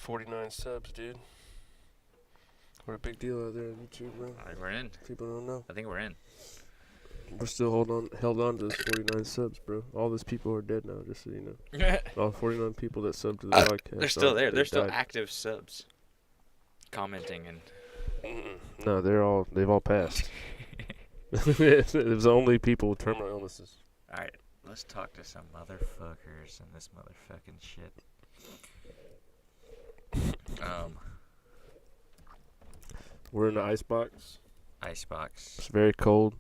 49 subs, dude. We're a big deal out there on YouTube, bro. All right, we're in. People don't know. I think we're in. We're still held on to those 49 subs, bro. All those people are dead now, just so you know. All 49 people that subbed to the podcast. They're still there. They're still died. active subs. Commenting and... No, they've all passed. It was only people with terminal illnesses. Alright, let's talk to some motherfuckers in this motherfucking shit. We're in the icebox. Icebox. It's very cold.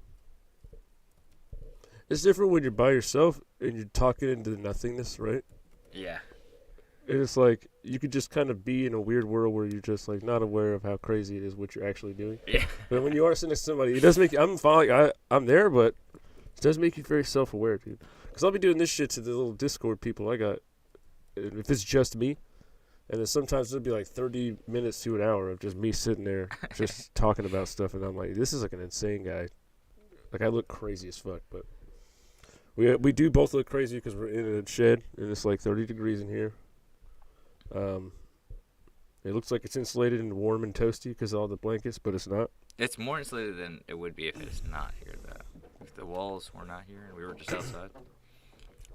It's different when you're by yourself and you're talking into nothingness, right? Yeah. And it's like you could just kind of be in a weird world where you're just like not aware of how crazy it is what you're actually doing. Yeah. But when you are sitting next to somebody, it does make you, I'm fine. I'm there, but it does make you very self-aware, dude. Because I'll be doing this shit to the little Discord people I got. If it's just me, and then sometimes it'll be like 30 minutes to an hour of just me sitting there just talking about stuff, and I'm like, this is like an insane guy. Like I look crazy as fuck, but we do both look crazy because we're in a shed and it's like 30 degrees in here. It looks like it's insulated and warm and toasty because of all the blankets, but it's not. It's more insulated than it would be if it's not here, though. If the walls were not here and we were just outside.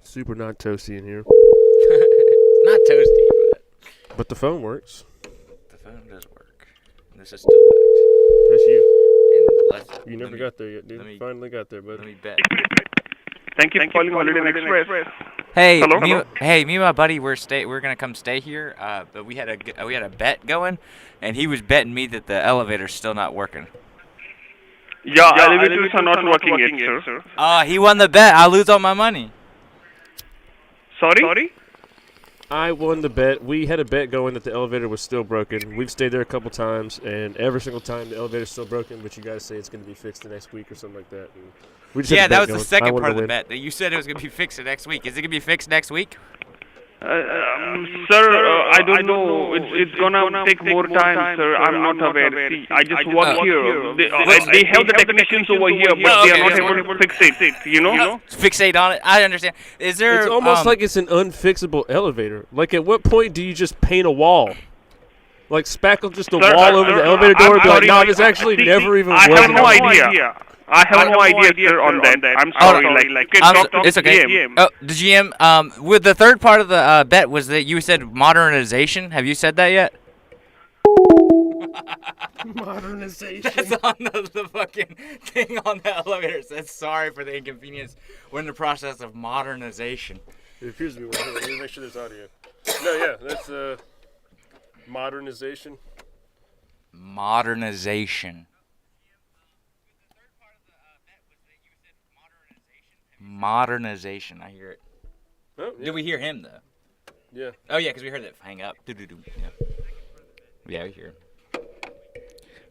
Super not toasty in here. Not toasty, But the phone works. the phone does work. And this is still packed. That's you. And You never got there yet, dude. let me- Finally got there, Let bud. me bet. Thank you for calling Holiday Inn Express. Hey, Hello? me and my buddy, we're gonna come stay here. But we had a bet going, and he was betting me that the elevator's still not working. Yeah, elevators are not working yet, sir. He won the bet. I lose all my money. Sorry? I won the bet. We had a bet going that the elevator was still broken. We've stayed there a couple times, and every single time the elevator's still broken, but you guys say it's going to be fixed the next week or something like that. And we just had Yeah, a bet that was going. the I second wanted part to of the win. bet. That you said it was gonna be fixed next week. Is it gonna be fixed next week? Sir, I don't know. It's gonna take more time, sir. I'm not aware. See, I just work here. They have the technicians over here, but they are not able to fix it, you know? Fixate on it. I understand. Is there? It's almost like it's an unfixable elevator. Like, at what point do you just paint a wall? Like, spackle just a Sir, wall over the elevator door and be like, sorry, no, this actually never even I was have an no elevator. idea. I have no idea, sir, on that. I'm sorry. It's okay. GM. Oh, the GM. With the third part of the bet was that you said modernization. Have you said that yet? Modernization. That's on the fucking thing on the elevator. It says sorry for the inconvenience. We're in the process of modernization. It appears to be one. Let me make sure there's audio. No, yeah, that's modernization. Modernization. Modernization. I hear it. Oh, yeah. Did we hear him though? Yeah. Oh yeah, because we heard it hang up. Do-do-do. Yeah, we hear it.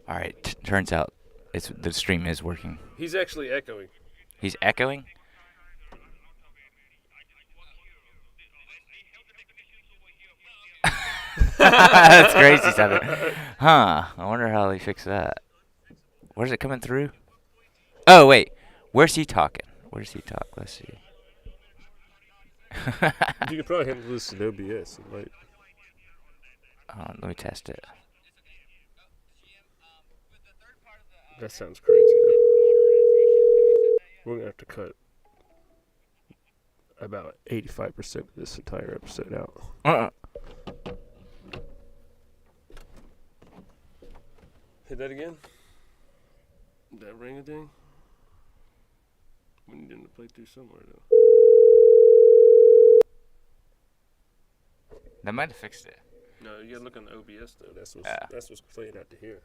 All right. Turns out the stream is working. He's actually echoing. He's echoing. That's crazy sounding. Huh. I wonder how they fix that. Where's it coming through? Oh wait. Where's he talking? Where does he talk? Let's see. You could probably handle this in OBS. It might. Let me test it. That sounds crazy. We're gonna have to cut about 85% of this entire episode out. Hit that again. That ring a ding. We need him to play through somewhere though. That might have fixed it. No, you gotta look on the OBS though. That's what's playing out to here.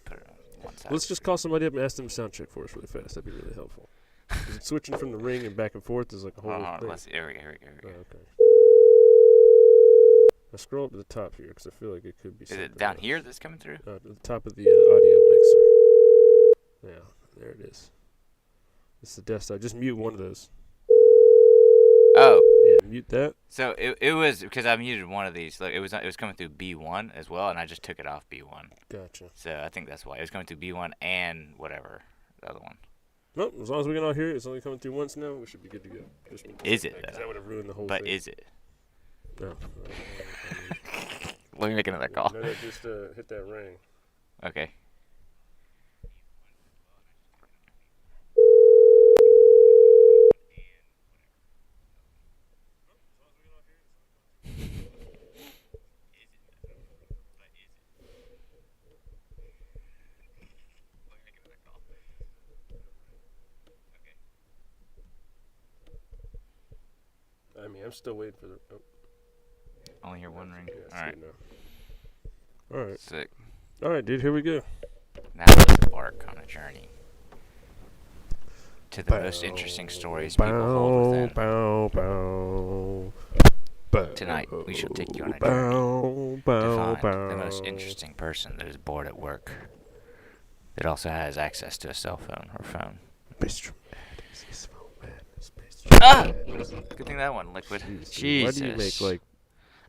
Put it on one side. Let's just call somebody up and ask them to sound check for us really fast. That'd be really helpful. 'Cause switching from the ring and back and forth is like a whole thing. Let's see. Here we go. Oh, okay. Now scroll up to the top here because I feel like it could be. Is it something down else. here that's coming through? To the top of the audio mixer. Yeah, there it is. It's the desktop. Just mute one of those. Oh. Yeah, mute that. So it was because I muted one of these. Look, it was coming through B1 as well, and I just took it off B1. Gotcha. So I think that's why it was coming through B1 and whatever the other one. Nope, as long as we can all hear it, it's only coming through once now. We should be good to go. Is it, Because though? that would have ruined the whole But thing. is it? No. Let me make another call. No, just hit that ring. Okay. I mean, I'm still waiting for the. Oh, Only hear one ring. yeah, it's All right. good now. All right. Sick. All right, dude. Here we go. Now let's embark on a journey to the most interesting stories people hold within. Bow, bow, bow. Tonight, we shall take you on a journey to find the most interesting person that is bored at work, that also has access to a cell phone or phone. Ah! Good thing that one liquid. Jesus. Why do you make like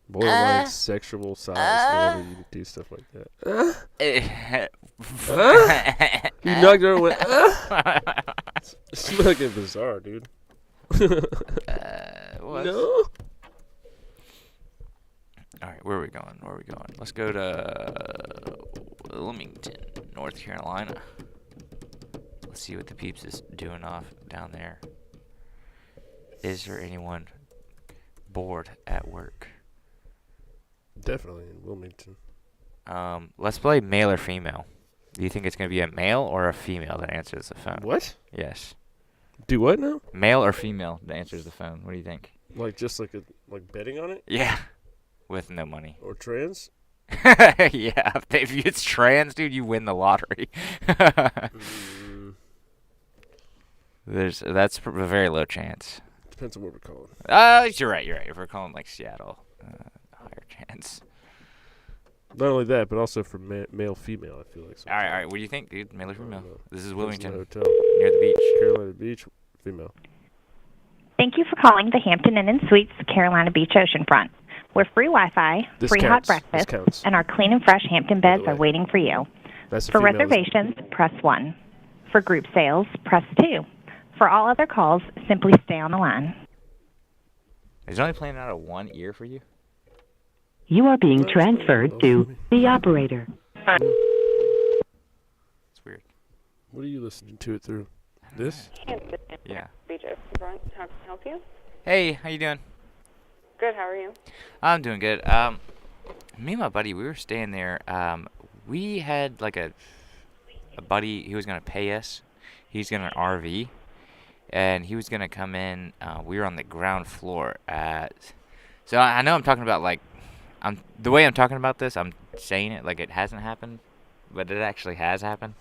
borderline sexual sounds whenever you do stuff like that? You knocked her and went, It's fucking bizarre, dude. What? No? Alright, where are we going? Let's go to Wilmington, North Carolina. Let's see what the peeps is doing off down there. Is there anyone bored at work? Definitely in Wilmington. Let's play male or female. Do you think it's going to be a male or a female that answers the phone? What? Yes. Do what now? Male or female that answers the phone. What do you think? Like just like betting on it? Yeah. With no money. Or trans? Yeah. If it's trans, dude, you win the lottery. That's a very low chance. Depends on what we're calling. You're right. If we're calling like Seattle, higher chance. Not only that, but also for male, female. I feel like. All right. What do you think, dude? Male or female? This is Wilmington, Hotel. near the beach. Carolina Beach, female. Thank you for calling the Hampton Inn & Suites Carolina Beach Oceanfront. We're free Wi-Fi, This free counts. hot This breakfast, counts. and our clean and fresh Hampton beds way. are waiting for you. That's a For female. reservations, press 1. For group sales, press 2. For all other calls, simply stay on the line. Is it only playing out of one ear for you? You are being transferred to the operator. It's weird. What are you listening to it through? This? Yeah. Beach Oceanfront. How can I help you? Hey, how you doing? Good. How are you? I'm doing good. Me and my buddy, we were staying there. We had like a buddy. He was gonna pay us. He's got an RV, and he was gonna come in. We were on the ground floor at. So I know I'm talking about like, the way I'm talking about this. I'm saying it like it hasn't happened, but it actually has happened.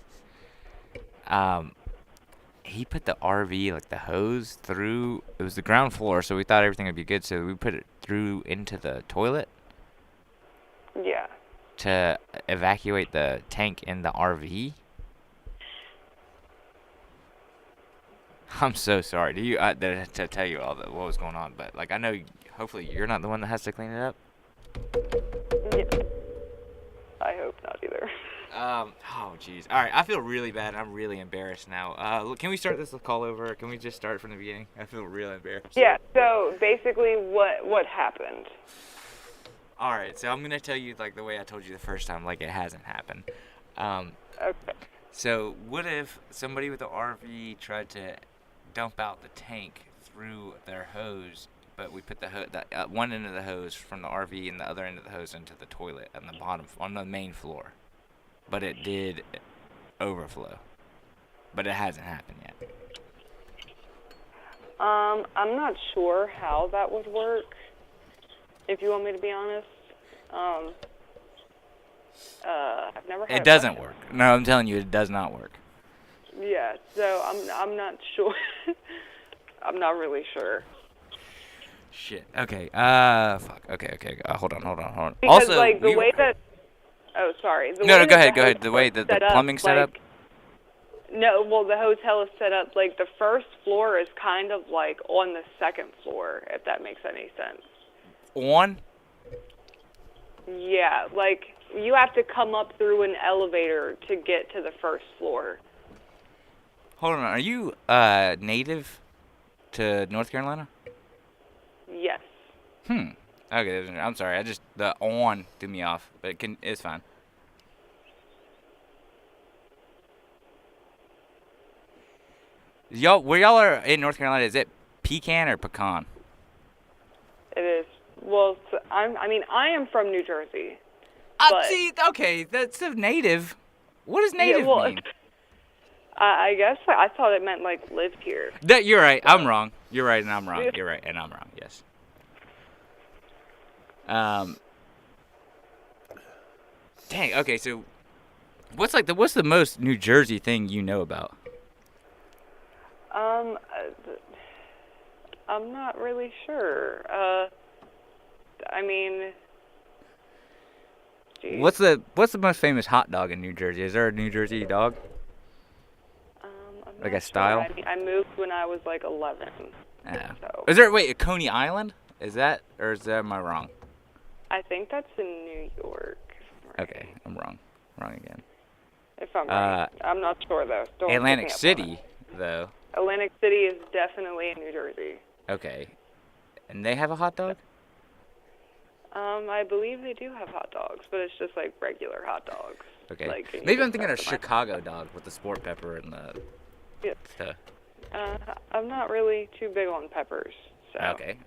He put the RV, like the hose, through. It was the ground floor, so we thought everything would be good. So we put it through into the toilet Yeah. to evacuate the tank in the RV. I'm so sorry to you to tell you all what was going on, but like I know, hopefully you're not the one that has to clean it up. Yeah. I hope not either. Oh jeez. All right, I feel really bad. I'm really embarrassed now. Can we start this call over? Can we just start from the beginning? I feel real embarrassed. Yeah. So basically, what happened? All right, so I'm gonna tell you like the way I told you the first time, like it hasn't happened. Okay. So what if somebody with the RV tried to dump out the tank through their hose, but we put the one end of the hose from the RV and the other end of the hose into the toilet on the bottom, on the main floor, but it did overflow, but it hasn't happened yet. I'm not sure how that would work. If you want me to be honest, I've never had. It doesn't work. No, I'm telling you, it does not work. Yeah. So I'm not sure. I'm not really sure. Shit. Okay. Fuck. Okay. Hold on. Because Also, like the way that. Oh, sorry. No, go ahead. The way that the plumbing set up. No, well, the hotel is set up like the first floor is kind of like on the second floor, if that makes any sense. On? Yeah, like you have to come up through an elevator to get to the first floor. Hold on. Are you native to North Carolina? Yes. Okay, I'm sorry. The on threw me off, but it's fine. Where y'all are in North Carolina, is it pecan or pecan? It is. Well, I am from New Jersey. But, See, okay, that's a native. What does native mean? I guess I thought it meant like lived here. You're right. I'm wrong. You're right, and I'm wrong. You're right, and I'm wrong. Yes. Dang. Okay, so what's the most New Jersey thing you know about? I'm not really sure. I mean, geez. What's the most famous hot dog in New Jersey? Is there a New Jersey dog? I'm Like not a style? Sure. I moved when I was like 11. Yeah. So. Is there a Coney Island? Is that, or am I wrong? I think that's in New York. Right? Okay, I'm wrong. Wrong again. If I'm right. I'm not sure though. Don't Atlantic City, though. Atlantic City is definitely in New Jersey. Okay. And they have a hot dog? I believe they do have hot dogs, but it's just like regular hot dogs. Okay. Like, Maybe I'm thinking of Chicago dog with the sport pepper and the stuff. I'm not really too big on peppers. So. Okay.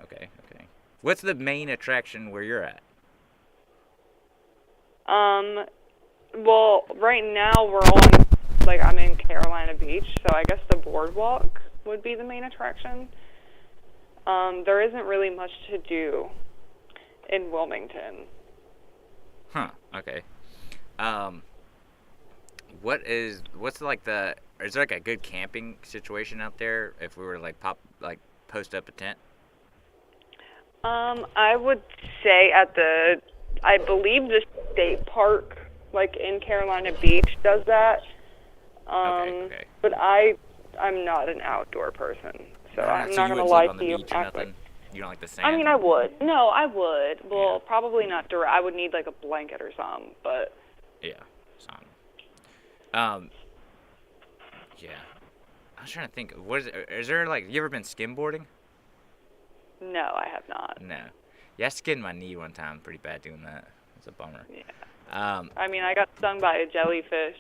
What's the main attraction where you're at? Well, right now I'm in Carolina Beach, so I guess the boardwalk would be the main attraction. There isn't really much to do in Wilmington. Huh. Okay. Is there like a good camping situation out there if we were to post up a tent? I would say I believe the state park, like in Carolina Beach, does that. Okay. But I'm not an outdoor person, so I'm not gonna lie to you. You don't like the sand? I mean, I would. No, I would. Well, probably not direct. I would need like a blanket or something, but. Yeah, something. Yeah. I was trying to think. Is there you ever been skimboarding? No, I have not. No. Yeah, I skinned my knee one time pretty bad doing that. It's a bummer. Yeah. I mean, I got stung by a jellyfish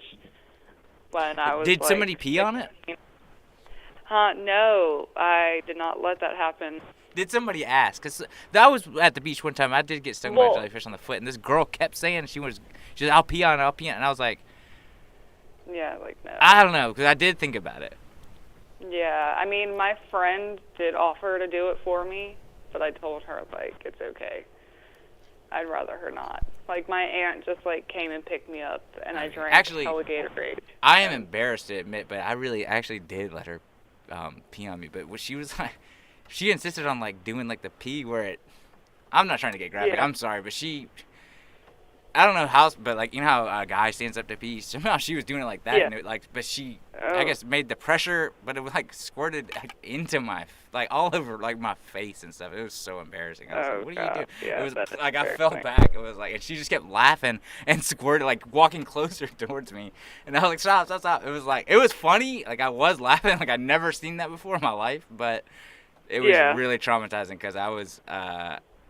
when I was. Did somebody pee on it? No, I did not let that happen. Did somebody ask? Because I was at the beach one time. I did get stung by a jellyfish on the foot, and this girl kept saying she was, I'll pee on it, and I was like, yeah, no. I don't know, because I did think about it. Yeah, I mean, my friend did offer to do it for me, but I told her, it's okay. I'd rather her not. My aunt just, came and picked me up, and I drank hella Gatorade. I am embarrassed to admit, but I actually did let her pee on me. But what she was she insisted on, doing, the pee where I'm not trying to get graphic. Yeah. I'm sorry, but I don't know how, but you know how a guy stands up to pee. Somehow she was doing it like that, yeah. And it, but she, I guess, made the pressure, but it was squirted into my, all over my face and stuff. It was so embarrassing. I was like, "What are you doing?" Yeah, it was I fell back. It was and she just kept laughing and squirted, walking closer towards me, and I was like, "Stop!" It was it was funny. I was laughing. I'd never seen that before in my life, but it was really traumatizing because I was.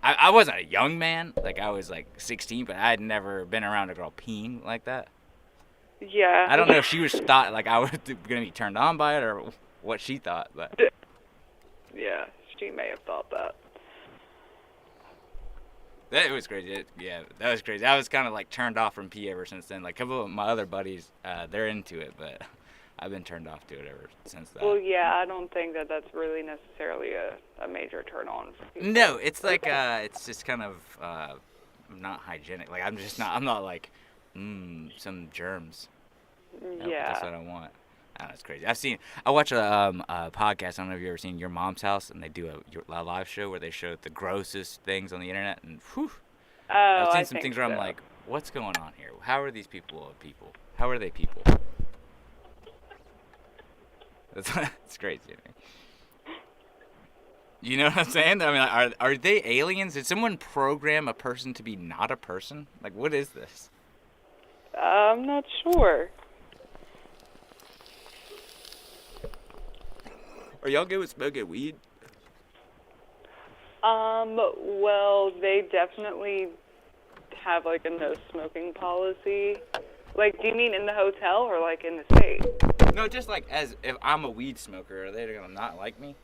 I wasn't a young man, I was 16, but I had never been around a girl peeing like that. Yeah. I don't know if she was thought I was gonna be turned on by it or what she thought, but. Yeah, she may have thought that. That was crazy. That was crazy. I was kind of turned off from pee ever since then. A couple of my other buddies, they're into it, but I've been turned off to it ever since that. Well, yeah, I don't think that's really necessarily a major turn on for people. No, it's it's just kind of not hygienic. I'm not some germs. Yeah. That's what I want. It's crazy. I watch a podcast. I don't know if you've ever seen Your Mom's House, and they do a live show where they show the grossest things on the internet, and whew. I've seen some things where I'm like, what's going on here? How are these people people? How are they people? It's crazy to me. You know what I'm saying? I mean, are they aliens? Did someone program a person to be not a person? What is this? I'm not sure. Are y'all good with smoking weed? Well, they definitely have like a no smoking policy. Like, do you mean in the hotel or like in the state? No, just like as if I'm a weed smoker, are they gonna not like me?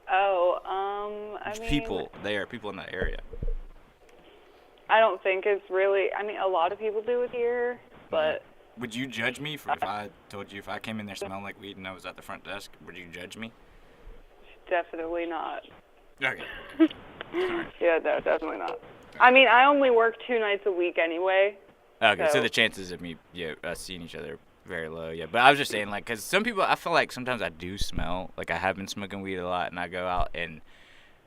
Oh, I mean, People in that area. I don't think it's really. I mean, a lot of people do it here, but Would you judge me for if I told you if I came in there smelling like weed and I was at the front desk? Would you judge me? definitely not. Okay. Yeah, no, definitely not. I mean, I only work 2 nights a week anyway. Okay, so So- the chances of me, us seeing each other are very low, yeah. But I was just saying, like, because some people, I feel like sometimes I do smell, like I have been smoking weed a lot, and I go out and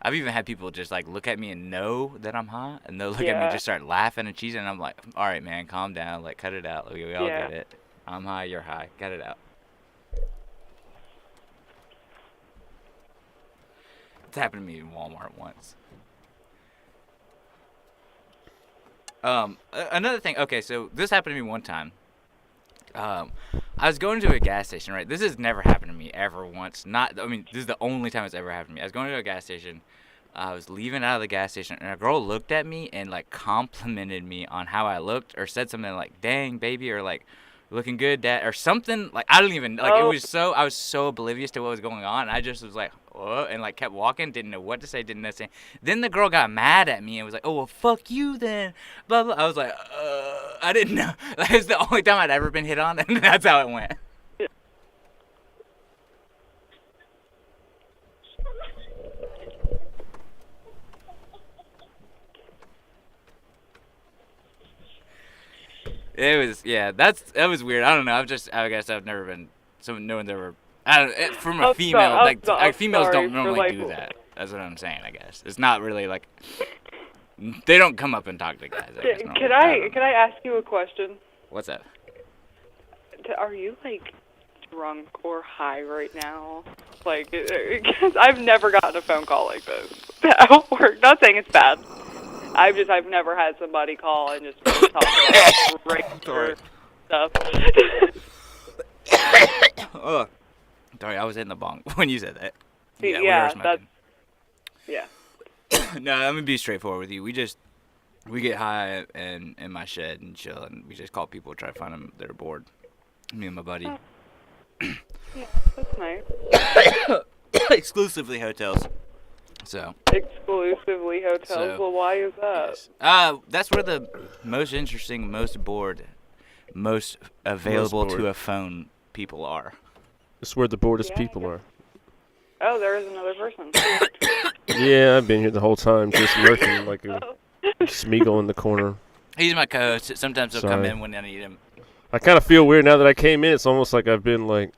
I've even had people just like look at me and know that I'm high, and they'll look at me Yeah. and just start laughing and cheesing, and I'm like, all right, man, calm down, like cut it out, like, we all Yeah. get it. I'm high, you're high, cut it out. It's happened to me in Walmart once. Another thing. Okay, so this happened to me one time. I was going to a gas station, right? This has never happened to me ever once. I mean, this is the only time it's ever happened to me. I was going to a gas station. I was leaving out of the gas station, and a girl looked at me and like complimented me on how I looked, or said something like "Dang, baby," or like "Looking good, dad," or something. Like I don't even like. It was so I was so oblivious to what was going on. I just was like, "Whoa," and like kept walking. Didn't know what to say. Didn't know what to say. Then the girl got mad at me and was like, "Oh well, fuck you then." Blah blah. I was like, I didn't know. That was the only time I'd ever been hit on, and that's how it went. It was that was weird. I don't know. I guess I've never been. No one's ever. From a I'm female, sorry, like females sorry don't for, normally like- do that. That's what I'm saying. I guess it's not really like they don't come up and talk to guys. I guess, normally. Can don't know. can I ask you a question? What's that? Are you like drunk or high right now? Like, because I've never gotten a phone call like this at work. Not saying it's bad. I've never had somebody call and just talk about regular stuff. Oh, sorry, I was in the bong when you said that. we were Yeah, smoking. yeah. No, I'm gonna be straightforward with you. We get high in my shed and chill, and we just call people, try to find them that are bored. Me and my buddy. Yeah, that's nice. Exclusively hotels. So. Exclusively hotels. So- Well, why is that? That's where the most interesting, most bored, most available bored. to a phone people are. It's where the boredest Yeah, people are. Oh, there is another person. Yeah, I've been here the whole time, just lurking like a Smeagol in the corner. He's my co-host. Sometimes he'll come Sorry. in when I need him. I kind of feel weird now that I came in. It's almost like I've been like,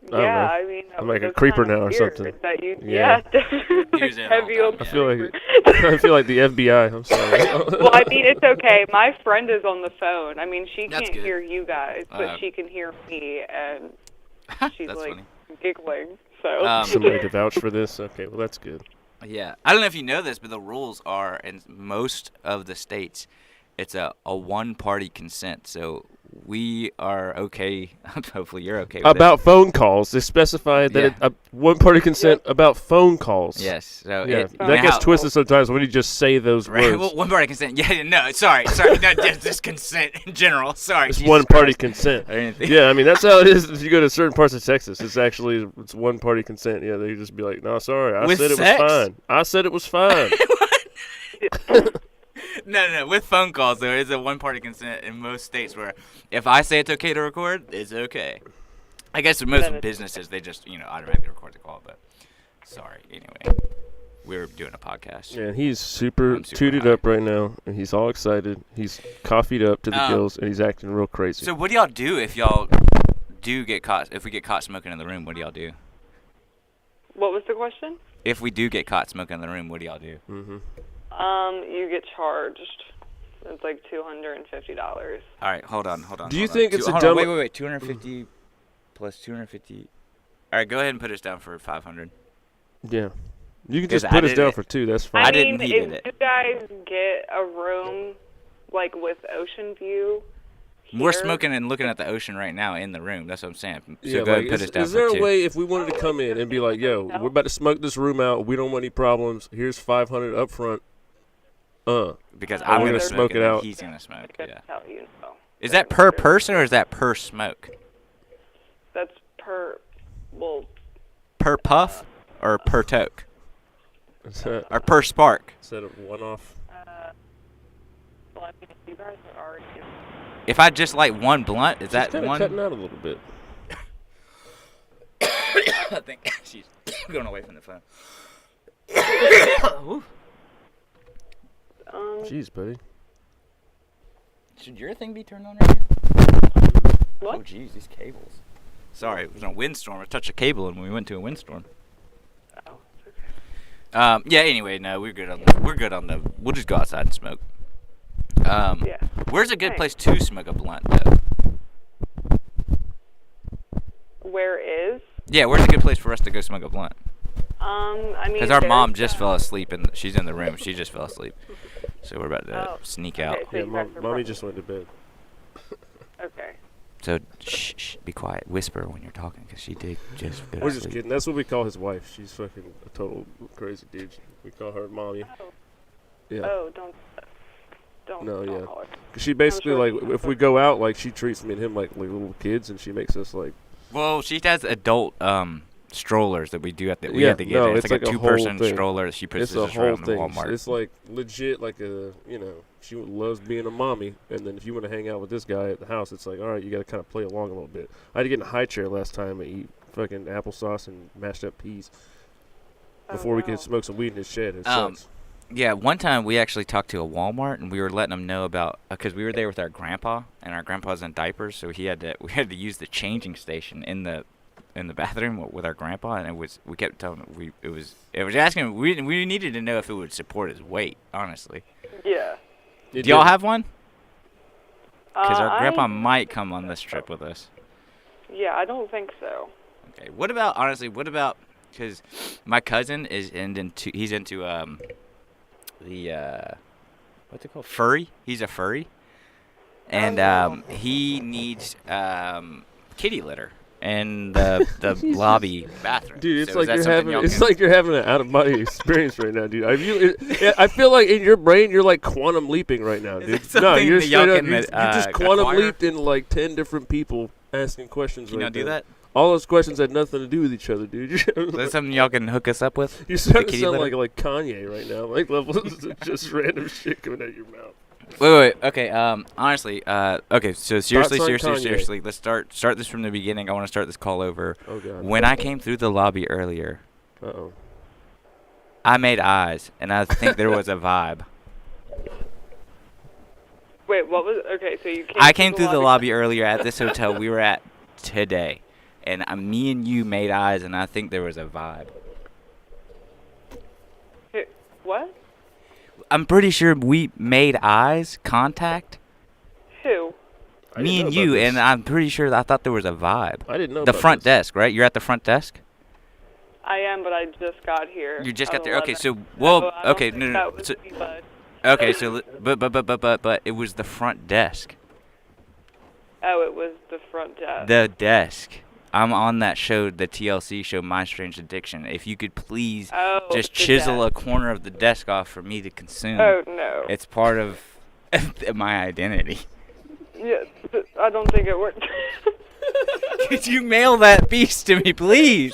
I don't know. I mean, I'm like a that's creeper kinda now or weird something. That you, Yeah. definitely. He was in all Heavy the on time, I yeah. feel like I feel like the FBI. I'm sorry. Well, I mean, it's okay. My friend is on the phone. I mean, she That's can't good. hear you guys, but Uh, she can hear me, and she's That's like funny. giggling. So. Somebody to vouch for this. Okay, well that's good. Yeah, I don't know if you know this, but the rules are in most of the states, it's a one-party consent. So we are okay. Hopefully, you're okay with About phone calls, they specified that Yeah. one-party consent about phone calls. it. Yes. So Yeah, it, that gets twisted sometimes when you just say those Right. words. Well, one-party consent. Yeah. No. Sorry. Not just consent in general. Sorry. It's Jesus one-party Christ. consent. I didn't think- Yeah, I mean that's how it is. If you go to certain parts of Texas, it's one-party consent. Yeah, they just be like, "No, sorry, I With said it sex? was fine. I said it was fine." No. With phone calls, though, it's a one-party consent in most states where if I say it's okay to record, it's okay. I guess with most Then it's businesses, they just, automatically record the call. But sorry. Anyway, we're doing a podcast. Yeah, he's super I'm super tooted high. up right now, and he's all excited. He's coffeeed up to the Um, gills, and he's acting real crazy. So what do y'all do if y'all do get caught? If we get caught smoking in the room, what do y'all do? What was the question? If we do get caught smoking in the room, what do y'all do? Mm-hmm. You get charged. It's like $250. All right, hold on. Do you hold on. think it's a hold dumb- on, wait, 250 plus 250. All right, go ahead and put us down for 500. Yeah, you can 'Cause just I put us did down it. for 2. That's fine. I I didn't mean, heat if it. you guys get a room like with ocean view, We're here. smoking and looking at the ocean right now in the room. That's what I'm saying. So Yeah, go ahead like, and put us down is there for a 2. way if we wanted to come in and be like, yo, we're about to smoke this room out. We don't want any problems. Here's 500 up front. Because Oh, I'm we're gonna gonna smoke it it and out. he's gonna smoke. I can Yeah. tell you no. Is that per person or is that per smoke? That's per, well, Per puff or per toke Instead or per spark? of one off. well, I mean, you guys are already. If I just light one blunt, is She's that kind of one? cutting out a little bit. I think she's going away from the phone. Jeez, buddy. Should your thing be turned on right here? What? Oh, jeez, these cables. Sorry, it was a windstorm. I touched a cable and we went to a windstorm. Oh, okay. Yeah. Anyway, no, we're good on the. We'll just go outside and smoke. Yeah. Where's a good Thanks. place to smoke a blunt, though? Where is? Yeah, where's a good place for us to go smoke a blunt? I mean. Because our mom there's, just fell asleep and she's in the room. She just fell asleep, so we're about to Oh, sneak okay, out. so Yeah, you guys are mommy just went to bed. Okay. So shh, be quiet. Whisper when you're talking, because she did just go We're to just sleep. kidding. That's what we call his wife. She's fucking a total crazy dude. We call her mommy. Oh. Yeah. Oh, don't. No, don't yeah. call her. 'Cause she basically, sure like, she- if we go out, like, she treats me and him like little kids, and she makes us, like, Well, she has adult strollers that we do have to. We Yeah, have to get. no, It's it's like a like a whole 2-person thing. stroller that she puts it's a us whole around the thing. Walmart. It's like legit, like a, she loves being a mommy, and then if you want to hang out with this guy at the house, it's like, all right, you got to kind of play along a little bit. I had to get in a high chair last time and eat fucking applesauce and mashed up peas before we wow. could smoke some weed in his shed. It Um, sucks. Yeah, one time we actually talked to a Walmart and we were letting them know about because we were there with our grandpa and our grandpa's in diapers, so we had to use the changing station in the bathroom with our grandpa, and we kept telling him it was asking we needed to know if it would support his weight, honestly. Yeah. It Do y'all did. have one? Because our grandpa I- might come on this trip with us. Yeah, I don't think so. Okay. What about because my cousin is into the what's it called, furry? He's a furry, and he needs kitty litter in the lobby bathroom. Dude, it's So like is that you're something having y'all it's can- like you're having an out of body experience right now, dude. I feel like in your brain you're like quantum leaping right now, Is dude. that No, something you're that y'all straight up. can, You just quantum acquire? leaped in like 10 different people asking questions. Can y'all right do now. that? All those questions had nothing to do with each other, dude. Is that something y'all can hook us up with? You're starting to kitty sound litter? like Kanye right now, like levels of just random shit coming out of your mouth. Wait. Okay. Honestly. Okay. So seriously, Thoughts on Kanye? seriously. Let's start this from the beginning. I want to start this call over. Oh god. When I came through the lobby earlier, Uh-oh. I made eyes, and I think there was a vibe. Wait, what was? Okay, so you came. I came through the lobby earlier at this hotel we were at today, and me and you made eyes, and I think there was a vibe. What? I'm pretty sure we made eyes contact, Who? I me didn't and know you, about and this. I'm pretty sure I thought there was a vibe. I didn't know The about front this. desk, right? You're at the front desk. I am, but I just got here. You just at got there. Okay, 11. so well, So I don't okay, think no. that was So, me, bud. okay, so but it was the front desk. Oh, it was the front desk. The desk. I'm on that show, the TLC show, My Strange Addiction. If you could please Oh, just the chisel a desk. corner of the desk off for me to consume. Oh no. It's part of my identity. Yeah, I don't think it worked. Could you mail that piece to me, please?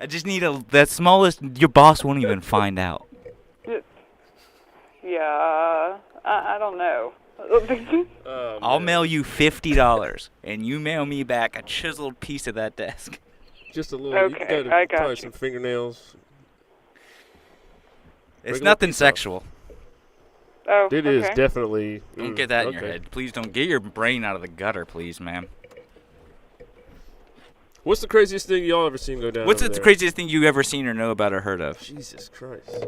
I just need that smallest. Your boss won't even find out. Yeah, I don't know. Oh, I'll man. mail you $50, and you mail me back a chiseled piece of that desk. Just a little. Okay, you gotta I got probably you. some fingernails. It's Regular nothing piece of- sexual. Oh, It okay. is definitely. Don't get that in your okay. head. Please don't get your brain out of the gutter, please, ma'am. What's the craziest thing y'all ever seen go down? What's over the there? craziest thing you ever seen or know about or heard of Jesus Christ.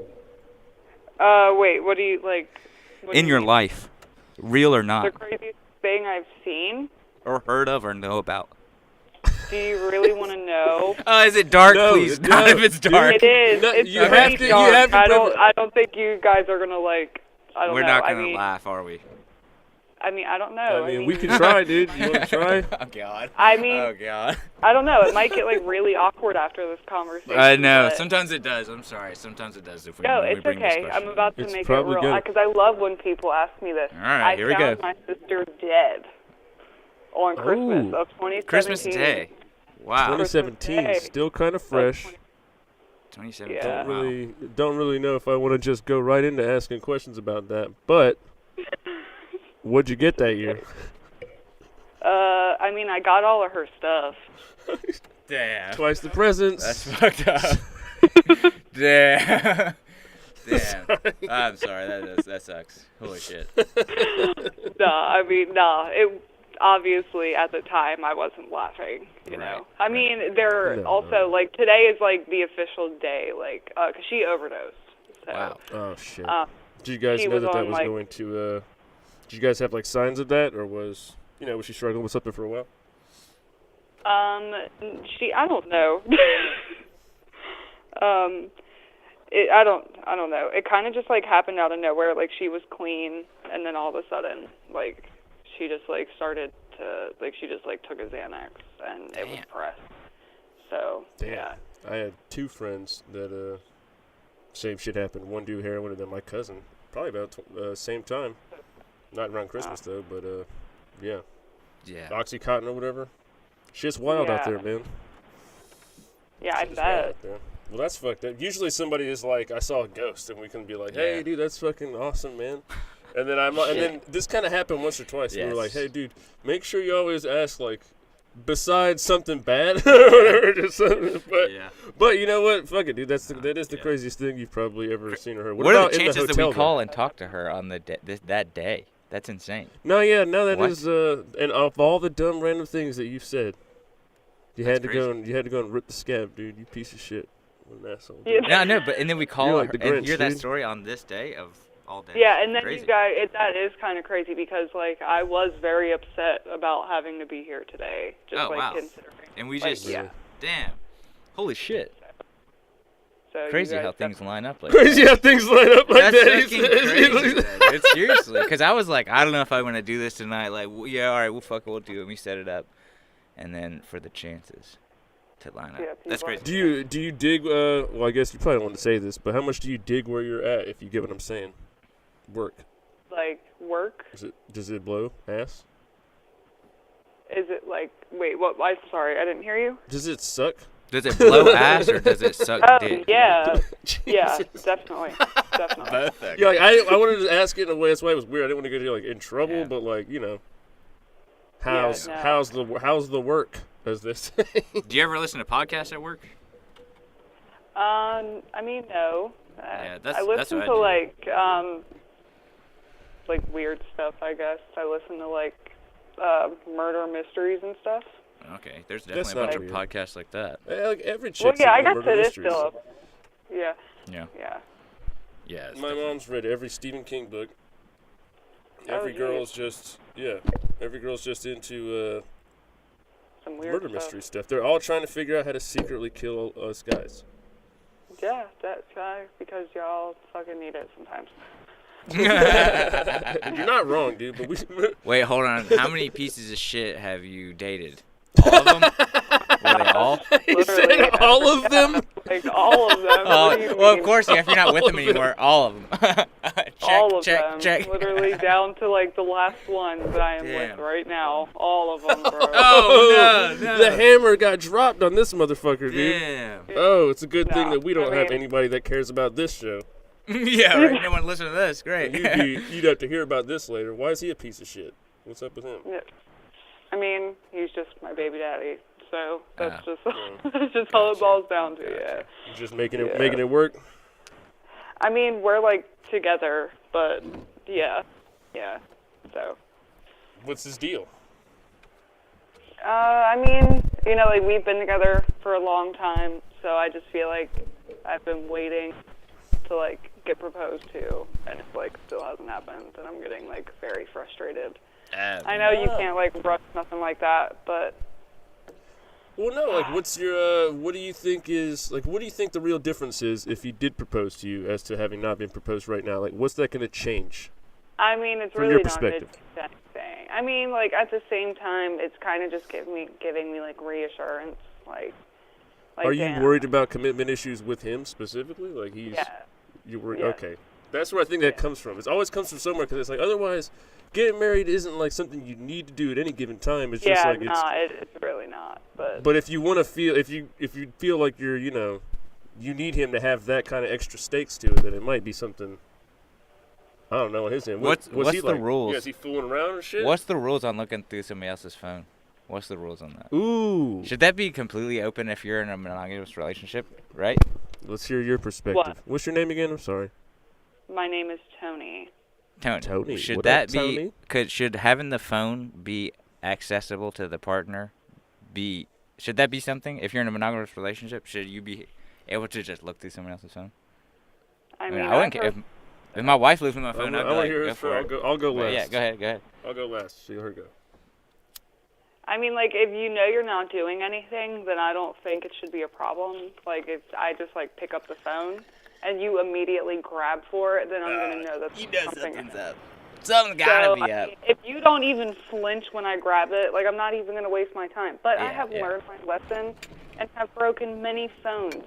Wait, what do you like? What do in you your mean? life, real or The not, craziest thing I've seen? or heard of or know about? Do you really want to know? Oh, is it dark? No, Please, no, not if it's dark. It is. No, It's you pretty have to- you dark. have to I don't think you guys are gonna like. I don't We're know. not I gonna mean, laugh, are we? I mean, I don't know. I mean, we can try, dude. You want to try? Oh God. I mean, Oh God. I don't know. It might get like really awkward after this conversation. I know. but- Sometimes it does. I'm sorry. Sometimes it does. If we, No, when we it's bring this okay. question I'm about to It's make it probably real good. because I love when people ask me this. All right, here we go. I found my sister dead on Christmas Ooh. of 2017. Christmas Day. Wow. 2017, Day. still kind of fresh. 2017. Yeah. Wow. Don't really know if I want to just go right into asking questions about that. But what'd you get that year? I mean, I got all of her stuff. Damn. Twice the presents. That's fucked up. Damn. Damn. I'm sorry. That sucks. Holy shit. It obviously at the time I wasn't laughing. You know. I mean, they're No. also like today is like the official day, like 'cause she overdosed. So, Wow. Oh shit! Did you guys she know was that on, was like- going to? Did you guys have like signs of that, or was she struggling with something for a while? I don't know. I don't know. It kind of just like happened out of nowhere. Like she was clean, and then all of a sudden, like she just like started to like she just like took a Xanax, and it was Damn. pressed. So Damn. yeah. I had two friends that same shit happened. One do heroin, and then my cousin, probably about same time. Not around Christmas though, but yeah, Yeah. OxyContin or whatever. Shit's wild out Yeah. there, man. Yeah, I Shit's wild bet. out there. Well, that's fucked up. Usually somebody is like, I saw a ghost, and we can be like, hey, Yeah. dude, that's fucking awesome, man. And then and then this kind of happened once or twice. And we were like, Yes. hey, dude, make sure you always ask like, besides something bad, or whatever, just something. Yeah. But you know what? Fuck it, dude. That is the Yeah. craziest thing you've probably ever seen or heard. What are about the in chances that hotel, we though? call and talk to her on that day? That's insane. No, yeah, no, that What? is and of all the dumb random things that you've said, you That's had to crazy. go and rip the scab, dude. You piece of shit. What an asshole. Yeah. Yeah, I know, but and then we call You're her like the and Grinch, hear that dude. story on this day of all day. Yeah, and then Crazy. you guys, that is kind of crazy because like I was very upset about having to be here today. Just Oh, like wow. considering. And we Like, just yeah. damn. Holy shit. So you Crazy guys how things definitely- line up like Crazy how things line up like That's that. He fucking says. crazy. It's seriously, because I was like, I don't know if I want to do this tonight. Like, yeah, all right, we'll do it. And we set it up, and then for the chances to line up, Yeah, that's people are- crazy. Do you dig? Well, I guess you probably don't want to say this, but how much do you dig where you're at? If you get what I'm saying, work. like work. Does it blow ass? Is it like wait? What? I'm sorry, I didn't hear you. Does it suck? Does it blow ass or does it suck Oh dick? yeah, yeah, Jesus. definitely, definitely. Both. Yeah, like I wanted to ask it in a way. That's why it was weird. I didn't want to get you like in trouble, Yeah. but like no. how's the work? As they say. Do you ever listen to podcasts at work? I mean no. Yeah, I that's listen what to I do. like weird stuff. I guess I listen to like murder mysteries and stuff. Okay, there's That's definitely a bunch not of weird. podcasts like that. Like every chick. Well, yeah, I guess it is still. Yeah, Yeah. yeah. Yeah. it's My definitely- mom's read every Stephen King book. Oh, Every geez. girl's just every girl's just into Some weird murder stuff. mystery stuff. They're all trying to figure out how to secretly kill us guys. Yeah, that's because y'all fucking need it sometimes. You're not wrong, dude. But we. Wait, hold on. How many pieces of shit have you dated? All of them? Were they all? He said Literally. all of them. Like all of them. Oh, What do you well, of mean? course, yeah, if you're not with them anymore, all of them. check, all of check, them. check. Literally down to like the last one that I am Damn. with right now. All of them, bro. Oh, no, no. The hammer got dropped on this motherfucker, dude. Damn. Oh, it's a good thing No, that we don't I have mean- anybody that cares about this show. Yeah, right. No one listen to this. Great. You'd have to hear about this later. Why is he a piece of shit? What's up with him? Yeah. I mean, he's just my baby daddy. So that's Ah. just that's just all it boils down to. Yeah. You're just making it Yeah. making it work. I mean, we're like together, but yeah. So. What's his deal? I mean, you know, like we've been together for a long time, so I just feel like I've been waiting to like get proposed to, and it like still hasn't happened, and I'm getting like very frustrated. I know you can't like rush nothing like that, but Well, no, like, what's your, what do you think the real difference is if he did propose to you as to having not been proposed right now? Like, what's that going to change? I mean, it's From really your not perspective. anything. I mean, like, at the same time, it's kind of just giving me like reassurance, like Are you damn. worried about commitment issues with him specifically? Like, you're worried? Yeah. Okay. That's where I think that comes from. It always comes from somewhere, because it's like, otherwise, getting married isn't like something you need to do at any given time. It's just like, it's really not. But if you want to feel, if you feel like you're, you need him to have that kind of extra stakes to it, then it might be something. I don't know on his end. What's he the like? rules? Yeah, is he fooling around or shit? What's the rules on looking through somebody else's phone? What's the rules on that? Ooh. Should that be completely open if you're in a monogamous relationship, right? Let's hear your perspective. What? What's your name again? I'm sorry. My name is Tony. Tony. Should What that up, be? Tony? Should having the phone be accessible to the partner? Should that be something? If you're in a monogamous relationship, should you be able to just look through someone else's phone? I mean, I wouldn't care if my wife lives with my phone. I'd I be want like, to hear go his for first. it. I'll go But last. yeah, go ahead. I'll go last. See her go. I mean, like, if you know you're not doing anything, then I don't think it should be a problem. Like, if I just, like, pick up the phone and you immediately grab for it, then I'm going to know that something's up. Something's gotta be I up. mean, if you don't even flinch when I grab it, like, I'm not even going to waste my time. But I have learned my lesson and have broken many phones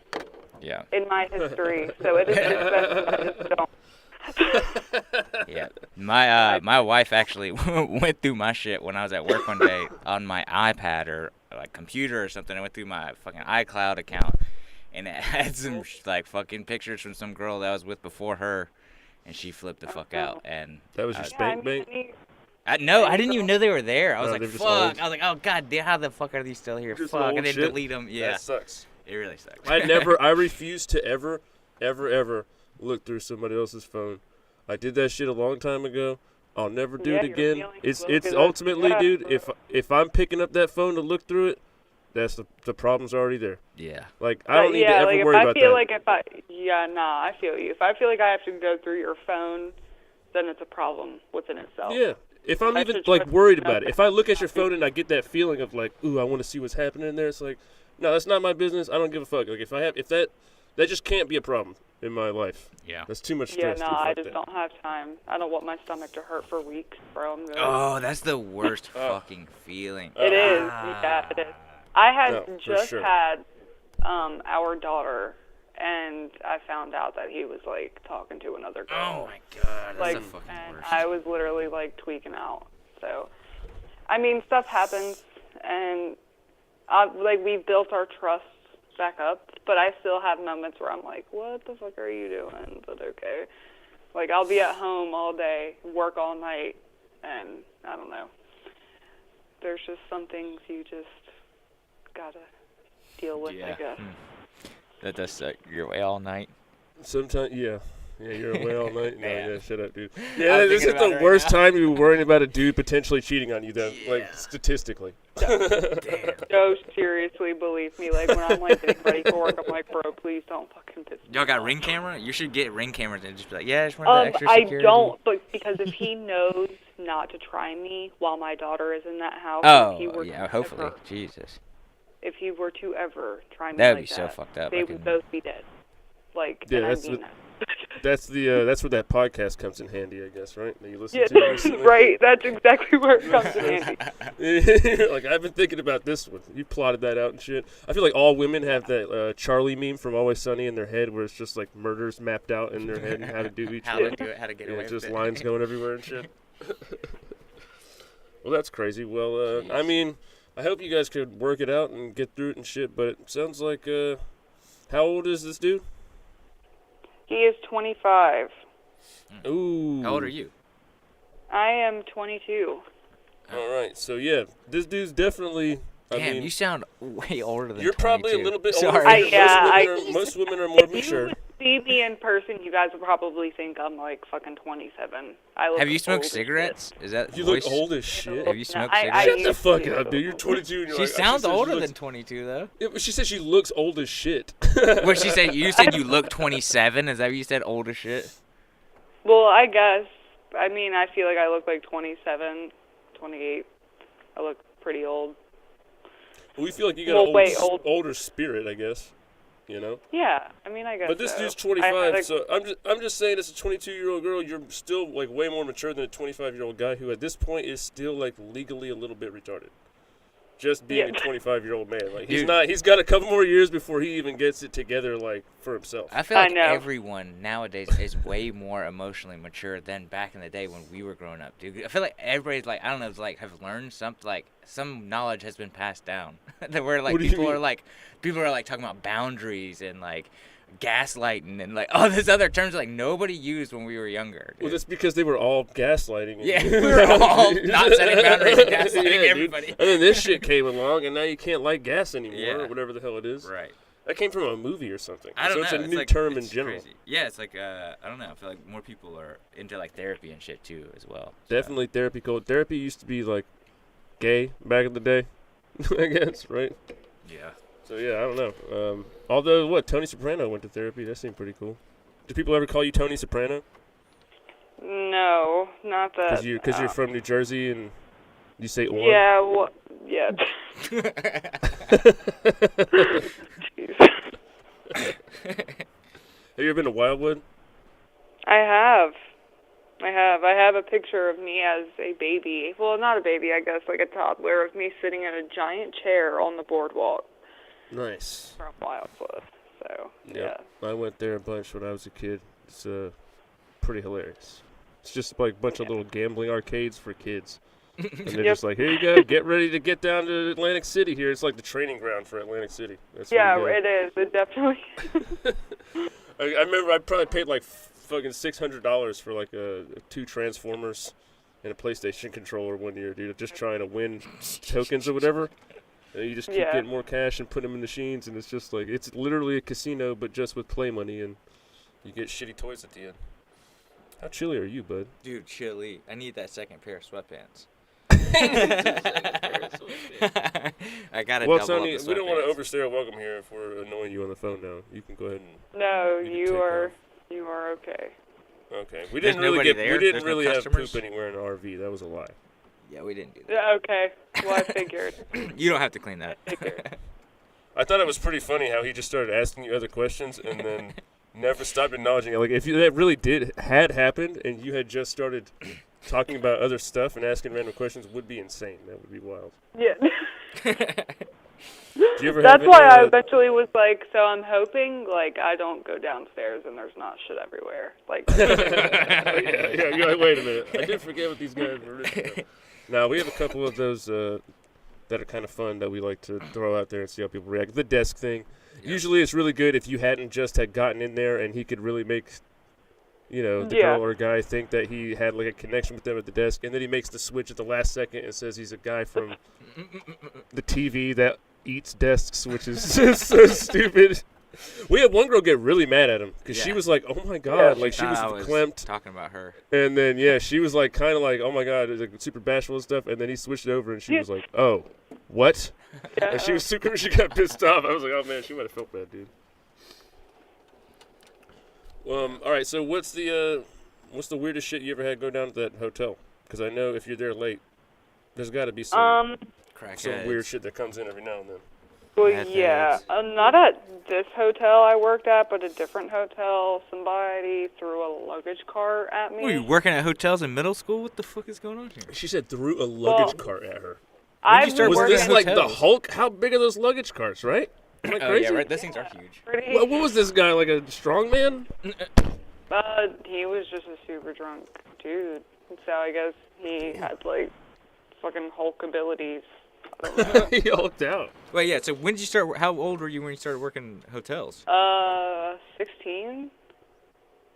in my history, so it is best I just don't. Yeah, my wife actually went through my shit when I was at work one day on my iPad or like computer or something. I went through my fucking iCloud account, and it had some like fucking pictures from some girl that I was with before her, and she flipped the fuck out. And That was your spank bank? I didn't even know they were there. I was like, they're just fuck. old. I was like, oh god damn, how the fuck are these still here? Just Fuck, old and then shit? delete them. Yeah, That sucks. it really sucks. I refuse to ever look through somebody else's phone. I did that shit a long time ago. I'll never do it your again. feelings It's will be ultimately, like, dude. If I'm picking up that phone to look through it, that's the problem's already there. Yeah. Like I don't need to ever like worry about if I feel that. like I feel you. If I feel like I have to go through your phone, then it's a problem within itself. Yeah. If I'm I even should like try- worried about it, if I look at your phone and I get that feeling of like, ooh, I want to see what's happening in there, it's like, no, that's not my business. I don't give a fuck. Like if that just can't be a problem in my life. Yeah. That's too much Yeah, stress. no, dude. I Fuck just that. don't have time. I don't want my stomach to hurt for weeks, bro. I'm good. Oh, that's the worst fucking feeling. It is. Yeah, it is. I had No, for just sure. had our daughter, and I found out that he was like talking to another girl. Oh my god, that's like, the fucking and worst. I was literally like tweaking out. So, I mean, stuff happens, and like we've built our trust back up, but I still have moments where I'm like, what the fuck are you doing? But okay. Like, I'll be at home all day, work all night, and I don't know. There's just some things you just gotta deal with, I guess. That does suck. You're away all night. Sometimes, yeah, you're away all night. No, Man. yeah, shut up, dude. I'm Yeah, this is thinking about the it right worst now. time you're worrying about a dude potentially cheating on you. Then, like statistically. So seriously, believe me, like when I'm like getting ready for work, I'm like, bro, please don't fucking piss me Y'all got off. ring camera? You should get ring cameras and just be like, yeah, I just wanted that extra I security. don't, but because if he knows not to try me while my daughter is in that house, if he Oh, were yeah, to hopefully. ever, Jesus. if he were to ever try me That would like be so fucked up. they I would couldn't- both be dead. Like, Yeah, and I that's mean the- that. That's that's where that podcast comes in handy, I guess, right? That you listen Yeah, to recently. right. That's exactly where it comes in handy. Like I've been thinking about this one. You plotted that out and shit. I feel like all women have that Charlie meme from Always Sunny in their head, where it's just like murders mapped out in their head and how to do each How one. to do it, how to get Yeah, away just with it. lines going everywhere and shit. Well, that's crazy. Well, I mean, I hope you guys could work it out and get through it and shit. But it sounds like, how old is this dude? He is 25. Ooh. How old are you? I am 22. All right. So yeah, this dude's definitely. I Damn, mean, you sound way older than you're probably a 22. little bit Sorry. older. Most women are more If mature. you see me in person, you guys would probably think I'm like fucking 27. I look Have you old smoked as shit. cigarettes? Is that You voice? look old as shit. Have you smoked I cigarettes? Shut the used fuck to. up, dude. You're 22 and you're She like, sounds said she older looks- than 22, though. Yeah, but she said she looks old as shit. What she said? You said you look 27. Is that what you said? Old as shit. Well, I guess. I mean, I feel like I look like 27, 28. I look pretty old. We feel like you got Well, an wait, older spirit, I guess. You know. Yeah, I mean, I guess. But this so. dude's I 25, had so I'm just saying, as a 22-year-old girl, you're still like way more mature than a 25-year-old guy who, at this point, is still like legally a little bit retarded. Just being a 25-year-old man, like he's Dude. not. He's got a couple more years before he even gets it together, like for himself. I feel I like know. everyone nowadays is way more emotionally mature than back in the day when we were growing up, dude. I feel like everybody's like, I don't know, it's like have learned something, like some knowledge has been passed down. That where like What do you people mean? are like talking about boundaries and like gaslighting and like all these other terms like nobody used when we were younger. Well, dude. that's because they were all gaslighting. Yeah, we were all not setting boundaries and gaslighting dude. everybody. And then this shit came along, and now you can't like gas anymore, Yeah. or whatever the hell it is. Right. That came from a movie or something. I don't so know. it's a new like, term in it's general. Crazy. Yeah, it's like I don't know. I feel like more people are into like therapy and shit too as well. So. Definitely therapy code. Therapy used to be like gay back in the day, I guess, right? Yeah. So yeah, I don't know. Although Tony Soprano went to therapy. That seemed pretty cool. Do people ever call you Tony Soprano? No, not that. Because you're from New Jersey and you say "or"? Yeah, well, yeah. Jeez. Have you ever been to Wildwood? I have. I have a picture of me as a baby. Well, not a baby, I guess, like a toddler, of me sitting in a giant chair on the boardwalk Nice. from Wildwood. So, Yep. I went there a bunch when I was a kid. It's pretty hilarious. It's just like a bunch of little gambling arcades for kids. And they're Yep. just like, here you go, get ready to get down to Atlantic City here. It's like the training ground for Atlantic City. That's where Yeah, you go. it is. It definitely I remember I probably paid like fucking $600 for like two Transformers and a PlayStation controller one year, dude. Just trying to win tokens or whatever. And you just keep Yeah. getting more cash and put them in machines, and it's just like it's literally a casino, but just with play money, and you get shitty toys at the end. How chilly are you, bud? Dude, chilly. I need that second pair of sweatpants. I got to Well, double Tony, up the we don't want to sweatpants. overstay our welcome here if we're annoying you on the phone now. You can go ahead and No, You can you take are off. you are okay. okay. We There's didn't really nobody get there? we didn't There's no really have customers? poop anywhere in the RV. That was a lie. Yeah, we didn't do that. Yeah, okay. Well, I figured. You don't have to clean that. I thought it was pretty funny how he just started asking you other questions and then never stopped acknowledging it. Like if that really had happened and you had just started talking about other stuff and asking random questions, would be insane. That would be wild. Yeah. Do you ever That's have why any, I eventually was like, so I'm hoping like I don't go downstairs and there's not shit everywhere. Like yeah, you're like, wait a minute. I did forget what these guys were doing. Now, we have a couple of those that are kind of fun that we like to throw out there and see how people react. The desk thing. Yeah. Usually it's really good if you hadn't just had gotten in there and he could really make, the Yeah. girl or guy think that he had like a connection with them at the desk. And then he makes the switch at the last second and says he's a guy from the TV that eats desks, which is so stupid. We had one girl get really mad at him because she Yeah. was like, "Oh my god!" Like she Thought was I was verklempt, talking about her. and then she was like kind of like, "Oh my god," like super bashful and stuff. And then he switched it over, and she Yeah. was like, "Oh, what?" yeah. And she was super. She got pissed off. I was like, "Oh man, she might have felt bad, dude." All right. So what's the weirdest shit you ever had go down at that hotel? Because I know if you're there late, there's got to be some Crackheads. weird shit that comes in every now and then. Well, Methods. yeah, not at this hotel I worked at, but a different hotel. Somebody threw a luggage cart at me. Were you working at hotels in middle school? What the fuck is going on here? She said threw a luggage Well, cart at her. I've start been Was working this at working like the hotels? Hulk? How big are those luggage carts, right? Am I Oh crazy? yeah, right. Those things are huge. pretty. What was this guy, like a strong man? He was just a super drunk dude. So I guess he had like fucking Hulk abilities. I don't know. He hulked out. Wait, yeah. So when did you start? How old were you when you started working hotels? 16?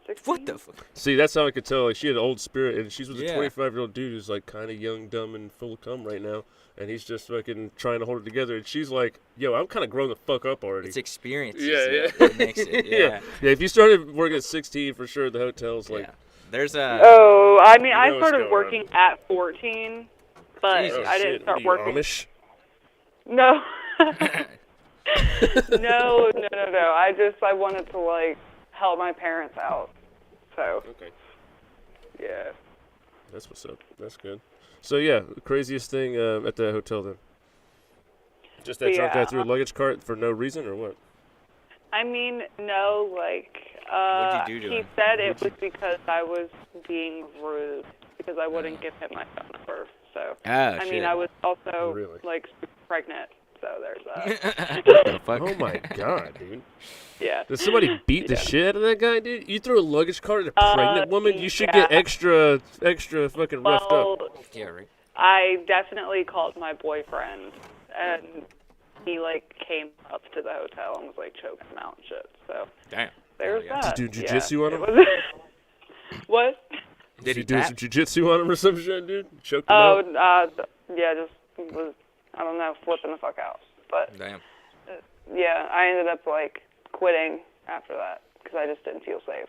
16? What the fuck? See, that's how I could tell. Like, she had an old spirit, and she's with Yeah. a 25-year-old dude who's like kind of young, dumb, and full of cum right now, and he's just fucking trying to hold it together. And she's like, "Yo, I'm kind of grown the fuck up already." It's experiences. yeah, that makes it. yeah. Yeah. If you started working at 16, for sure, the hotel's like, Yeah. There's a. Oh, I mean, You I know what's started going working at 14, but Jesus. I didn't shit, start what are you, working. Amish? No. no. I wanted to like help my parents out. So Okay, yeah. that's what's up. That's good. So yeah, the craziest thing at the hotel then. Just that drunk guy Yeah. threw a luggage cart for no reason, or what? I mean, no, like, What'd you do to he him? said it was because I was being rude, because I wouldn't give him my phone number. So, Oh, I shit. mean, I was also, Really? like, pregnant, so there's that. What the fuck? Oh my god, dude! Yeah. Did somebody beat the Yeah. shit out of that guy, dude? You threw a luggage cart at a pregnant woman? You should get yeah. extra fucking roughed Well, up. Yeah, right. I definitely called my boyfriend, and he, like, came up to the hotel and was, like, choking him out and shit. So, Damn. there's Hell yeah. that. Did you do Yeah, jujitsu on it him? was- What? Did he you do tap? some jujitsu on him or some shit, dude? Choked him Oh, out? yeah, just was, I don't know, flipping the fuck out. But, Damn. yeah, I ended up, like, quitting after that because I just didn't feel safe.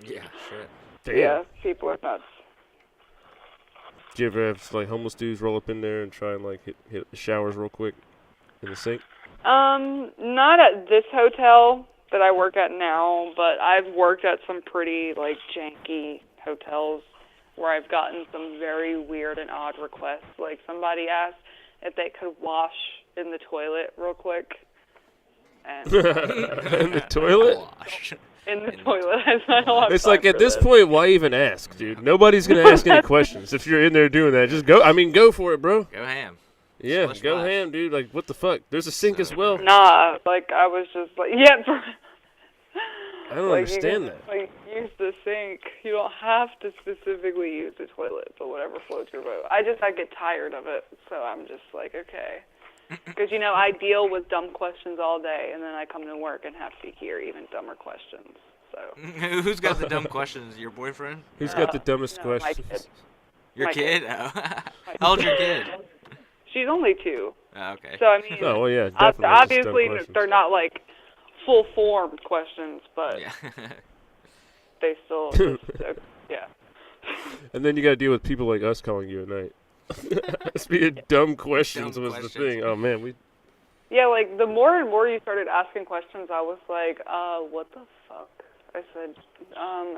Yeah, shit. Damn. Yeah, people are nuts. Do you ever have like homeless dudes roll up in there and try and like hit the showers real quick in the sink? Not at this hotel that I work at now, but I've worked at some pretty, like, janky hotels where I've gotten some very weird and odd requests. Like, somebody asked if they could wash in the toilet real quick. And In the toilet? Wash. in the toilet. I don't have It's time like at for this point, why even ask, dude? Nobody's gonna ask any questions if you're in there doing that. Just go. I mean, go for it, bro. Go ham. Yeah, Splish go splash. ham, dude. Like, what the fuck? There's a sink as well. Nah, like, I was just like, yeah. I don't Like, understand you that. can, like, use the sink. You don't have to specifically use the toilet, but whatever floats your boat. I get tired of it, so I'm just like, okay. Because, you know, I deal with dumb questions all day, and then I come to work and have to hear even dumber questions. So, Who's got the dumb questions? Your boyfriend? Who's got the dumbest no, my questions? kid. Your My kid? Oh. How old's your kid? She's only 2. Oh, okay. So, I mean, Oh, well, yeah, definitely. just dumb obviously questions. they're not, like, full-formed questions, but Yeah. they still, just, yeah. And then you gotta deal with people like us calling you at night. Speaking of dumb questions Dumb was the questions. thing. Oh man, we. Yeah, like, the more and more you started asking questions, I was like, what the fuck? I said,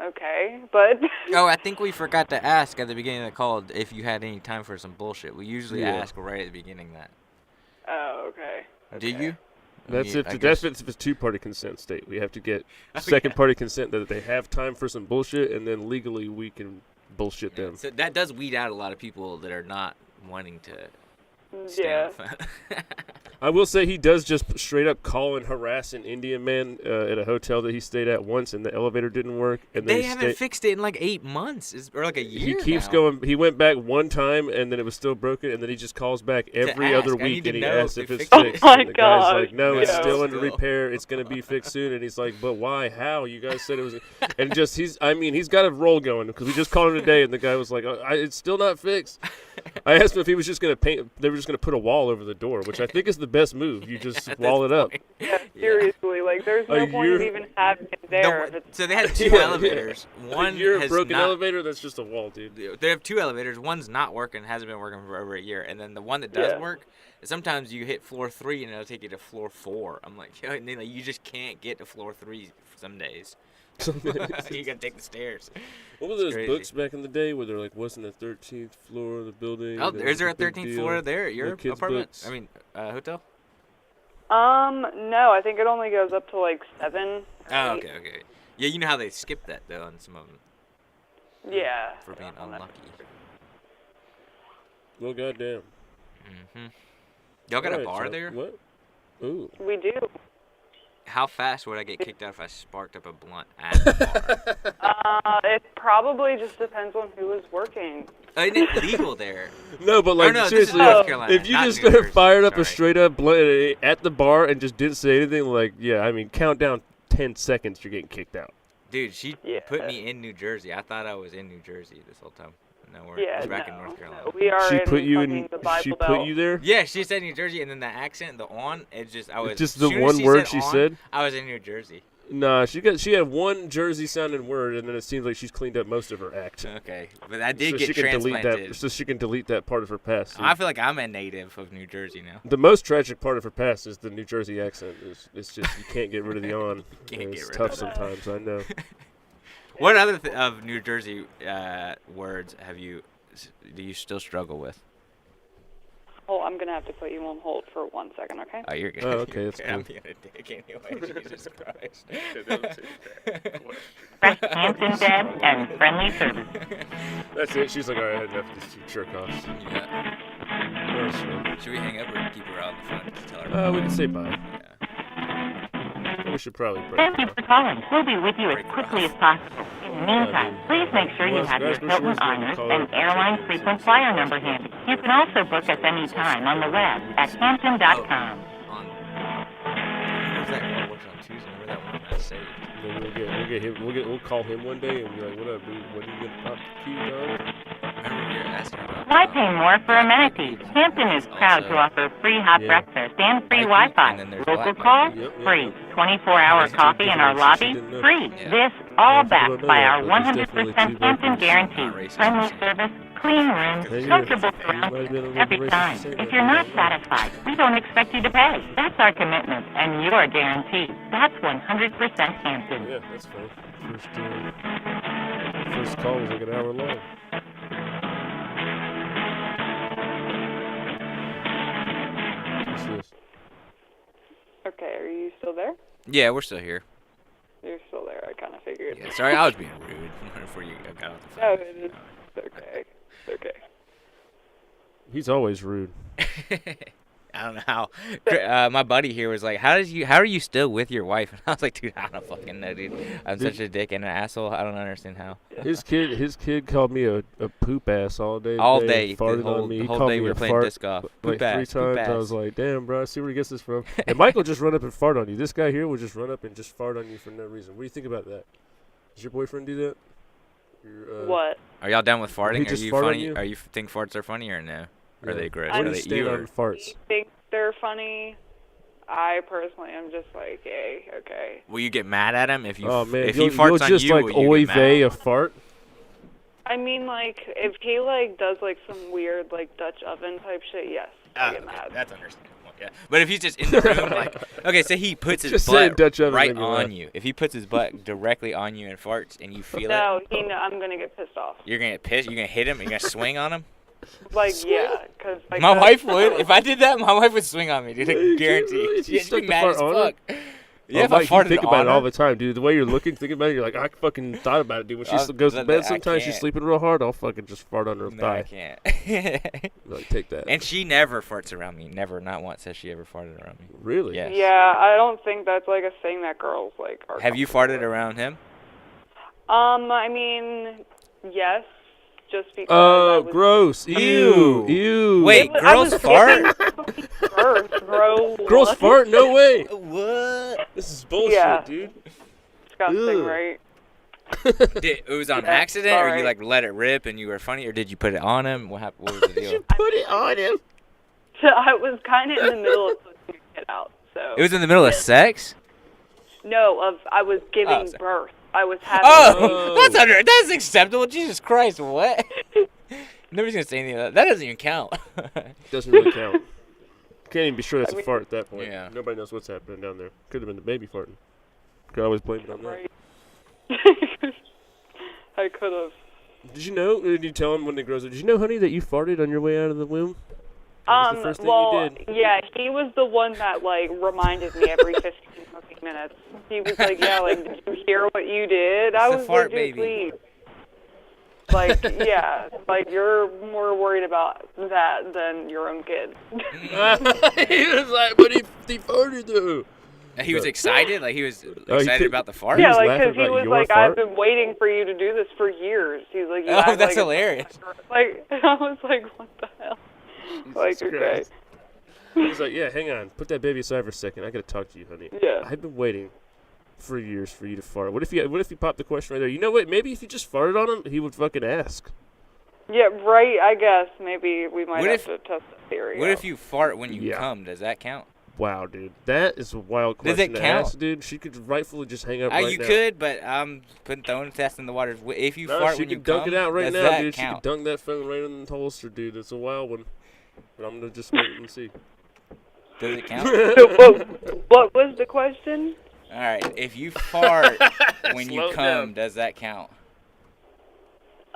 okay, but... Oh, I think we forgot to ask at the beginning of the call if you had any time for some bullshit. We usually Yeah. ask right at the beginning that. Oh, okay. Do you? That's I if guess- that's if it's two-party consent state. We have to get Oh, second-party consent that they have time for some bullshit, and then legally we can bullshit them. So that does weed out a lot of people that are not wanting to stay Yeah. on the phone. I will say he does just straight up call and harass an Indian man at a hotel that he stayed at once, and the elevator didn't work. And then They he haven't fixed it in like 8 months, or like a He year. keeps now. going. He went back one time, and then it was still broken, and then he just calls back every ask. other I week, need to and he know asks if if they it's fixed it. fixed. Oh my and the guy's gosh. like, "No, it's Yeah. still under Still. repair. It's gonna be fixed soon." And he's like, "But why? How? You guys said it was." And just he's got a roll going because we just called him today, and the guy was like, "It's still not fixed." I asked him if he was just gonna paint. They were just gonna put a wall over the door, which I think is the best move. You just At wall this it up. point. Yeah, seriously, like, there's no A point in year- even having it The there. one- so they had two Yeah, yeah. elevators. One You're a has broken not, elevator. That's just a wall, dude. They have two elevators. One's not working, hasn't been working for over a year, and then the one that does Yeah. work, sometimes you hit floor 3 and it'll take you to floor 4. I'm like, yo, Nina, you just can't get to floor 3 some days. You gotta take the stairs. What were It's those crazy. books back in the day where they're like, wasn't the 13th floor of the building? Oh, and it is was there a big 13th deal? floor there at your The kids' apartment? books. I mean, hotel? No, I think it only goes up to, like, 7. Oh, 8. okay. Yeah, you know how they skip that though on some of them Yeah. for being unlucky. Well, goddamn. Y'all got a Alright, bar Chuck. there? What? Ooh. We do. How fast would I get kicked out if I sparked up a blunt at the bar? It probably just depends on who is working. Isn't it legal there? No, but like no, this is seriously, North if- Carolina, if you not just New Jersey, fired up a sorry. straight up blunt at the bar and just didn't say anything, like yeah, I mean, count down 10 seconds, you're getting kicked out. Dude, she Yeah. put me in New Jersey. I thought I was in New Jersey this whole time. No, we're Yeah, back no, in North Carolina. no, we are She in put you fucking in. the Bible She Belt. put you there. Yeah, she said New Jersey, and then the accent, the on, it just I was Just as the soon as one she word said she on, said? I was in New Jersey. Nah, she had one Jersey sounding word, and then it seems like she's cleaned up most of her act. Okay, but I did so get she can delete transplanted. that. So she can delete that part of her past. I feel like I'm a native of New Jersey now. The most tragic part of her past is the New Jersey accent. It's just you can't get rid of the on. Can't and get it's rid tough of it. sometimes. I know. What other of New Jersey words do you still struggle with? hold. I'm gonna have to put you on hold for 1 second, okay? Oh, you're good. Oh, okay, that's I'm cool. being a dick anyway. Jesus Christ. Fresh Hampton Deb and friendly service. That's it. She's like, all right, enough of these two jerk offs. Yeah. That's fine. Should we hang up or keep her out in the phone to tell her? We can say bye. Yeah. We should probably break. Thank you for calling. We'll be with you as quickly as possible. In the meantime, please make sure you have your Hilton Honors and airline frequent flyer number handy. You can also book us anytime on the web at Hampton.com. On. Who's that girl works on Tuesday? Remember that one I saved? Then we'll get him. We'll call him one day and be like, "What up, dude? When are you gonna pop the key, dog?" Remember we were asking about. Why pay more for amenities? Hampton is proud to offer free hot Yeah. breakfast and free Mikey, Wi-Fi. and then there's Local Black call, Mikey. Yep, free. yep. 24-hour That's coffee in our different. lobby, She didn't know. free. Yeah. This all people backed don't know by that, our but there's definitely 100% two Hampton brokers. guarantee. Not racist, Friendly I'm saying. service, clean rooms, Hey, comfortable you might have been a surroundings little every racist time. to say If that, you're but not I don't know. satisfied, we don't expect you to pay. That's our commitment and your guarantee. That's 100% Hampton. Yeah, that's fine. First call was like an hour long. What's this? Okay, are you still there? Yeah, we're still here. You're still there. I kind of figured. Yeah, sorry, I was being rude before you got off the No, phone. it's okay. It's okay. He's always rude. I don't know how. My buddy here was like, "How are you still with your wife?" And I was like, "Dude, I don't fucking know, dude. I'm such a dick and an asshole. I don't understand how." His kid called me a poop ass all day. All today, day, farted the whole, on me. the He whole called day me we were a playing fart disc golf. like Poop ass, 3 poop times. I ass. was like, damn, bro, I see where he gets this from. And Michael just run up and fart on you. This guy here will just run up and just fart on you for no reason. What do you think about that? Does your boyfriend do that? What? Are y'all done with farting? He Are just you fart on funny? you? Are you think farts are funny or no? Are Yeah. they gross? Where Are do they you stand on farts? I think they're funny. I personally am just like, hey, okay. Will you get mad at him if you Oh man, if you'll, he farts you'll on just you? like will you oy get mad? vey a fart. I mean, like, if he like does like some weird like Dutch oven type shit, yes, I Oh, get okay, mad. that's understandable. Yeah, but if he's just in the room, like, okay, so he puts his Just saying butt Dutch oven right made me on laugh. you. If he puts his butt directly on you and farts, and you feel it, No, I'm gonna get pissed off. you're gonna get pissed. You're gonna hit him. You're gonna swing on him. Like, yeah, because like My that's- wife would. If I did that, my wife would swing on me, dude. I Yeah, guarantee. if you She'd stuck be the mad fart as on her? fuck. Yeah, Oh, if I Mike, you farted think about on it all her. the time, dude. The way you're looking, thinking about it, you're like, I fucking thought about it, dude. When she goes to I bed, sometimes she's can't. sleeping real hard. I'll fucking just fart on her No, I thigh. can't. Like, take that. And she never farts around me. Never, not once has she ever farted around me. Really? Yes. Yeah, I don't think that's like a thing that girls like are. Have you comfortable farted around him? with. I mean, yes, just because. I was Gross. Ew. Ew. Wait, I girls was fart? Birth, bro. Girls what? fart? No way. What? This is bullshit, Yeah. dude. Disgusting, Ugh. right? It was on Yeah, accident, or you sorry. like let it rip and you were funny, or did you put it on him? What happened? What was the deal? Put it on him. So I was kind of in the middle of pushing it out. So It was in the middle of sex. I was giving Oh, sorry. birth. I was having. Oh, that's acceptable. Jesus Christ, what? Nobody's gonna say anything. That doesn't even count. Doesn't really count. Can't even be sure that's I a mean- fart at that point. Yeah. Nobody knows what's happening down there. Could have been the baby farting. Could always blame it on that. Right. I could have. Did you know? Did you tell him when they grows up? Did you know, honey, that you farted on your way out of the womb? That was the first thing Well, you did. yeah, he was the one that like reminded me every 15 fucking minutes. He was like, "Yeah, like, did you hear what you did?" I It's the was fart like, "Dude, baby." please." Like, yeah, like you're more worried about that than your own kid. He was like, but he farted though. He was excited, like he was Oh, he excited could- about the fart. He Yeah, was like laughing because he about was your like, fart? "I've been waiting for you to do this for years." He's like, "You Oh, act that's like it's hilarious. Like, I was like, "What the hell?" Like, Jesus okay. Christ. He's like, yeah, hang on. Put that baby aside for a second. I gotta talk to you, honey. Yeah. I've been waiting for years for you to fart. What if you popped the question right there? You know what? Maybe if you just farted on him, he would fucking ask. Yeah, right. I guess maybe we might What have if- to test the theory. What out. if you fart when you Yeah. come? Does that count? Wow, dude. That is a wild Does question it to count? ask, dude. She could rightfully just hang up right You now. could, but I'm throwing test in the waters. If you No, fart she when you could dunk come, it out right does now, that dude. She count? could dunk that phone right in the holster, dude. It's a wild one. But I'm gonna just wait and see. Does it count? what was the question? All right. If you fart when Slow you it come, down. does that count?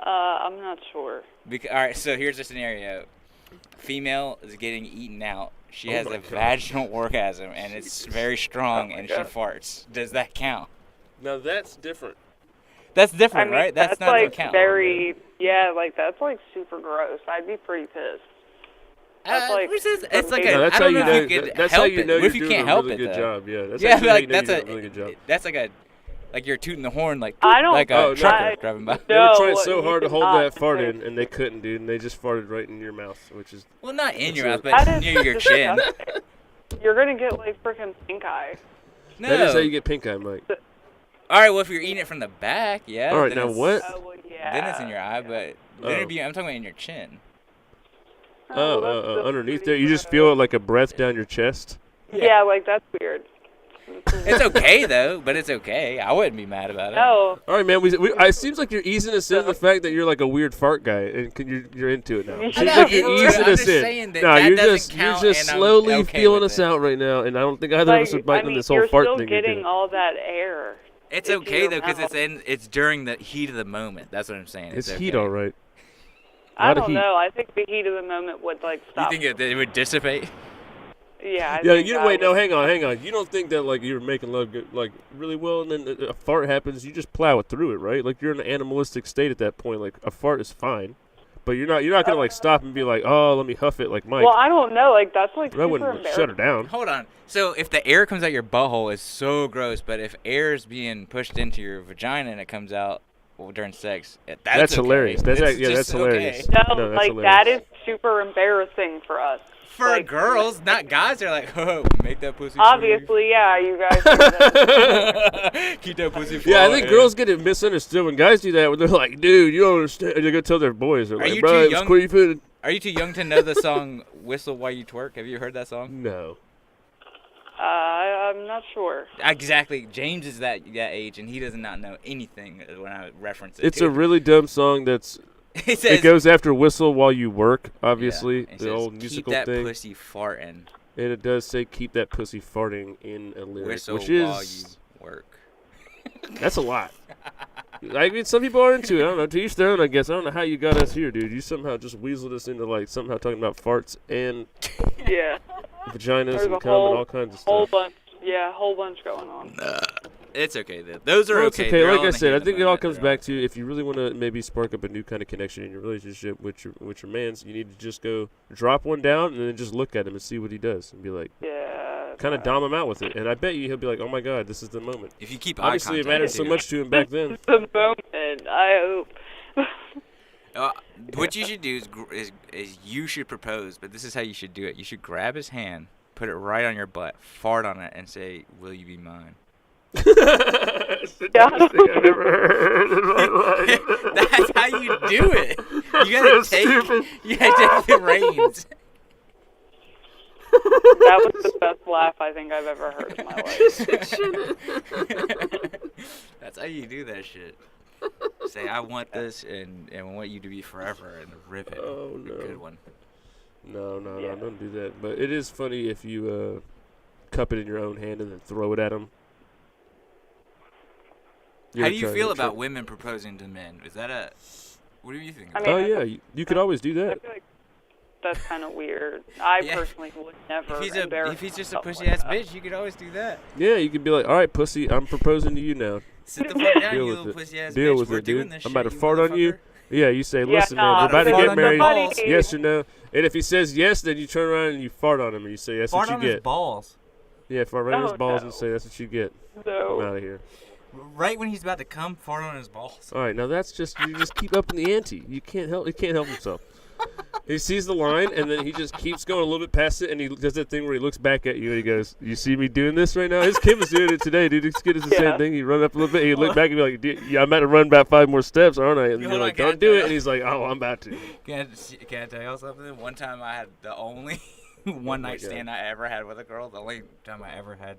I'm not sure. All right. So here's the scenario. female is getting eaten out. She has my a God. vaginal orgasm, and it's very strong, and she farts. Does that count? Now that's different. That's I different, mean, right? That's not like count. very, yeah, like that's like super gross. I'd be pretty pissed. That's like, it's like No, a, that's I how don't you know know. if you could That's help how you it. know What you're if you doing can't a help really it, good though? job. Yeah, that's Yeah, actually how like you know that's you're a doing a really good job. that's like you're tooting the horn like I don't- like a Oh, no. trucker driving by. They were No, trying so you hard to hold cannot. that fart in, and they couldn't, dude. And they just farted right in your mouth, which is Well, not in your That's mouth, a- but That is near your chin. disgusting. You're gonna get like freaking pink eye. No. that is how you get pink eye, Mike. All right, well if you're eating it from the back, yeah. All right, then now it's- what? Oh well, yeah. Then it's in your eye, but then it'd Oh. be, I'm talking about in your chin. Oh, well, that's just underneath pretty there, you just gross. feel it like a breath down your chest. Yeah, like that's weird. It's okay though, but it's okay. I wouldn't be mad about it. No, All right, man. It seems like you're easing us into the fact that you're like a weird fart guy, and you're into it now. It I seems know, like you're I'm easing just us saying in. that No, that you're doesn't just count, just and I'm slowly okay feeling with us it. out right now, and I don't think either of us are like, biting I mean, this whole you're fart still thing. you're getting doing. all that air. It's into okay your though, because mouth. it's during the heat of the moment. That's what I'm saying. It's okay. heat, all right. I Lot of don't heat. know. I think the heat of the moment would like You stop. think it would dissipate? Yeah. I Yeah, think you that wait. No, would- hang on. You don't think that like you're making love like really well, and then a fart happens, you just plow it through it, right? Like you're in an animalistic state at that point. Like a fart is fine, but you're not gonna like stop and be like, oh, let me huff it like Mike. Well, I don't know. Like that's like I super wouldn't embarrassing. shut her down. Hold on. So if the air comes out your butthole, it's so gross. But if air is being pushed into your vagina and it comes out during sex, That's okay. hilarious. That's It's act- yeah, just that's hilarious. okay. No, that's like hilarious. that is super embarrassing for us. For Like, girls, not guys. They're like, oh, make that pussy. Obviously, yeah, you guys. do that. free. Keep that pussy. Yeah, I think flowing. girls get it misunderstood when guys do that. When they're like, dude, you don't understand. They go tell their boys, they're Are like, you bro, too it was young? queefing. Are you too young to know the song "Whistle While You Twerk"? Have you heard that song? No. I'm not sure. Exactly. James is that age, and he does not know anything when I reference it. It's to a really dumb song that's. It says, It goes after "Whistle While You Work," obviously, yeah, it the says, old keep musical that thing. pussy farting. And it does say "keep that pussy farting" in a lyric, Whistle which while you is work. that's a lot. I mean, some people are into it. I don't know. To each their own, I guess. I don't know how you got us here, dude. You somehow just weaseled us into like somehow talking about farts and Yeah, vaginas there's and a cum and whole all kinds of whole stuff. bunch. Yeah, whole bunch going on. It's okay though. Those are Well, it's okay. okay. They're all Like I in the said, heat I of the think it all moment. comes They're back to if you really want to maybe spark up a new kind of connection in your relationship with your man's, you need to just go drop one down and then just look at him and see what he does and be like, Yeah. kind of dom him out with it. And I bet you he'll be like, oh my god, this is the moment. If you keep Obviously, eye it contact, mattered so too. much to him back then. The moment. I hope. What you should do is you should propose, but this is how you should do it. You should grab his hand, put it right on your butt, fart on it, and say, "Will you be mine?" It's the dumbest thing I've ever heard in my life. That's how you do it. You gotta so take. stupid. You gotta take the reins. That was the best laugh I think I've ever heard in my life. That's how you do that shit. Say, I want this, and I want you to be forever, and rip it. Oh, A no. good one. No, Yeah. don't do that. But it is funny if you cup it in your own hand and then throw it at him. How do you feel about women proposing to men? Is that a... What do you think? I about mean, Oh yeah, you could always do I that. feel like that's kind of weird. I Yeah. personally would never if embarrass he's just a myself pussy like ass that. bitch, you could always do that. Yeah, you could be like, all right, pussy, I'm proposing to you now. Sit the fuck down, Deal you with little it. pussy ass Deal bitch. with We're it, doing dude. this I'm shit, about to you fart on you. motherfucker. Yeah, you say, Yeah, listen, man, nah, we're about to fart get on your married. balls. Yes or no? And if he says yes, then you turn around and you fart on him and you say, that's Fart what on you his get. balls. Yeah, fart right on his Oh, balls no. and say, that's what you get. I'm No. out of here. Right when he's about to come, fart on his balls. All right, now that's just you just keep upping the ante. You can't help. He can't help himself. He sees the line and then he just keeps going a little bit past it, and he does that thing where he looks back at you and he goes, "You see me doing this right now?" His kid was doing it today, dude. His kid is the same Yeah. thing. He run up a little bit, he look back and be like, "Yeah, I'm about to run about 5 more steps, aren't I?" And Hold you're on, like, can I "Don't do tell it." you? And he's like, "Oh, I'm about to." Can I tell y'all something? One time I had the only one night God. stand I ever had with a girl. The only time I ever had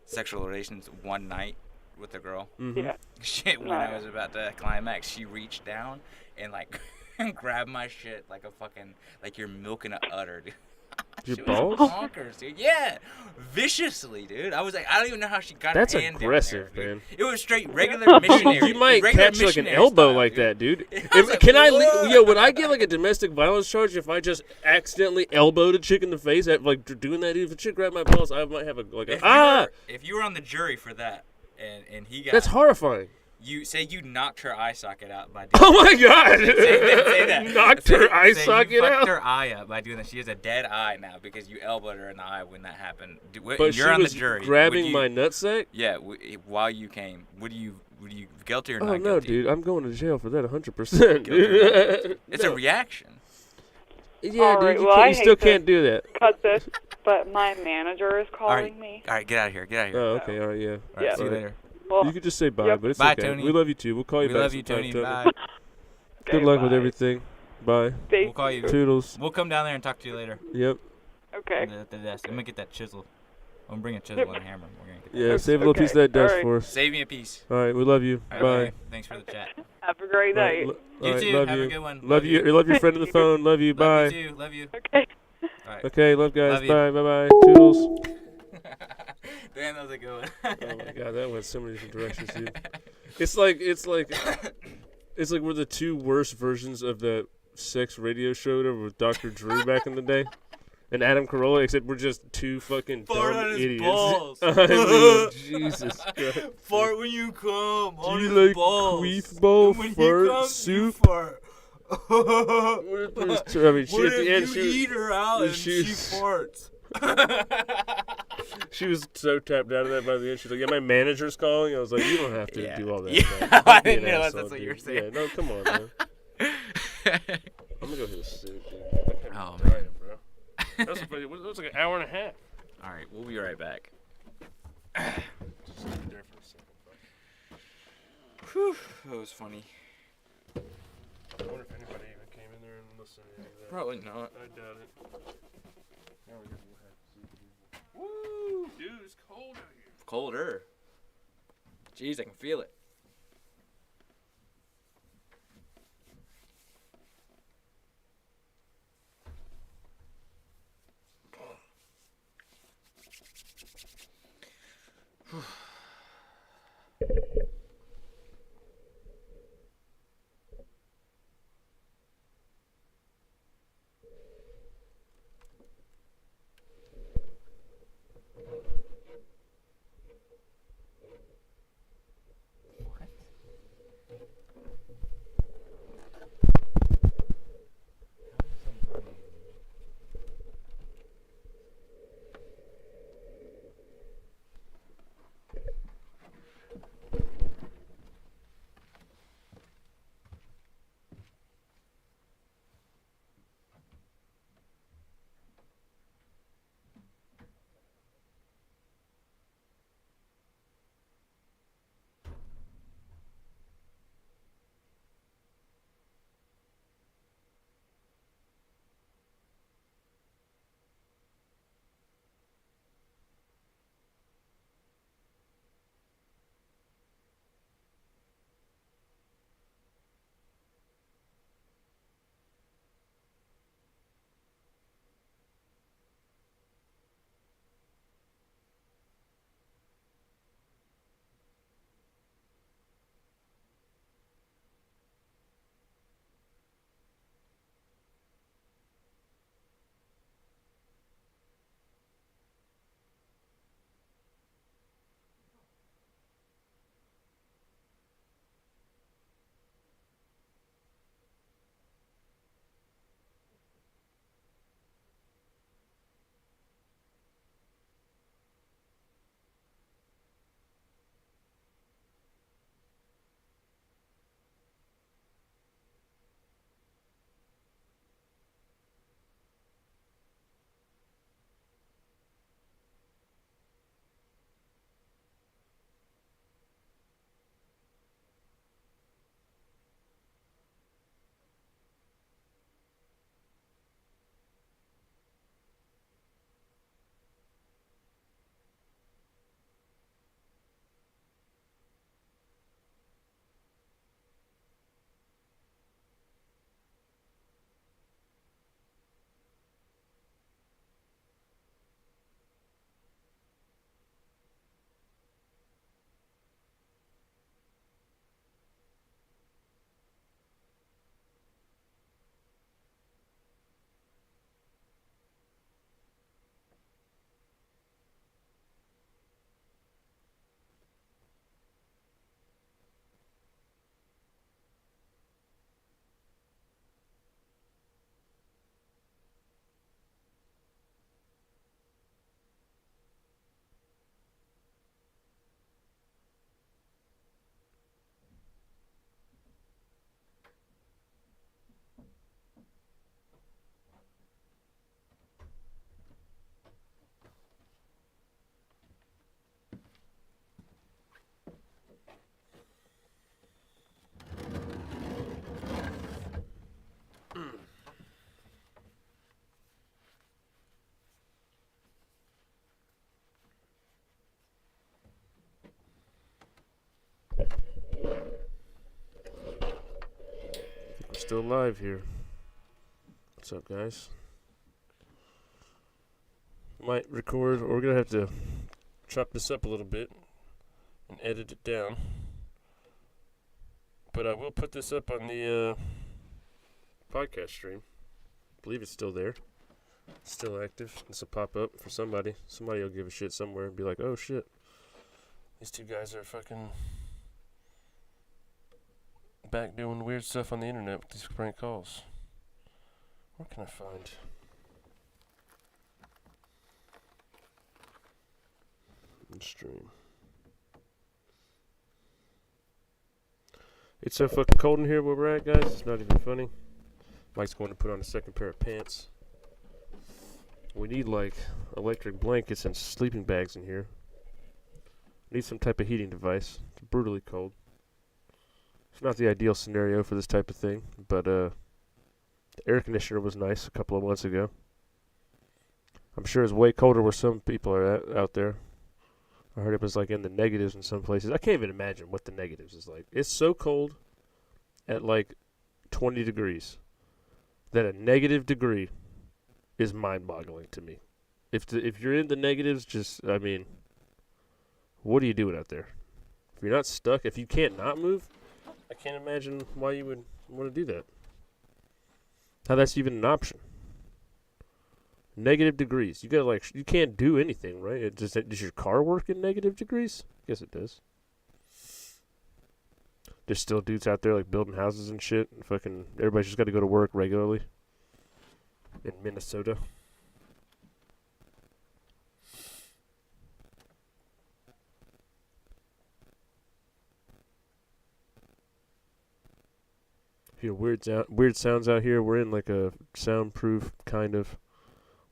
sexual relations one night with a girl. Yeah. Shit, when I was about to climax, she reached down and like grabbed my shit like a fucking, like you're milking a udder, dude. Your She balls? was bonkers, dude. Yeah, viciously, dude. I was like, I don't even know how she got That's her hand aggressive, down there, man. dude. It was straight regular missionary. You might regular catch like an missionary elbow style, like dude. that, dude. I was like, Can I? "Whoa." Yo, would I get like a domestic violence charge if I just accidentally elbowed a chick in the face at like doing that? If a chick grabbed my balls, I might have a If you were on the jury for that, and he got That's horrifying. you say you knocked her eye socket out by doing Oh my god! say that. Knocked Say- her eye say socket you fucked out. her eye up by doing that. She has a dead eye now because you elbowed her in the eye when that happened. But You're she on was the jury. grabbing Would you- my nutsack. Yeah, while you came, would you guilty or Oh not no, guilty? dude! I'm going to jail for that 100%. It's a reaction. Yeah, All dude. right, You, well, can't, I you hate still to can't do that. cut this, but my manager is All right, calling me. all right, get out of here. Get out of here. Oh, okay. All right. Yeah. All right, Yeah. see you All right. later. Well, You could just say bye, Yep. but it's Bye, okay. Tony. We love you too. We'll call you We back. love you, sometime, Tony. Bye. Good okay, luck with bye. everything. Bye. Thank We'll call you. Toodles. We'll come down there and talk to you later. Yep. Okay. At the desk. I'm gonna get that chisel. I'm gonna bring a chisel and a hammer. We're gonna get that. Yeah. Save a little piece of that Okay, desk alright. for us. Save me a piece. All right. We love you. All Bye. right, thanks for the chat. Have a great All right, night. You all right, too. Love Have you. a good one. Love you. Love your friend on the phone. Love you. Bye. Love you too. Love you. Okay. All right. Okay. Love guys. Love you. Bye. Bye. Bye. Toodles. Damn, that was a good one. Oh my god, that went so many different directions, dude. It's like we're the two worst versions of the sex radio show whatever with Dr. Drew back in the day. And Adam Carolla, except we're just two fucking Fart dumb on his idiots. balls. I mean, Jesus Christ. Fart when you come Do on you his like balls. queef bowl And when he fart comes, soup? You fart. I mean, she What at the end, if you eat her out and she she's- farts? she was so tapped out of that by the end. She's like, "Yeah, my manager's calling." I was like, "You don't have to Yeah. do all that." Yeah, man. I Don't be didn't an realize asshole, that's what you were dude. saying. Yeah, no, come on, man. I'm gonna go hit a suit, dude. Oh, I'm man. dying, bro. That was like an hour and a half. All right, we'll be right back. Just stood there for a second. Whew, that was funny. I wonder if anybody even came in there and listened to any of that. Probably not. I doubt it. Now we're gonna have to. Woo, dude, it's cold out here. Colder. Jeez, I can feel it. still live here. What's up, guys? Might record, or we're gonna have to chop this up a little bit and edit it down. But I will put this up on the podcast stream. I believe it's still there. It's still active. This will pop up for somebody. Somebody will give a shit somewhere and be like, oh shit. These two guys are fucking back doing weird stuff on the internet with these prank calls. What can I find? Stream. It's so fucking cold in here where we're at, guys. It's not even funny. Mike's going to put on a second pair of pants. We need like electric blankets and sleeping bags in here. Need some type of heating device. It's brutally cold. It's not the ideal scenario for this type of thing, but the air conditioner was nice a couple of months ago. I'm sure it's way colder where some people are at out there. I heard it was like in the negatives in some places. I can't even imagine what the negatives is like. It's so cold at like 20 degrees that a negative degree is mind-boggling to me. If you're in the negatives, just, I mean, what are you doing out there? If you're not stuck, if you can't not move, I can't imagine why you would want to do that. How that's even an option. Negative degrees. You gotta you can't do anything, right? Does your car work in negative degrees? Yes, it does. There's still dudes out there like building houses and shit. And fucking everybody's just got to go to work regularly in Minnesota. Hear weird sounds out here. We're in like a soundproof kind of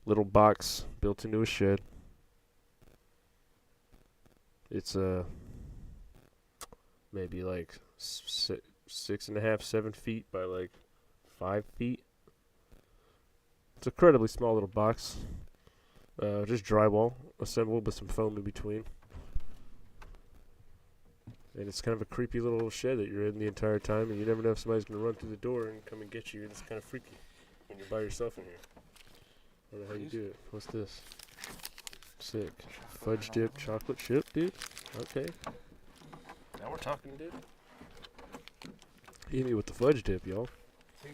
little box built into a shed. It's maybe like 6.5, 7 feet by like 5 feet. It's an incredibly small little box. Just drywall assembled with some foam in between. And it's kind of a creepy little shed that you're in the entire time, and you never know if somebody's going to run through the door and come and get you, and it's kind of freaky when you're by yourself in here. I don't know how you do it. What's this? Sick. Fudge dip chocolate chip, dude? Okay. Now we're talking, dude. Hit me with the fudge dip, y'all.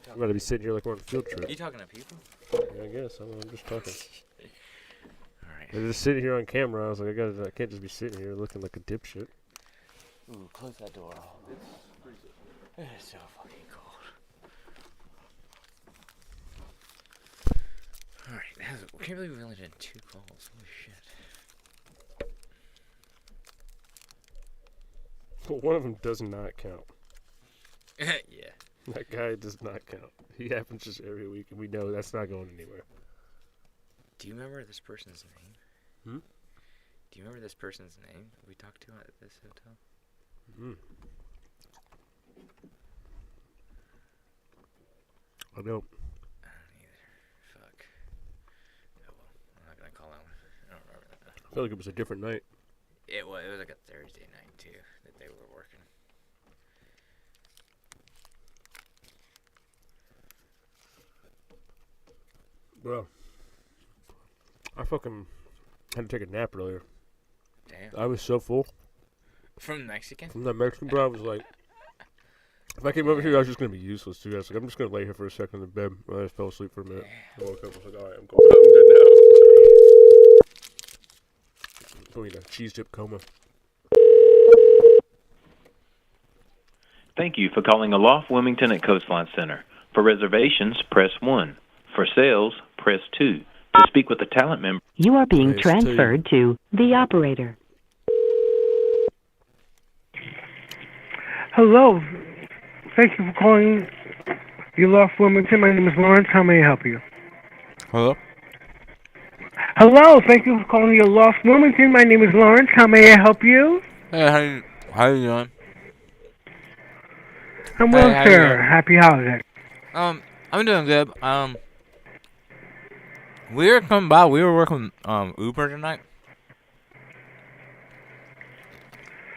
I'm about to be sitting here like we're on a field trip. Are you talking to people? Yeah, I guess. I'm just talking. Alright. I'm just sitting here on camera. I was like, I can't just be sitting here looking like a dipshit. Ooh, close that door. It's so fucking cold. Alright, I can't believe we only did 2 calls. Holy shit. Well, one of them does not count. Yeah. That guy does not count. He happens just every week, and we know that's not going anywhere. Do you remember this person's name? Hmm? Do you remember this person's name we talked to at this hotel? Hmm. I don't. I don't either. Fuck. Oh well, I'm not gonna call that one. I don't remember that. I feel like it was a different night. It was like a Thursday night too that they were working. Bro, I fucking had to take a nap earlier. Damn. I was so full From Mexican? from that Mexican, bro. I was like, if I came over here, I was just gonna be useless too. I was like, I'm just gonna lay here for a second in the bed. I just fell asleep for a minute. I woke up. I was like, all right, I'm good now. Going to cheese dip coma. Thank you for calling Aloft Wilmington at Coastline Center. For reservations, press 1. For sales, press 2. To speak with a talent member. You are being Press transferred to the operator. Hello. Thank you for calling the Aloft Wilmington. My name is Lawrence. How may I help you? Hello? Hello. Thank you for calling the Aloft Wilmington. My name is Lawrence. How may I help you? Hey, how you doing? I'm well, Hey, how you sir. doing? Happy holiday. I'm doing good. We were coming by. We were working Uber tonight.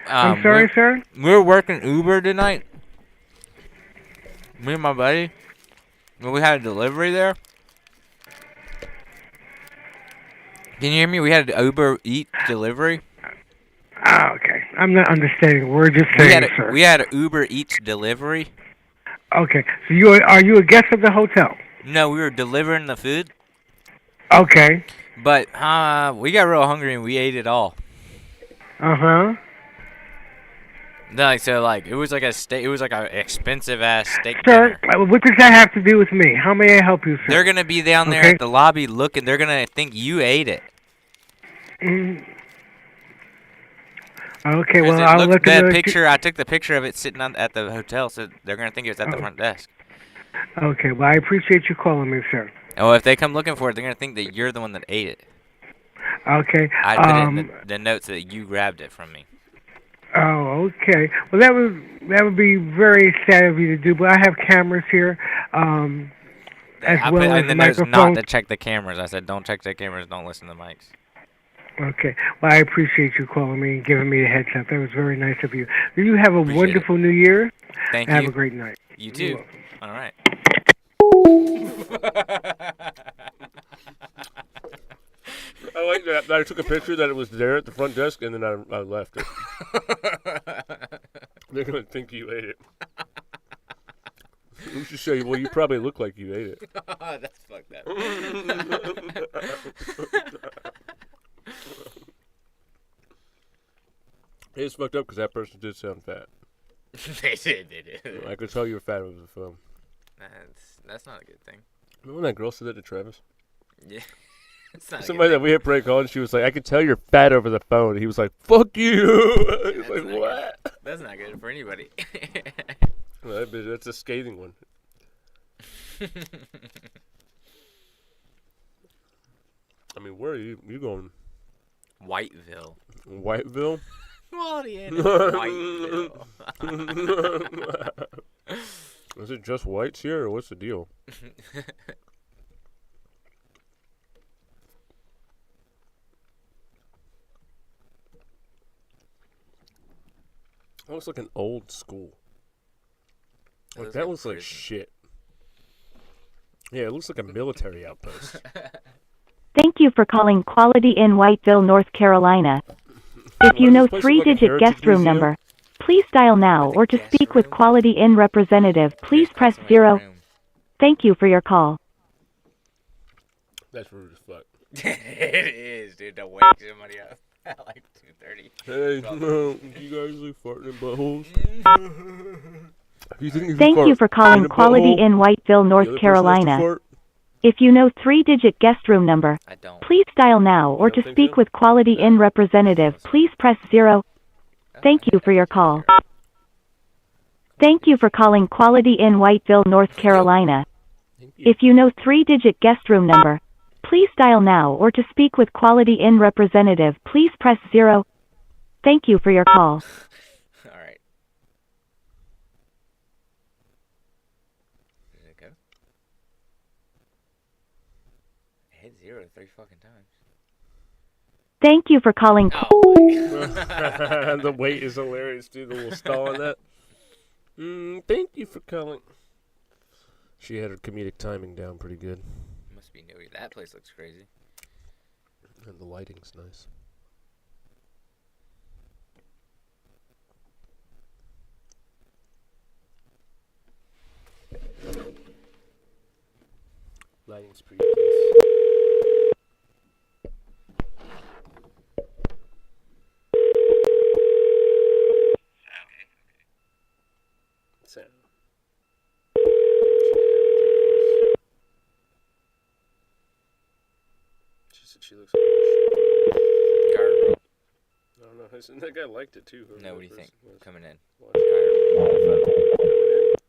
I'm sorry, sir? We were working Uber tonight. Me and my buddy, when we had a delivery there. Can you hear me? We had an Uber Eats delivery. Ah, okay. I'm not understanding. We're just saying, sir. We had an Uber Eats delivery. Okay. So are you a guest of the hotel? No, we were delivering the food. Okay. But we got real hungry and we ate it all. Uh-huh. It was like a steak. It was like an expensive ass steak Sir, dinner. what does that have to do with me? How may I help you, sir? They're gonna be down there at the lobby looking. They're gonna think you ate it. Okay, well, I'll let them know. I took the picture of it sitting at the hotel, so they're gonna think it was at the front desk. Okay, well, I appreciate you calling me, sir. Oh, if they come looking for it, they're gonna think that you're the one that ate it. Okay. I put it in the notes that you grabbed it from me. Oh, okay. Well, that would be very sad of you to do, but I have cameras here, as I well put as in the a notes microphone. not to check the cameras. I said don't check the cameras, don't listen to the mics. Okay. Well, I appreciate you calling me and giving me a heads up. That was very nice of you. You have a wonderful New Year. Thank and you. Have a great night. You too. All right. I like that. I took a picture that it was there at the front desk, and then I left it. They're going to think you ate it. We should show you. Well, you probably look like you ate it. That's fucked up. It's fucked up because that person did sound fat. They did. I could tell you were fat over the phone. That's not a good thing. Remember when that girl said that to Travis? Yeah. Somebody that we had prank on, she was like, I could tell you're fat over the phone. He was like, fuck you. He was like, what? Good. That's not good for anybody. Well, that's a scathing one. I mean, where are you going? Whiteville. Whiteville? Quality Inn in Whiteville. Is it just whites here, or what's the deal? That looks like an old school. Like, that looks like shit. Yeah, it looks like a military outpost. Thank you for calling Quality Inn Whiteville, North Carolina. If you know three-digit guest room number, please dial now, or to speak with Quality Inn representative, please press 0. Thank you for your call. That's rude as fuck. It is, dude, to wake somebody up at like 2:30. Hey, no, you guys like farting in buttholes? Thank you for calling Quality Inn Whiteville, North Carolina. If you know three-digit guest room number, please dial now, or to speak with Quality Inn representative, please press 0. Thank you for your call. Thank you for calling Quality Inn Whiteville, North Carolina. If you know three-digit guest room number, please dial now, or to speak with Quality Inn representative, please press 0. Thank you for your call. All right. Did it go? I hit 0 3 fucking times. Thank you for calling. The wait is hilarious, dude. The little stall on that. Thank you for calling. She had her comedic timing down pretty good. Must be new. That place looks crazy. And the lighting's nice. Lighting's pretty nice. She looks like shit. Gargoyle. I don't know. That guy liked it too. No, what do you think? Coming in.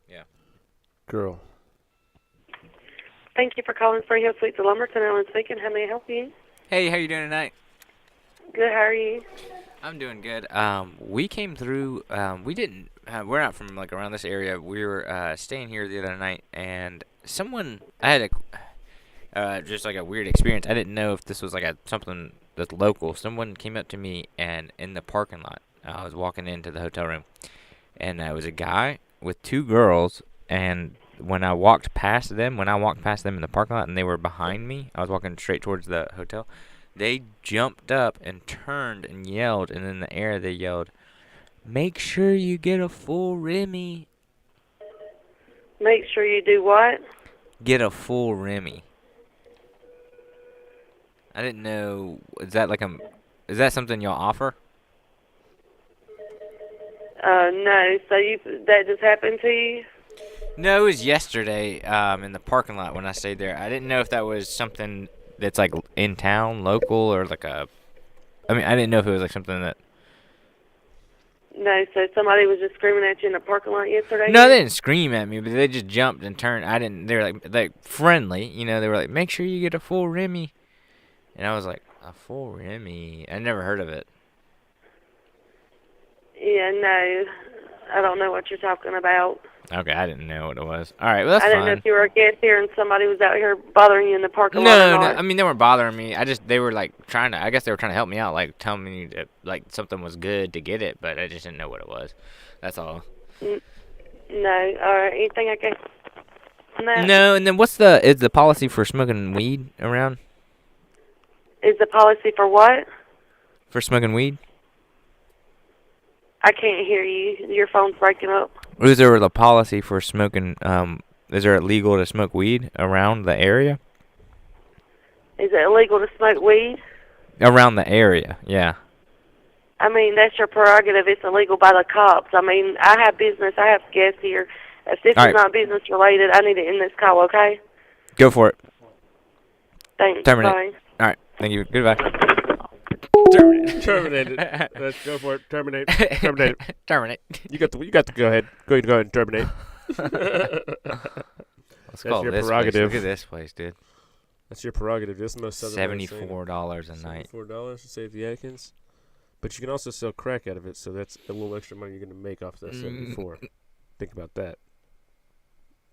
Yeah. Girl. Thank you for calling Spring Hill Suites of Lumberton. Ellen speaking. How may I help you? Hey, how you doing tonight? Good. How are you? I'm doing good. We came through. We didn't. We're not from like around this area. We were staying here the other night, and someone. I had a just like a weird experience. I didn't know if this was like something that's local. Someone came up to me, and in the parking lot, I was walking into the hotel room, and it was a guy with two girls, and when I walked past them in the parking lot and they were behind me, I was walking straight towards the hotel. They jumped up and turned and yelled, and in the air they yelled, "Make sure you get a full Remy." Make sure you do what? Get a full Remy. I didn't know. Is that something y'all offer? No. So that just happened to you? No, it was yesterday in the parking lot when I stayed there. I didn't know if that was something that's like in town, local, or like I didn't know if it was like something that. No, so somebody was just screaming at you in the parking lot yesterday? No, they didn't scream at me, but they just jumped and turned. They were like friendly, you know. They were like, "Make sure you get a full Remy," and I was like, "A full Remy?" I never heard of it. Yeah, no, I don't know what you're talking about. Okay, I didn't know what it was. All right, well, that's I fine. didn't know if you were a guest here and somebody was out here bothering you in the parking lot or No, not. I mean, they weren't bothering me. They were like I guess they were trying to help me out, like telling me that like something was good to get it, but I just didn't know what it was. That's all. No, all right, anything I can... No, and then is the policy for smoking weed around? Is the policy for what? For smoking weed? I can't hear you. Your phone's breaking up. Is there the policy for smoking, is it illegal to smoke weed around the area? Is it illegal to smoke weed? Around the area, yeah. I mean, that's your prerogative. It's illegal by the cops. I mean, I have business. I have guests here. If this is not business related, I need to end this call, okay? Go for it. Thanks. Terminate. Bye. All right, thank you. Goodbye. Terminated. Let's go for it. Terminate. Terminate. Terminate. You got to go ahead. Go ahead and terminate. Let's call this prerogative. Place. Look at this place, dude. That's your prerogative. This is the most southern $74 a night. $74 to save the Atkins. But you can also sell crack out of it, so that's a little extra money you're going to make off that 74. Think about that.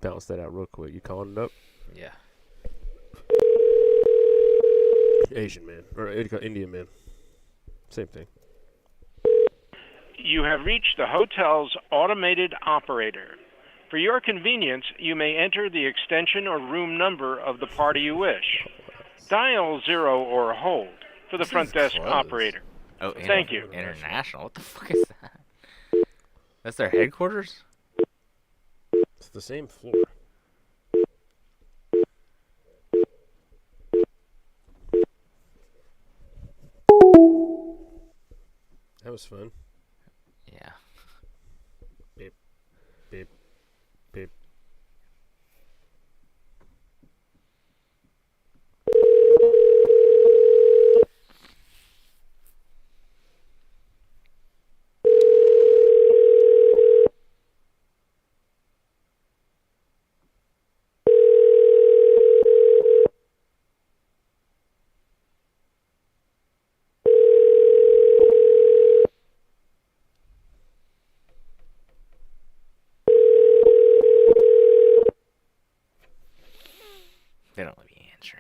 Balance that out real quick. You calling it up? Yeah. Asian man. Or Indian man. Same thing. You have reached the hotel's automated operator. For your convenience, you may enter the extension or room number of the party you wish. Dial 0 or hold for the front desk operator. Oh, thank you. International? What the fuck is that? That's their headquarters? It's the same floor. That was fun. Yeah. Beep. Beep. Beep. They don't let me answer.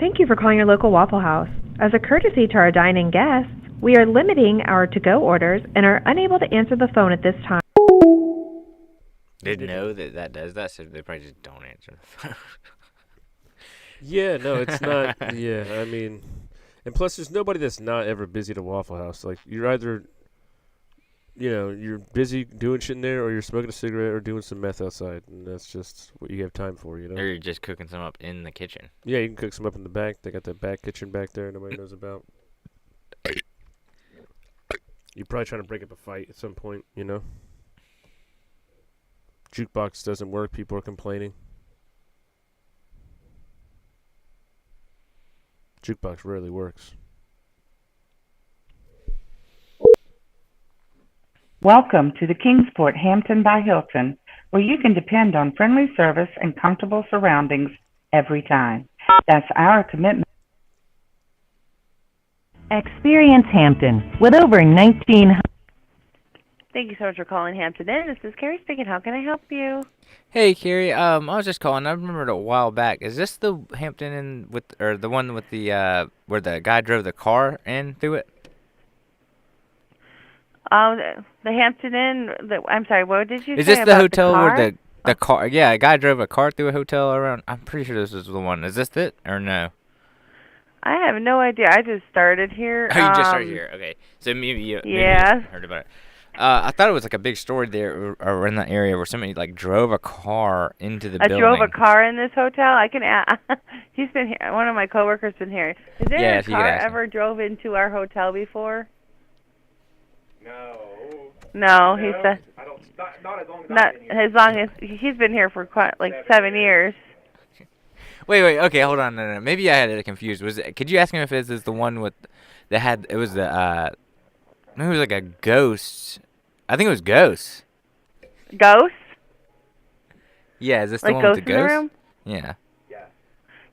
Thank you for calling your local Waffle House. As a courtesy to our dining guests, we are limiting our to-go orders and are unable to answer the phone at this time. Didn't know that does that, so they probably just don't answer the phone. Yeah, no, it's not. Yeah, I mean, and plus, there's nobody that's not ever busy at a Waffle House. Like, you're either, you're busy doing shit in there, or you're smoking a cigarette or doing some meth outside, and that's just what you have time for, Or you're just cooking some up in the kitchen. Yeah, you can cook some up in the back. They got that back kitchen back there nobody knows about. You're probably trying to break up a fight at some point, Jukebox doesn't work. People are complaining. Jukebox rarely works. Welcome to the Kingsport Hampton by Hilton, where you can depend on friendly service and comfortable surroundings every time. That's our commitment. Experience Hampton with over 1900. Thank you so much for calling Hampton Inn. This is Carrie speaking. How can I help you? Hey, Carrie. I was just calling. I remembered a while back. Is this the Hampton Inn or the one with the where the guy drove the car in through it? The Hampton Inn. I'm sorry. What did you say Is this about the hotel car? where The car, yeah, a guy drove a car through a hotel around. I'm pretty sure this is the one. Is this it or no? I have no idea. I just started here. Oh, you just started here. Okay, so maybe you heard about it. I thought it was like a big story there or in that area where somebody like drove a car into the building. I drove a car in this hotel. I can ask. He's been here. One of my coworkers been here. Has there a car ever drove into our hotel before? No, he said. Not as long as he's been here for quite like 7 years. Wait. Okay, hold on. No. Maybe I had it confused. Could you ask him if this is the one with that had? It was the. Maybe it was like a ghost. I think it was ghosts. Ghosts? Yeah, is this like the one with the ghosts in the ghosts? room? Yeah.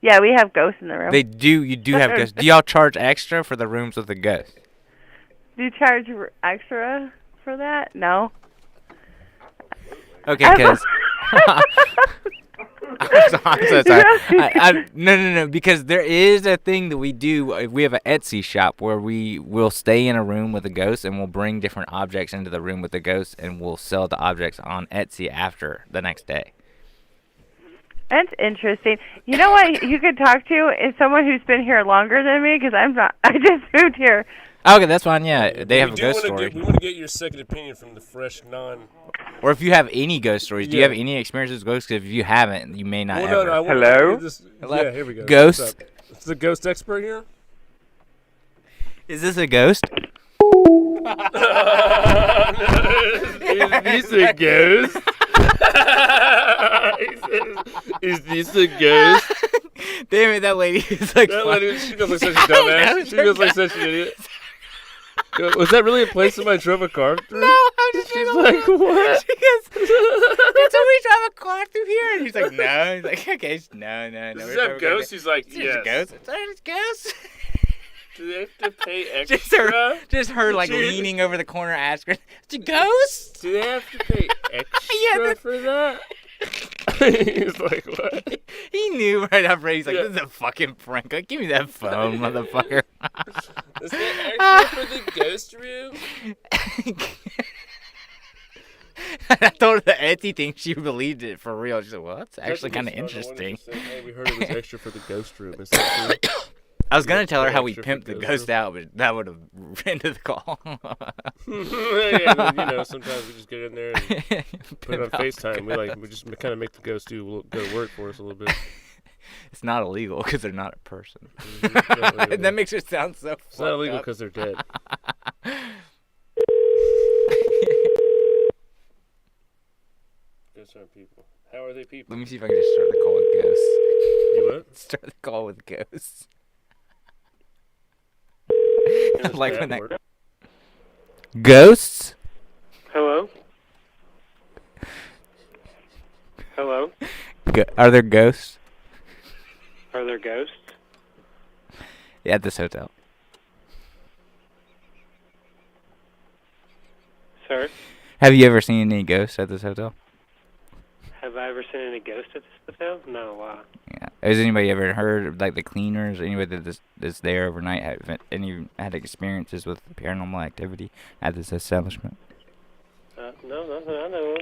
Yeah, we have ghosts in the room. They do. You do have ghosts. Do y'all charge extra for the rooms with the ghosts? Do you charge extra for that? No. Okay, because I'm so sorry. No, because there is a thing that we do. We have an Etsy shop where we will stay in a room with a ghost and we'll bring different objects into the room with the ghost and we'll sell the objects on Etsy after the next day. That's interesting. You know what you could talk to is someone who's been here longer than me because I'm not. I just moved here. Okay, that's fine. Yeah, they have a ghost story. We want to get your second opinion from the fresh Or if you have any ghost stories, do you have any experiences with ghosts? Because if you haven't, you may not ever. No, Hello? Hello? Yeah, here we go. Ghost? Is the ghost expert here? Is this a ghost? Is this a ghost? Is this a ghost? Damn it, that lady is like... That lady, she feels like such a dumbass. She feels like such an idiot. Was that really a place somebody drove a car through? No, I'm just She's like, what? She goes, did somebody drive a car through here? And he's like, no. He's like, okay, no. Does it have ghosts? He's like, yes. It's ghosts. Do they have to pay extra? Just her like leaning over the corner asking, it's a ghost? Do they have to pay extra for that? He's like, what? He knew right after. He's like, this is a fucking prank. Like, give me that phone, motherfucker. Is that extra for the ghost room? I told her the Etsy thing. She believed it for real. She said, well, that's actually kind of interesting. Hey, we heard it was extra for the ghost room. Is that true? I was going to tell her how we pimped the ghost out, but that would have ended the call. Yeah, sometimes we just get in there and put it on FaceTime. We just kind of make the ghost go to work for us a little bit. It's not illegal because they're not a person. Mm-hmm. That makes it sound so It's not illegal because they're dead. Ghosts aren't people. How are they people? Let me see if I can just start the call with ghosts. You what? Start the call with ghosts. Like when that... Ghosts? Hello? Hello? Are there ghosts? Are there ghosts? Yeah, at this hotel. Sir? Have you ever seen any ghosts at this hotel? Have I ever seen any ghosts at this hotel? No, wow. Yeah. Has anybody ever heard, like the cleaners, anybody that's there overnight, had experiences with paranormal activity at this establishment? No, nothing I know of.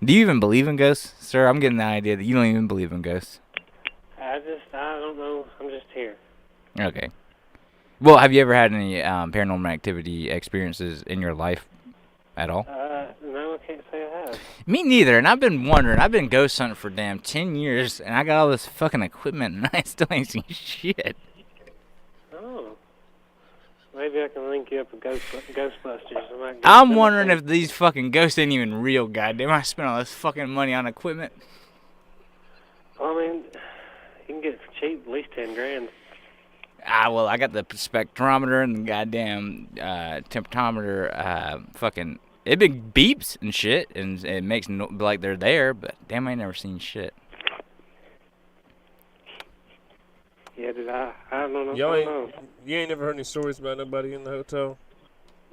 Do you even believe in ghosts, sir? I'm getting the idea that you don't even believe in ghosts. I don't know. I'm just here. Okay. Well, have you ever had any paranormal activity experiences in your life at all? No, I can't say I have. Me neither, and I've been wondering. I've been ghost hunting for damn 10 years, and I got all this fucking equipment, and I still ain't seen shit. Oh. Maybe I can link you up with Ghostbusters. I'm wondering if these fucking ghosts ain't even real, goddamn. I spent all this fucking money on equipment. Well, I mean, you can get it for cheap, at least 10 grand. Well, I got the spectrometer and the goddamn temperatometer, fucking... It big beeps and shit, and it makes like they're there, but damn, I ain't never seen shit. Yeah, I don't know. You ain't never heard any stories about nobody in the hotel?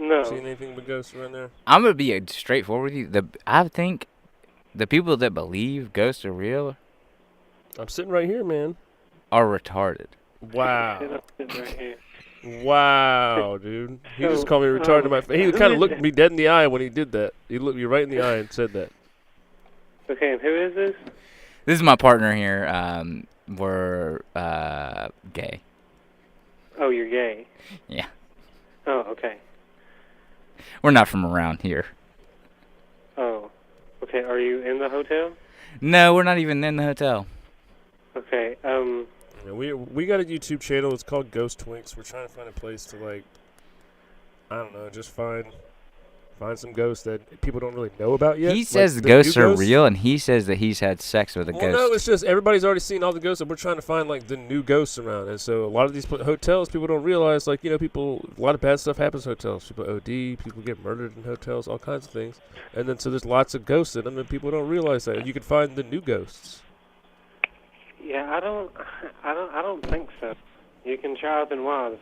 No. Seen anything but ghosts around there? I'm gonna be straightforward with you. I think the people that believe ghosts are real. I'm sitting right here, man. Are retarded. Wow. Wow, dude. He just called me retarded in my face. He kind of looked me dead in the eye when he did that. He looked me right in the eye and said that. Okay, and who is this? This is my partner here. We're gay. Oh, you're gay. Yeah. Oh, okay. We're not from around here. Oh, okay. Are you in the hotel? No, we're not even in the hotel. Okay. Yeah, we got a YouTube channel. It's called Ghost Twinks. We're trying to find a place to, like, I don't know, just find some ghosts that people don't really know about yet. He says like the ghosts are real, and he says that he's had sex with a ghost. No, it's just everybody's already seen all the ghosts, and we're trying to find, like, the new ghosts around. And so a lot of these hotels, people don't realize, like, you know, a lot of bad stuff happens in hotels. People OD, people get murdered in hotels, all kinds of things. And then so there's lots of ghosts in them, and people don't realize that. And you can find the new ghosts. Yeah, I don't think so. You can try up in Waz.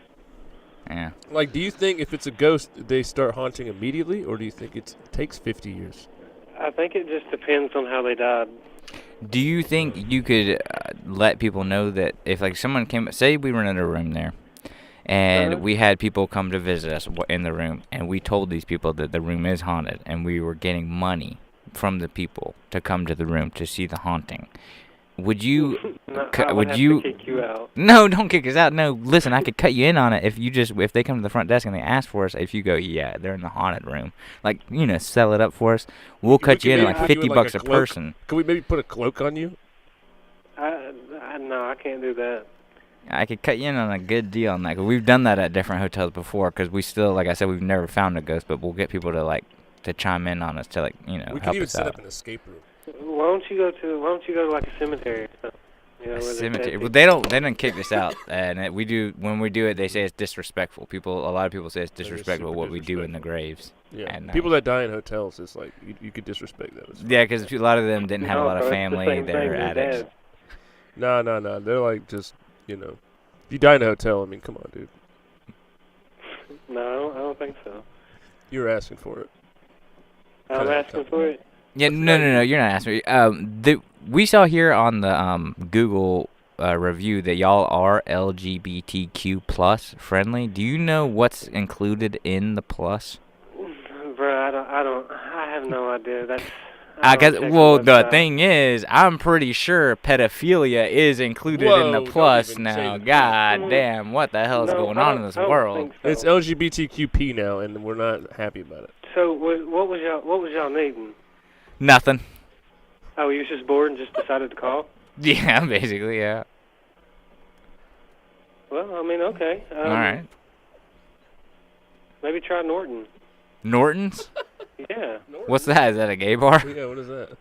Yeah. Like, do you think if it's a ghost, they start haunting immediately, or do you think it takes 50 years? I think it just depends on how they died. Do you think you could let people know that if, like, someone came, say we rented a room there, and we had people come to visit us in the room, and we told these people that the room is haunted, and we were getting money from the people to come to the room to see the haunting. Would you? I would have to kick you out. No, don't kick us out. No, listen, I could cut you in on it if they come to the front desk and they ask for us. If you go, yeah, they're in the haunted room, like, you know, sell it up for us. We'll cut you in like $50 a person. Can we maybe put a cloak on you? No, I can't do that. I could cut you in on a good deal on that. 'Cause we've done that at different hotels before. Because we still, like I said, we've never found a ghost, but we'll get people to chime in on us to, like, you know, we help can even us set out. up an escape room. Why don't you go to like a cemetery or something? You know, A cemetery. Well, they don't kick us out, and when we do it, they say it's disrespectful. A lot of people say it's disrespectful what we do in the graves. Yeah, people that die in hotels, it's like you could disrespect them. Yeah, because a lot of them didn't have a lot of family. They're addicts. No. They're like just, you know, if you die in a hotel, I mean, come on, dude. No, I don't think so. You're asking for it. I'm asking for it. Yeah, no, you're not asking me. We saw here on the Google review that y'all are LGBTQ plus friendly. Do you know what's included in the plus? Bro, I have no idea. That's. The thing is, I'm pretty sure pedophilia is included in the plus now. God damn, what the hell is going on in this world? So. It's LGBTQP now, and we're not happy about it. So what was y'all needing? Nothing. Oh, you was just bored and just decided to call? Yeah, basically, yeah. Well, I mean, okay. All right. Maybe try Norton. Norton's? Yeah. What's that? Is that a gay bar? Yeah, what is that?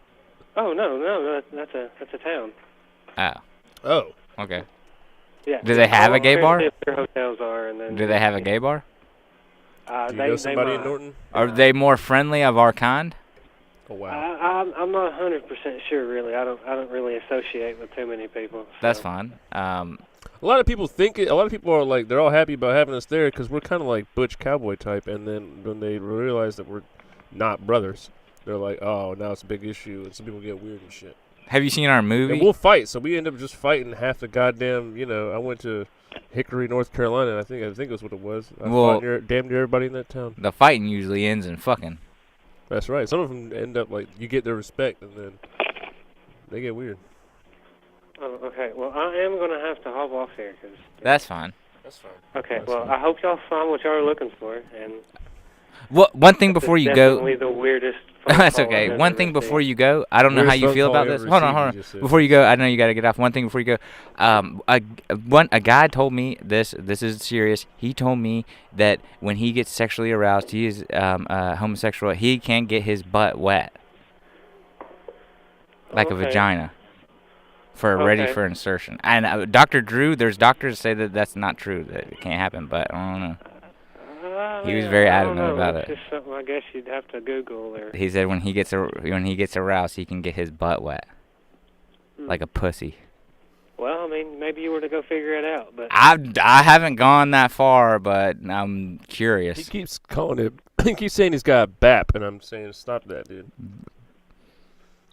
Oh no, that's a town. Oh. Okay. Yeah. Do they have a gay bar? Their hotels are, and then. Do they have a gay bar? Do you know somebody in Norton? Are they more friendly of our kind? Oh wow. I'm not 100% sure, really. I don't really associate with too many people. So. That's fine. A lot of people think it. A lot of people are like, they're all happy about having us there because we're kind of like butch cowboy type. And then when they realize that we're not brothers, they're like, oh, now it's a big issue, and some people get weird and shit. Have you seen our movie? And we'll fight, so we end up just fighting half the goddamn. You know, I went to Hickory, North Carolina. And I think that's what it was. I fought damn near everybody in that town. The fighting usually ends in fucking. That's right. Some of them end up like you get their respect, and then they get weird. Oh, okay. Well, I am going to have to hop off here. That's fine. That's fine. Okay. I hope y'all find what y'all are looking for. And one thing before you go. Definitely the weirdest. That's okay. One thing before you go. I don't know how you feel about this. Hold on. Before you go, I know you got to get off. One thing before you go. A guy told me this. This is serious. He told me that when he gets sexually aroused, he is homosexual. He can't get his butt wet, like a vagina, ready for insertion. And Dr. Drew, there's doctors that say that that's not true. That it can't happen. But I don't know. He was very adamant about it. It's just something I guess you'd have to Google there. He said when he gets aroused, he can get his butt wet, like a pussy. Well, I mean, maybe you were to go figure it out, but I haven't gone that far, but I'm curious. He keeps calling it. He keeps saying he's got a BAP, and I'm saying stop that, dude.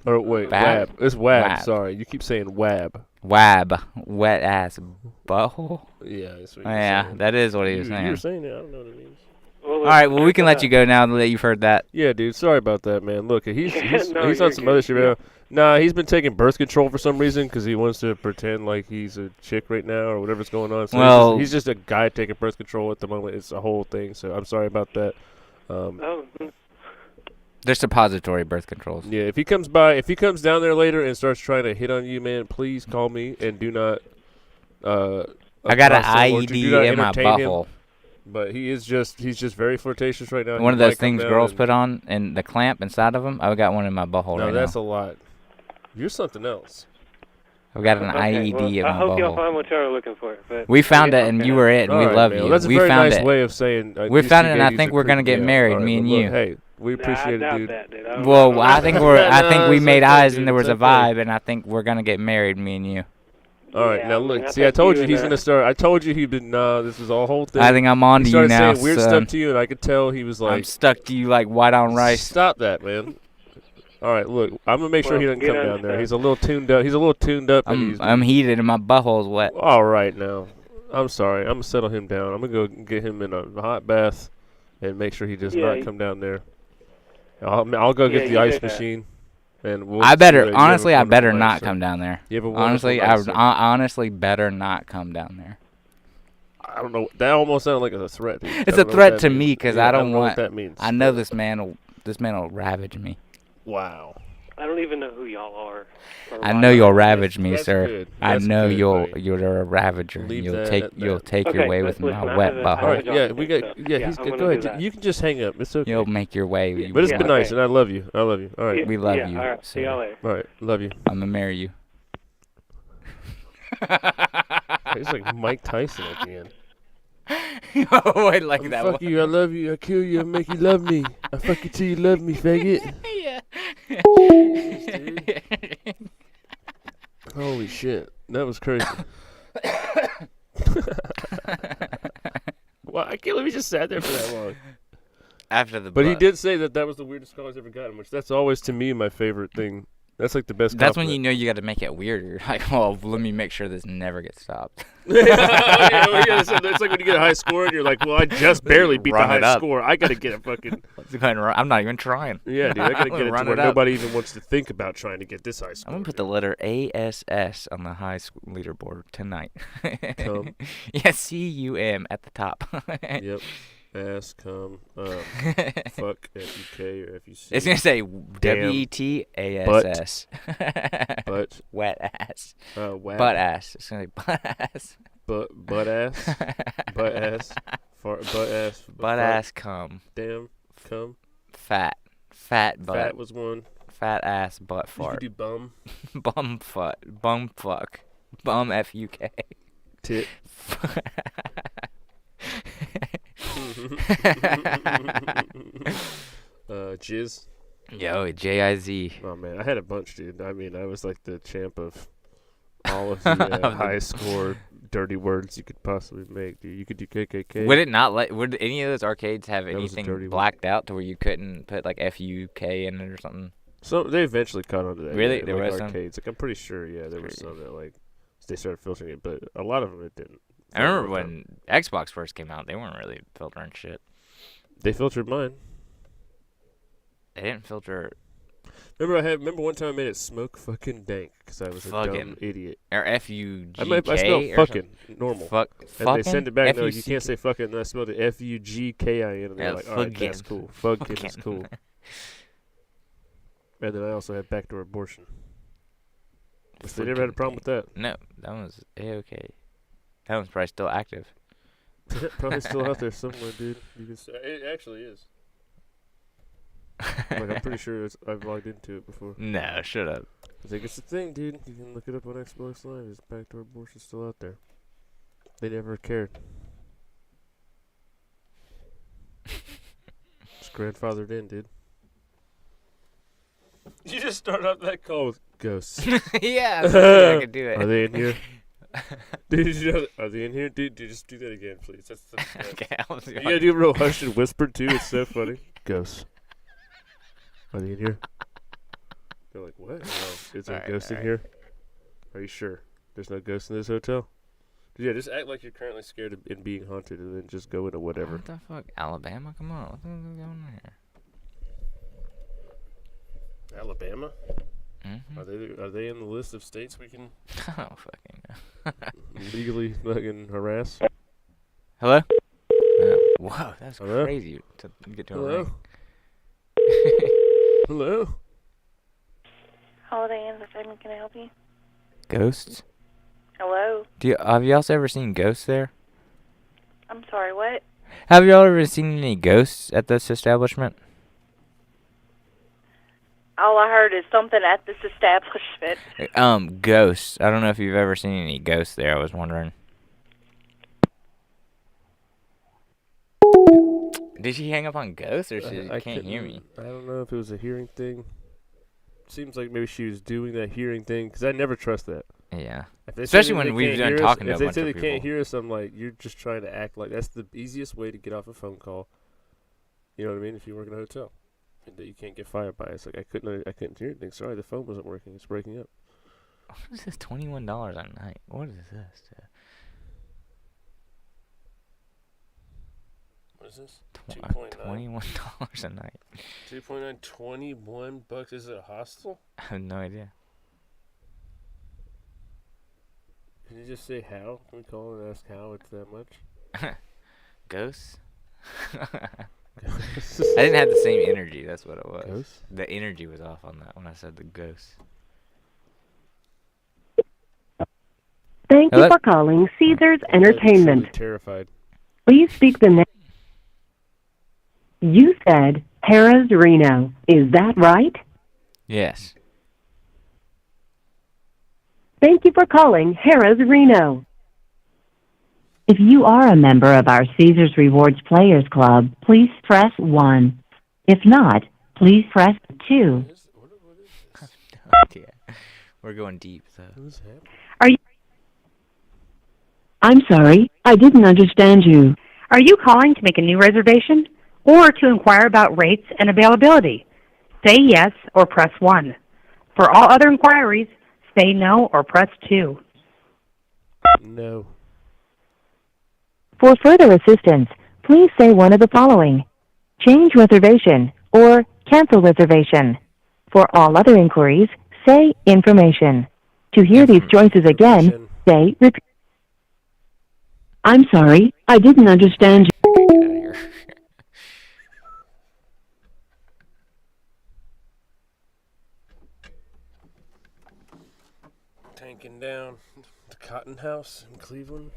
Or wait, BAP? WAB. It's WAB. WAB. Sorry, you keep saying WAB. WAB, wet ass butthole. Yeah, that's what that is what he was saying. You were saying it. I don't know what it means. All right, well, we can let you go now that you've heard that. Yeah, dude. Sorry about that, man. Look, he's No, he's you're on some good. other shit right now. Nah, he's been taking birth control for some reason because he wants to pretend like he's a chick right now or whatever's going on. So Well- he's just a guy taking birth control at the moment. It's a whole thing. So I'm sorry about that. Oh. They're suppository birth controls. Yeah, if he comes down there later and starts trying to hit on you, man, please call me and do not. I got an accost him or do IED not in my entertain him. butthole. But he's just very flirtatious right now. One He of those might come things down girls and- put on and the clamp inside of them. I've got one in my butthole No, right that's now. a lot. You're something else. I've got an Okay, IED well, in I my hope y'all butthole. find what y'all are looking for. But We found yeah, it, and okay. you were it, and All we right, love man. you. Well, that's a We very found nice it. way of saying. We found it, and I he's think a we're gonna creep. get Yeah, married, all right, me and well, you. look, hey, we appreciate I it, doubt dude. that, dude. I don't Well, know. I think we it's made okay, eyes, dude. and there was It's a okay. vibe, and I think we're gonna get married, me and you. All right, Yeah, now I mean, look. I See, I think told you you he's and, gonna start. I told you he'd been. This is a whole thing. I think I'm on he to you started now, saying weird son. stuff to you, and I could tell he was like, I'm stuck to you like white on rice. Stop that, man. All right, look. I'm gonna make sure he Well, doesn't come get down there. unstuck. He's a little tuned up. He's a little tuned up. and he's, I'm heated, and my butthole's wet. all right now. I'm sorry. I'm gonna settle him down. I'm gonna go get him in a hot bath, and make sure he does Yeah, not come down there. I'll go get Yeah, the you ice do that. machine, and we'll I see better, that you have a honestly, I wonderful better night, not sir. come down there. You have a wonderful Honestly, night, I sir. honestly better not come down there. I don't know. That almost sounded like a threat. Dude. I It's don't a know threat what to that me means. because Yeah, I don't know want. what that means. I know this man will ravage me. Wow. I don't even know who y'all are. I know you'll ravage me, That's sir. good. I That's know good, buddy. you're a ravager. Leave You'll that take at you'll that. take your Okay, way listen, with my I wet have a- butthole. All right. Y'all Yeah, can we do got. stuff. Yeah, Yeah, he's I'm good. gonna Go do ahead. that. You can just hang up. It's okay. You'll make your way. But it's Yeah, been nice, okay. and I love you. I love you. All right. We love yeah, you. All right. See y'all later. All right. Love you. I'm gonna marry you. He's like Mike Tyson at the end. Oh, I like that Fuck one. you. I love you. I kill you. I make you love me. I fuck you till you love me, faggot. Yeah. Holy shit. That was crazy. Well, I can't believe he just sat there for that long. After the But he butt. did say that was the weirdest call he's ever gotten, which that's always to me my favorite thing. That's like the best. That's when you compliment. know you got to make it weirder. You're like, oh, let me make sure this never gets stopped. It's like when you get a high score and you're like, well, I just barely beat the Run it high up. score. I got to get a fucking. Let's go ahead and run. I'm not even trying. Yeah, dude, I got to get it to Run where up. nobody even wants to think about trying to get this high I'm score. gonna put the letter ASS on the high school leaderboard tonight. Cum. Yeah, CUM at the top. Yep. Ass, cum, fuck, F-U-K or F-U-C. It's gonna say Damn. WETASS. Butt. Wet ass. Whack. Butt ass. It's gonna be butt ass. Butt ass. Butt ass. Butt ass. Butt ass cum. Damn. Cum. Fat. Fat butt. Fat was one. Fat ass butt You fart. could do bum. Bum fuck. Bum fuck. Bum FUK. Tit. Jizz. Yo, JIZ. Oh man, I had a bunch, dude. I mean, I was like the champ of all of the highest score dirty words you could possibly make, dude. You could do KKK. Would it not would any of those arcades have That was a dirty anything one. blacked out to where you couldn't put like FUK in it or something? So they eventually caught on to that. Really? Yeah, There like was some? arcades. Like I'm pretty sure, yeah, there was some that like they started filtering it, but a lot of them it didn't. I remember when Xbox first came out, they weren't really filtering shit. They filtered mine. They didn't filter Remember one time I made it smoke fucking dank because I was a dumb fucking idiot. or FUGK. I spelled or fucking something. normal. Fuck. And they send it back. No, you F-U-C-K. can't say fucking. And I spelled it F-U-G-K-I-N. And they're Yeah, like, all right, that's fucking. cool. Fucking is Fucking. cool. And then I also had backdoor abortion. Which they never had a problem with that. No, that was A-okay. That one's probably still active. Probably still out there somewhere, dude. You can say, it actually is. Like, I'm pretty sure I've logged into it before. No, shut up. I think it's a thing, dude. You can look it up on Xbox Live. Is backdoor abortion still out there? They never cared. It's grandfathered in, dude. You just start off that call with ghosts. Yeah, I could do it. Are they in here? Dude, you know, are they in here? Dude, just do that again, please. That's Okay, I'll do you gotta do a real hushed and whispered too. It's so funny. Ghosts. Are they in here? They're like, what? No, is there a Alright, ghost in alright. here? Are you sure? There's no ghost in this hotel? Yeah, just act like you're currently scared of being haunted, and then just go into whatever. What the fuck, Alabama? Come on, what the hell is going on here? Alabama? Mm-hmm. Are they in the list of states we can? Oh fucking legally fucking harass? Hello? Whoa, that's crazy to get to a ring. Hello? Holiday Inn Entertainment, can I help you? Ghosts? Hello? Have y'all ever seen ghosts there? I'm sorry, what? Have y'all ever seen any ghosts at this establishment? All I heard is something at this establishment. Ghosts. I don't know if you've ever seen any ghosts there. I was wondering. Did she hang up on ghosts, or she can't hear me? I don't know if it was a hearing thing. Seems like maybe she was doing that hearing thing, because I never trust that. Yeah. Especially when we've done talking to a bunch of people. If they say they can't hear us, I'm like, you're just trying to act like that's the easiest way to get off a phone call. You know what I mean? If you work in a hotel, and that you can't get fired by it. It's like I couldn't hear anything. Sorry, the phone wasn't working. It's breaking up. What is this? $21 a night. What is this? What is this? $21 a night. 2.9, $21. Is it a hostel? I have no idea. Can you just say how? Can we call and ask how it's that much? Ghosts? I didn't have the same energy. That's what it was. Ghosts? The energy was off on that when I said the ghosts. Thank you for calling Caesars Entertainment. I'm terrified. Please speak the next. You said Harrah's Reno. Is that right? Yes. Thank you for calling Harrah's Reno. If you are a member of our Caesars Rewards Players Club, please press 1. If not, please press 2. Yeah. We're going deep, though. Are you? I'm sorry, I didn't understand you. Are you calling to make a new reservation or to inquire about rates and availability? Say yes or press 1. For all other inquiries, say no or press 2. No. For further assistance, please say one of the following: change reservation or cancel reservation. For all other inquiries, say information. To hear these choices again, say repeat. I'm sorry, I didn't understand you. Tanking down the Cotton House in Cleveland.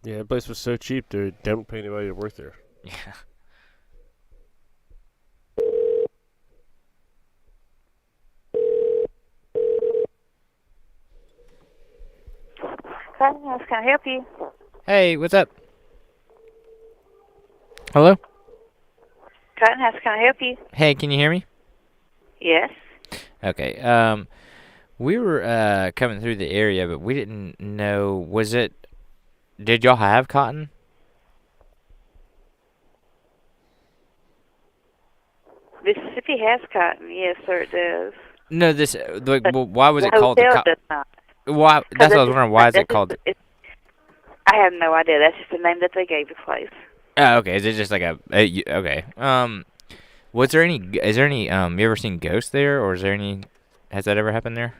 Yeah, that place was so cheap, they don't pay anybody to work there. Yeah. Cotton House, can I help you? Hey, what's up? Hello? Cotton House, can I help you? Hey, can you hear me? Yes. Okay. We were coming through the area, but we didn't know. Did y'all have cotton? Mississippi has cotton. Yes, sir, it does. No, why was it called the hotel cotton? does not. Why? That's what I was wondering. Why is it called? I have no idea. That's just the name that they gave the place. Oh, okay. Is it just like okay. Is there any, you ever seen ghosts there, or has that ever happened there?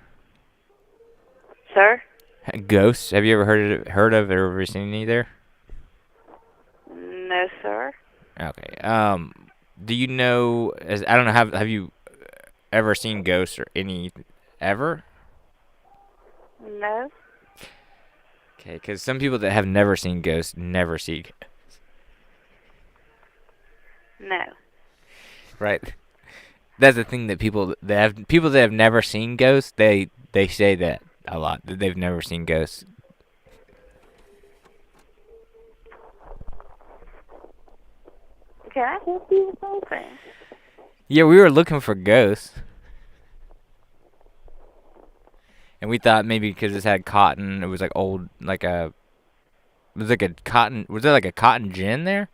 Sir? Ghosts? Have you ever heard of or ever seen any there? No, sir. Okay. Do you know, I don't know, have you ever seen ghosts or any, ever? No. Okay, because some people that have never seen ghosts never see ghosts. No. Right. That's the thing that people that have never seen ghosts, they say that a lot, that they've never seen ghosts. Can I help you with something? Yeah, we were looking for ghosts. And we thought maybe because it had cotton, it was like old, was there like a cotton gin there?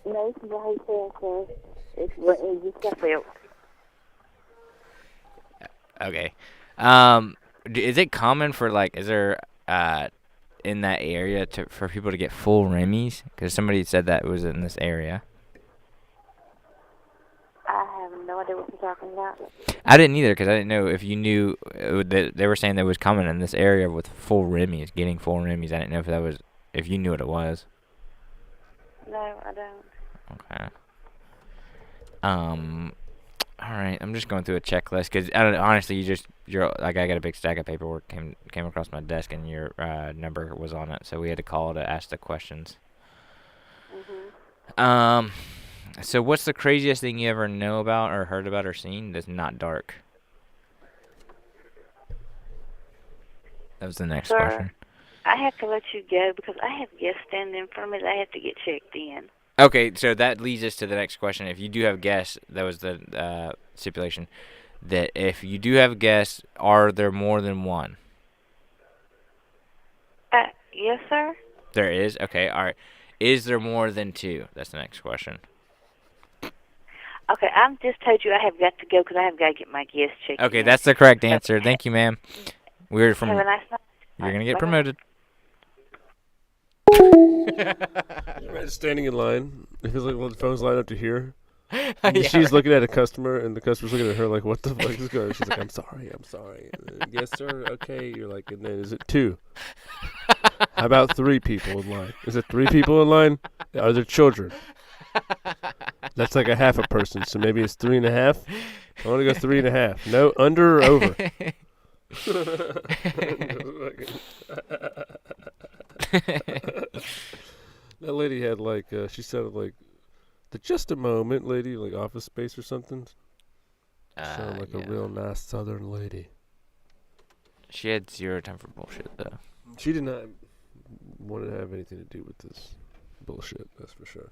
No, this is a hotel, sir. It's just got built. Okay. Is it common for is there in that area for people to get full Remy's? Because somebody said that it was in this area. I have no idea what you're talking about. I didn't either, because I didn't know if you knew that they were saying that it was common in this area with full Remy's, getting full Remy's. I didn't know if you knew what it was. No, I don't. Okay. All right. I'm just going through a checklist because honestly, you're I got a big stack of paperwork came across my desk and your number was on it, so we had to call to ask the questions. Mhm. So what's the craziest thing you ever know about or heard about or seen that's not dark? That was the next question. I have to let you go because I have guests standing in front of me that I have to get checked in. Okay, so that leads us to the next question. If you do have guests, that was the stipulation, that if you do have guests, are there more than one? Yes, sir. There is? Okay, all right. Is there more than two? That's the next question. Okay, I'm just told you I have got to go because I have got to get my guests checked in. Okay, that's the correct answer. Thank you, ma'am. We're from. Have a nice night. You're gonna get promoted. Right, standing in line. It feels like the phone's lined up to here. Yeah, she's looking at a customer, and the customer's looking at her like, "What the fuck is going on?" She's like, "I'm sorry." And then, yes, sir. Okay. You're like, and then is it two? How about 3 people in line? Is it 3 people in line? Are there children? That's like a half a person, so maybe it's 3.5. I want to go 3.5. No, under or over? That lady had she sounded like the Just a Moment lady, like Office Space or something. Sounded like a real nice Southern lady. She had zero time for bullshit, though. She did not want to have anything to do with this bullshit, that's for sure.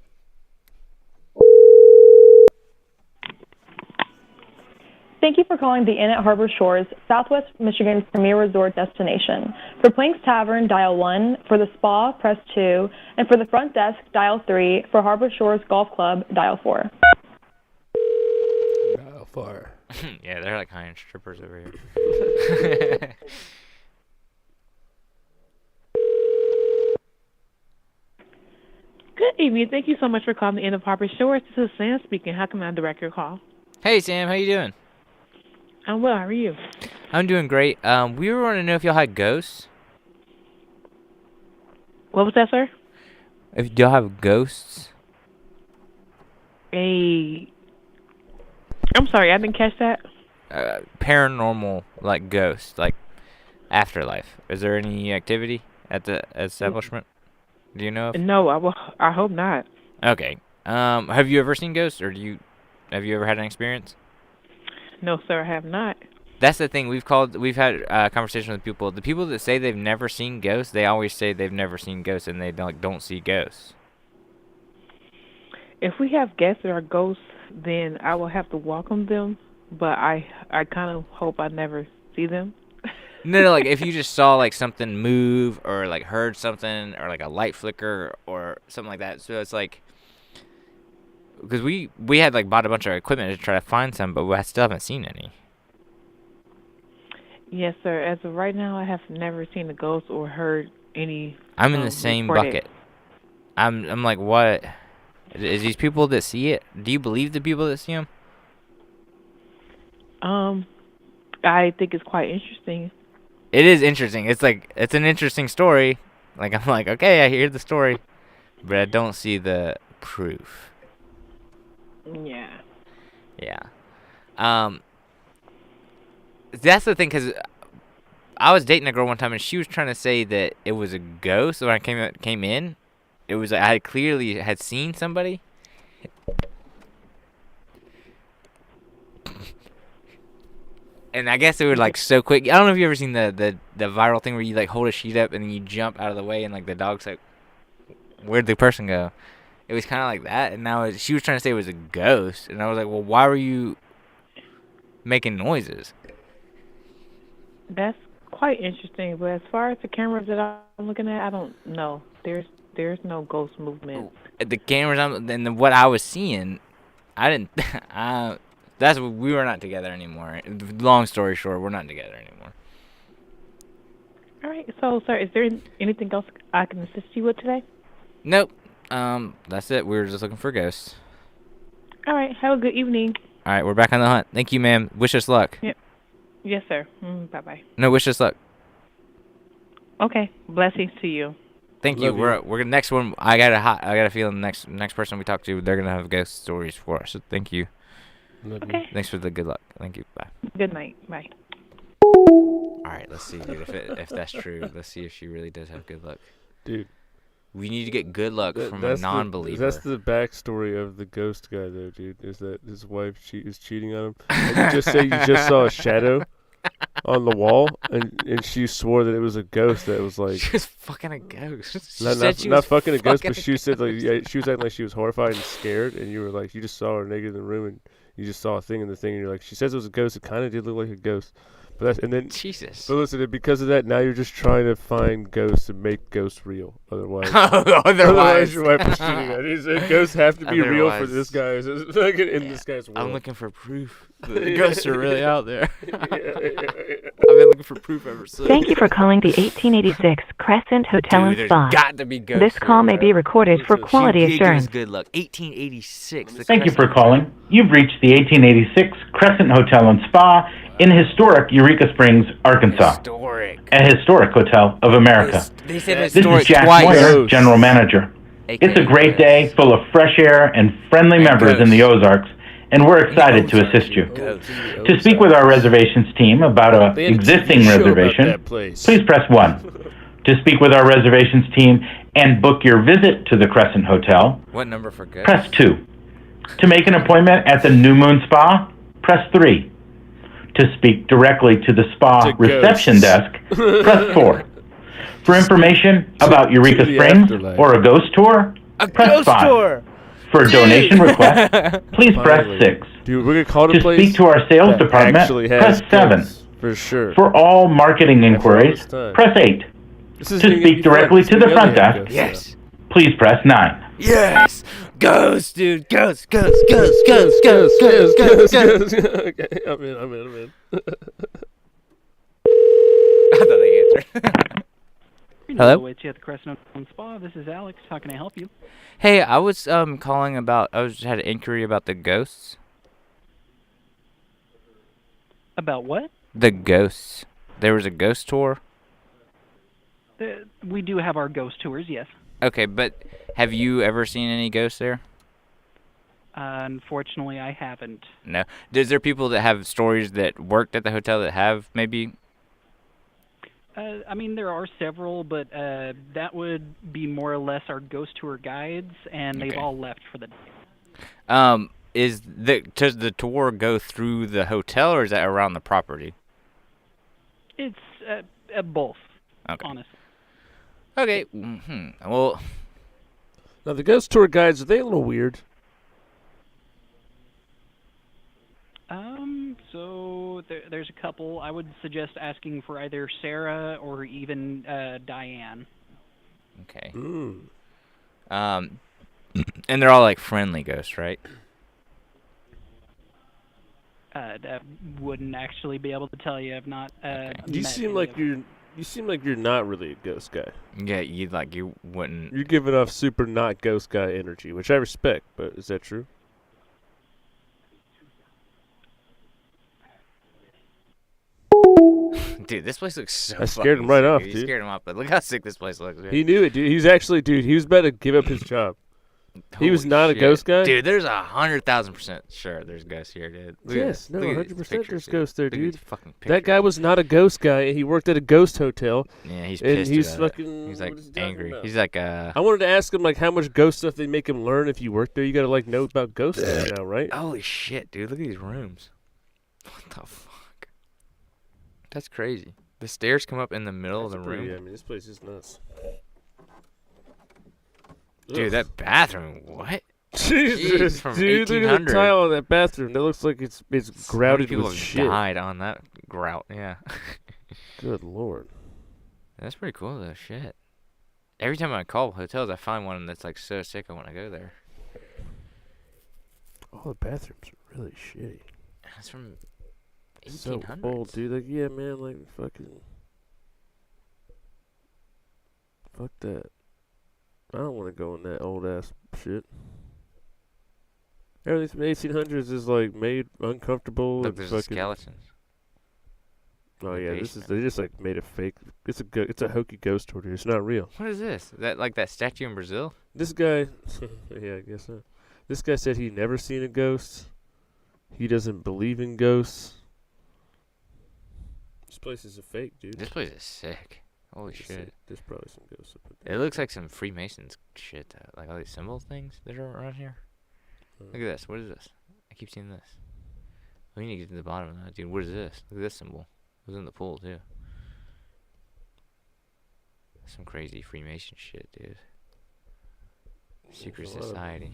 Thank you for calling the Inn at Harbor Shores, Southwest Michigan's premier resort destination. For Plank's Tavern, dial 1. For the spa, press 2. And for the front desk, dial 3. For Harbor Shores Golf Club, dial 4. Dial 4. Yeah, they're like high-end strippers over here. Good evening. Thank you so much for calling the Inn of Harbor Shores. This is Sam speaking. How can I direct your call? Hey, Sam. How you doing? I'm well. How are you? I'm doing great. We were wanting to know if y'all had ghosts. What was that, sir? If y'all have ghosts. I'm sorry, I didn't catch that. Paranormal, like ghosts, like afterlife. Is there any activity at the establishment? Do you know of? No, I hope not. Okay. Have you ever seen ghosts, or have you ever had an experience? No, sir, I have not. That's the thing. We've had conversations with people. The people that say they've never seen ghosts, they always say they've never seen ghosts, and they don't see ghosts. If we have guests that are ghosts, then I will have to welcome them. But I kind of hope I never see them. No, like if you just saw like something move, or like heard something, or like a light flicker, or something like that. So it's like. Because we had like bought a bunch of equipment to try to find some, but we still haven't seen any. Yes, sir. As of right now, I have never seen a ghost or heard any. I'm in the same bucket. I'm like, what? Is these people that see it? Do you believe the people that see them? I think it's quite interesting. It is interesting. It's an interesting story. Like I'm like, okay, I hear the story, but I don't see the proof. Yeah. Yeah. That's the thing, because I was dating a girl one time, and she was trying to say that it was a ghost. When I came in, it was I clearly had seen somebody. And I guess it was like so quick. I don't know if you ever seen the viral thing where you like hold a sheet up and then you jump out of the way, and like the dog's like, where'd the person go? It was kind of like that, and now she was trying to say it was a ghost, and I was like, well, why were you making noises? That's quite interesting, but as far as the cameras that I'm looking at, I don't know. There's no ghost movement. The cameras, and what I was seeing, I didn't. We were not together anymore. Long story short, we're not together anymore. All right. So, sir, is there anything else I can assist you with today? Nope. That's it. We were just looking for ghosts. All right. Have a good evening. All right, we're back on the hunt. Thank you, ma'am. Wish us luck. Yep. Yes, sir. Bye-bye. No, wish us luck. Okay. Blessings to you. Thank you. We're next one. I got a feeling the next person we talk to, they're gonna have ghost stories for us. So thank you. Okay. Thanks for the good luck. Thank you. Bye. Good night. Bye. All right, let's see, dude. If that's true, let's see if she really does have good luck. Dude, we need to get good luck from a non-believer. That's the backstory of the ghost guy, though, dude. Is that his wife is cheating on him? And you just say you just saw a shadow on the wall, and she swore that it was a ghost that was like. She was fucking a ghost. Not fucking a ghost, but she said like she was acting like she was horrified and scared, and you were like, you just saw her naked in the room, and you just saw a thing in the thing, and you're like, she says it was a ghost. It kind of did look like a ghost. But that's, and then Jesus. But listen, because of that, now you're just trying to find ghosts and make ghosts real. Otherwise, your wife is cheating on you. So ghosts have to be real for this guy. This guy's world. I'm looking for proof. The ghosts are really out there. I've been looking for proof ever since. Thank you for calling the 1886 Crescent Hotel and Spa. Got to be ghosts. This call may be recorded for quality assurance. Good luck. 1886. Thank you for calling. You've reached the 1886 Crescent Hotel and Spa in historic Eureka Springs, Arkansas. A historic hotel of America. This is Jack Moyer, General Manager. It's a great day full of fresh air and friendly members in the Ozarks, and we're excited to assist you. To speak with our reservations team about an existing reservation, please press 1. To speak with our reservations team and book your visit to the Crescent Hotel, what number for ghosts? Press 2. To make an appointment at the New Moon Spa, press 3. To speak directly to the spa reception desk, press 4. For information about Eureka Springs or a ghost tour, press 5. For a donation request, please press 6. Dude, we're gonna call to speak to our sales department, press 7. For sure. For all marketing inquiries, press 8. To speak directly to the front desk, please press 9. Yes! Ghosts, dude! Ghosts! Okay, I'm in. I thought they answered. Hello? It's at the Crescent Hotel Spa. This is Alex. How can I help you? Hey, I was calling about. Had an inquiry about the ghosts. About what? The ghosts. There was a ghost tour. We do have our ghost tours, yes. Okay, but have you ever seen any ghosts there? Unfortunately, I haven't. No. Is there people that have stories that worked at the hotel that have maybe? I mean, there are several, but that would be more or less our ghost tour guides, and they've all left for the day. Does the tour go through the hotel, or is that around the property? It's both, honestly. Okay. Well, now the ghost tour guides, are they a little weird? So there's a couple. I would suggest asking for either Sarah or even Diane. Okay. And they're all like friendly ghosts, right? That wouldn't actually be able to tell you. I've not. You seem like you're not really a ghost guy. Yeah, you wouldn't. You're giving off super not ghost guy energy, which I respect. But is that true? Dude, this place looks so. I scared him right off, dude. You scared him off, but look how sick this place looks. Dude. He knew it, dude. He's actually, dude. He was about to give up his job. He was not a ghost guy. Dude, there's 100,000% sure there's ghosts here, dude. Yes, no, 100% there's ghosts there, dude. That guy was not a ghost guy, and he worked at a ghost hotel. Yeah, he's pissed. And he's about fucking. It. He's like angry. He's like I wanted to ask him like how much ghost stuff they make him learn if you work there. You gotta like know about ghost stuff now, right? Holy shit, dude! Look at these rooms. What the fuck? That's crazy. The stairs come up in the middle of the room. Yeah, I mean this place is nuts. Dude, that bathroom. What? Jesus, from dude, look at the tile on that bathroom. That looks like it's grouted with shit. People died on that grout, yeah. Good lord. That's pretty cool though, shit. Every time I call hotels, I find one that's like so sick I want to go there. All the bathrooms are really shitty. That's from 1800s. So old, dude. Like, yeah, man, like, fucking... Fuck that. I don't want to go in that old-ass shit. Everything from the 1800s is, like, made uncomfortable. Look, and there's fucking... skeletons. Oh, yeah, they just, like, made a fake... It's a hokey ghost story. It's not real. What is this? Is that like that statue in Brazil? This guy... yeah, I guess so. This guy said he never seen a ghost. He doesn't believe in ghosts. This place is a fake, dude. This place is sick. Holy shit. There's probably some ghosts up there. It looks like some Freemasons shit, like all these symbol things that are around here. Look at this. What is this? I keep seeing this. We need to get to the bottom of that, dude. What is this? Look at this symbol. It was in the pool, too. Some crazy Freemason shit, dude. Secret society.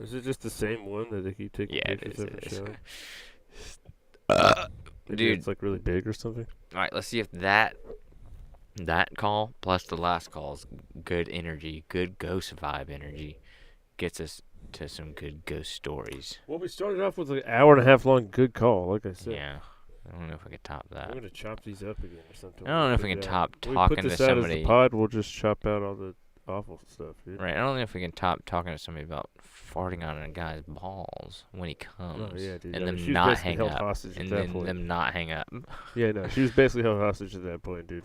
Is it just the same one that they keep taking pictures of and showing? Maybe Dude, it's like really big or something. All right, let's see if that call plus the last call's good energy, good ghost vibe energy, gets us to some good ghost stories. Well, we started off with an hour and a half long good call, like I said. Yeah, I don't know if we can top that. I'm gonna chop these up again or something. I don't know if we can top when talking we put to this out somebody. As the pod, we'll just chop out all the awful stuff. Dude. Right, I don't know if we can top talking to somebody about farting on a guy's balls when he comes. Oh, yeah, dude. And She them was not basically hang held up. hostage at And that then point. them not hang up. Yeah, no, she was basically held hostage at that point, dude.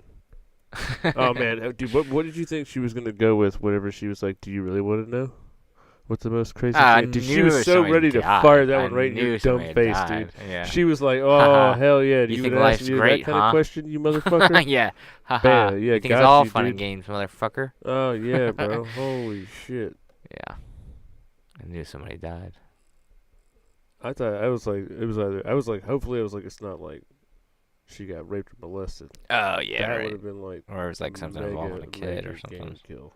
Oh man, dude, what did you think she was gonna go with? Whatever she was like, do you really want to know? What's the most crazy thing? Dude, she was so ready to fire that one right in your dumb face, dude. Yeah. She was like, "Oh hell yeah!" You You think would ask life's me great, that kind huh? of question, you motherfucker? Yeah. Bam, yeah, You think got it's all you, fun dude. and games, motherfucker? Oh yeah, bro. Holy shit. Yeah. I knew somebody died. I thought I was like, it was either I was like, hopefully I was like, it's not like she got raped or molested. Oh yeah, that right. would have been like, or it was like something involving a kid or something. Game kill.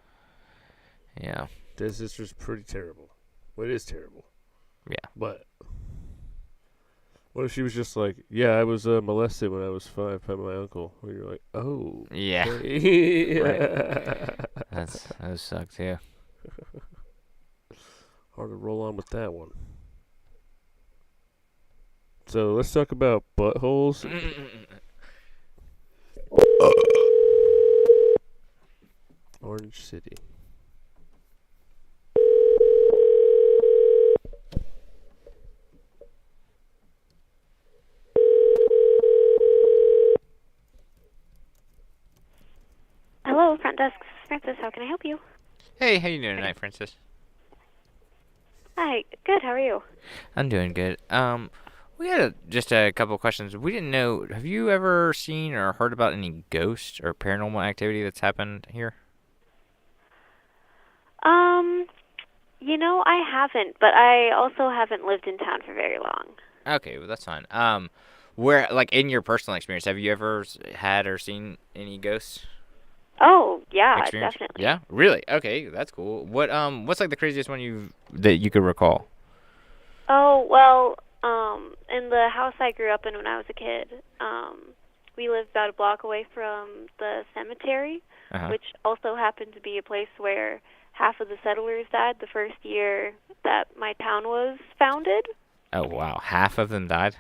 Yeah. This is just pretty terrible. Well, it is terrible. Yeah. But what if she was just like, yeah, I was molested when I was 5 by my uncle? Where you're like, oh. Yeah. Okay. Right. That suck too. Hard to roll on with that one. So let's talk about buttholes. Orange City. Hello, front desk. This is Francis. How can I help you? Hey, how you doing tonight, Francis? Hi. Good. How are you? I'm doing good. We had just a couple of questions. We didn't know. Have you ever seen or heard about any ghosts or paranormal activity that's happened here? You know, I haven't, but I also haven't lived in town for very long. Okay, well that's fine. Where, like, in your personal experience, have you ever had or seen any ghosts? Oh, yeah, Experience? definitely. Yeah, really? Okay, that's cool. What's like the craziest one that you could recall? Oh, well, in the house I grew up in when I was a kid, we lived about a block away from the cemetery, which also happened to be a place where half of the settlers died the first year that my town was founded. Oh wow, half of them died?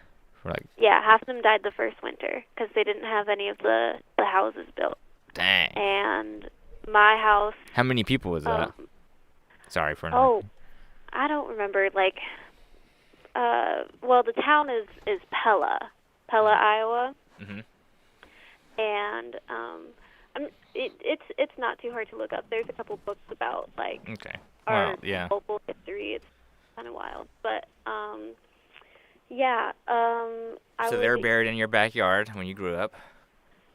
Yeah, half of them died the first winter because they didn't have any of the houses built. Dang. And my house... How many people was that? Sorry for Oh, I don't remember, like... well, the town is Pella, Iowa. Mm-hmm. And, it's not too hard to look up. There's a couple books about, like, our local history. It's kind of wild. But, yeah, So they're buried in your backyard when you grew up?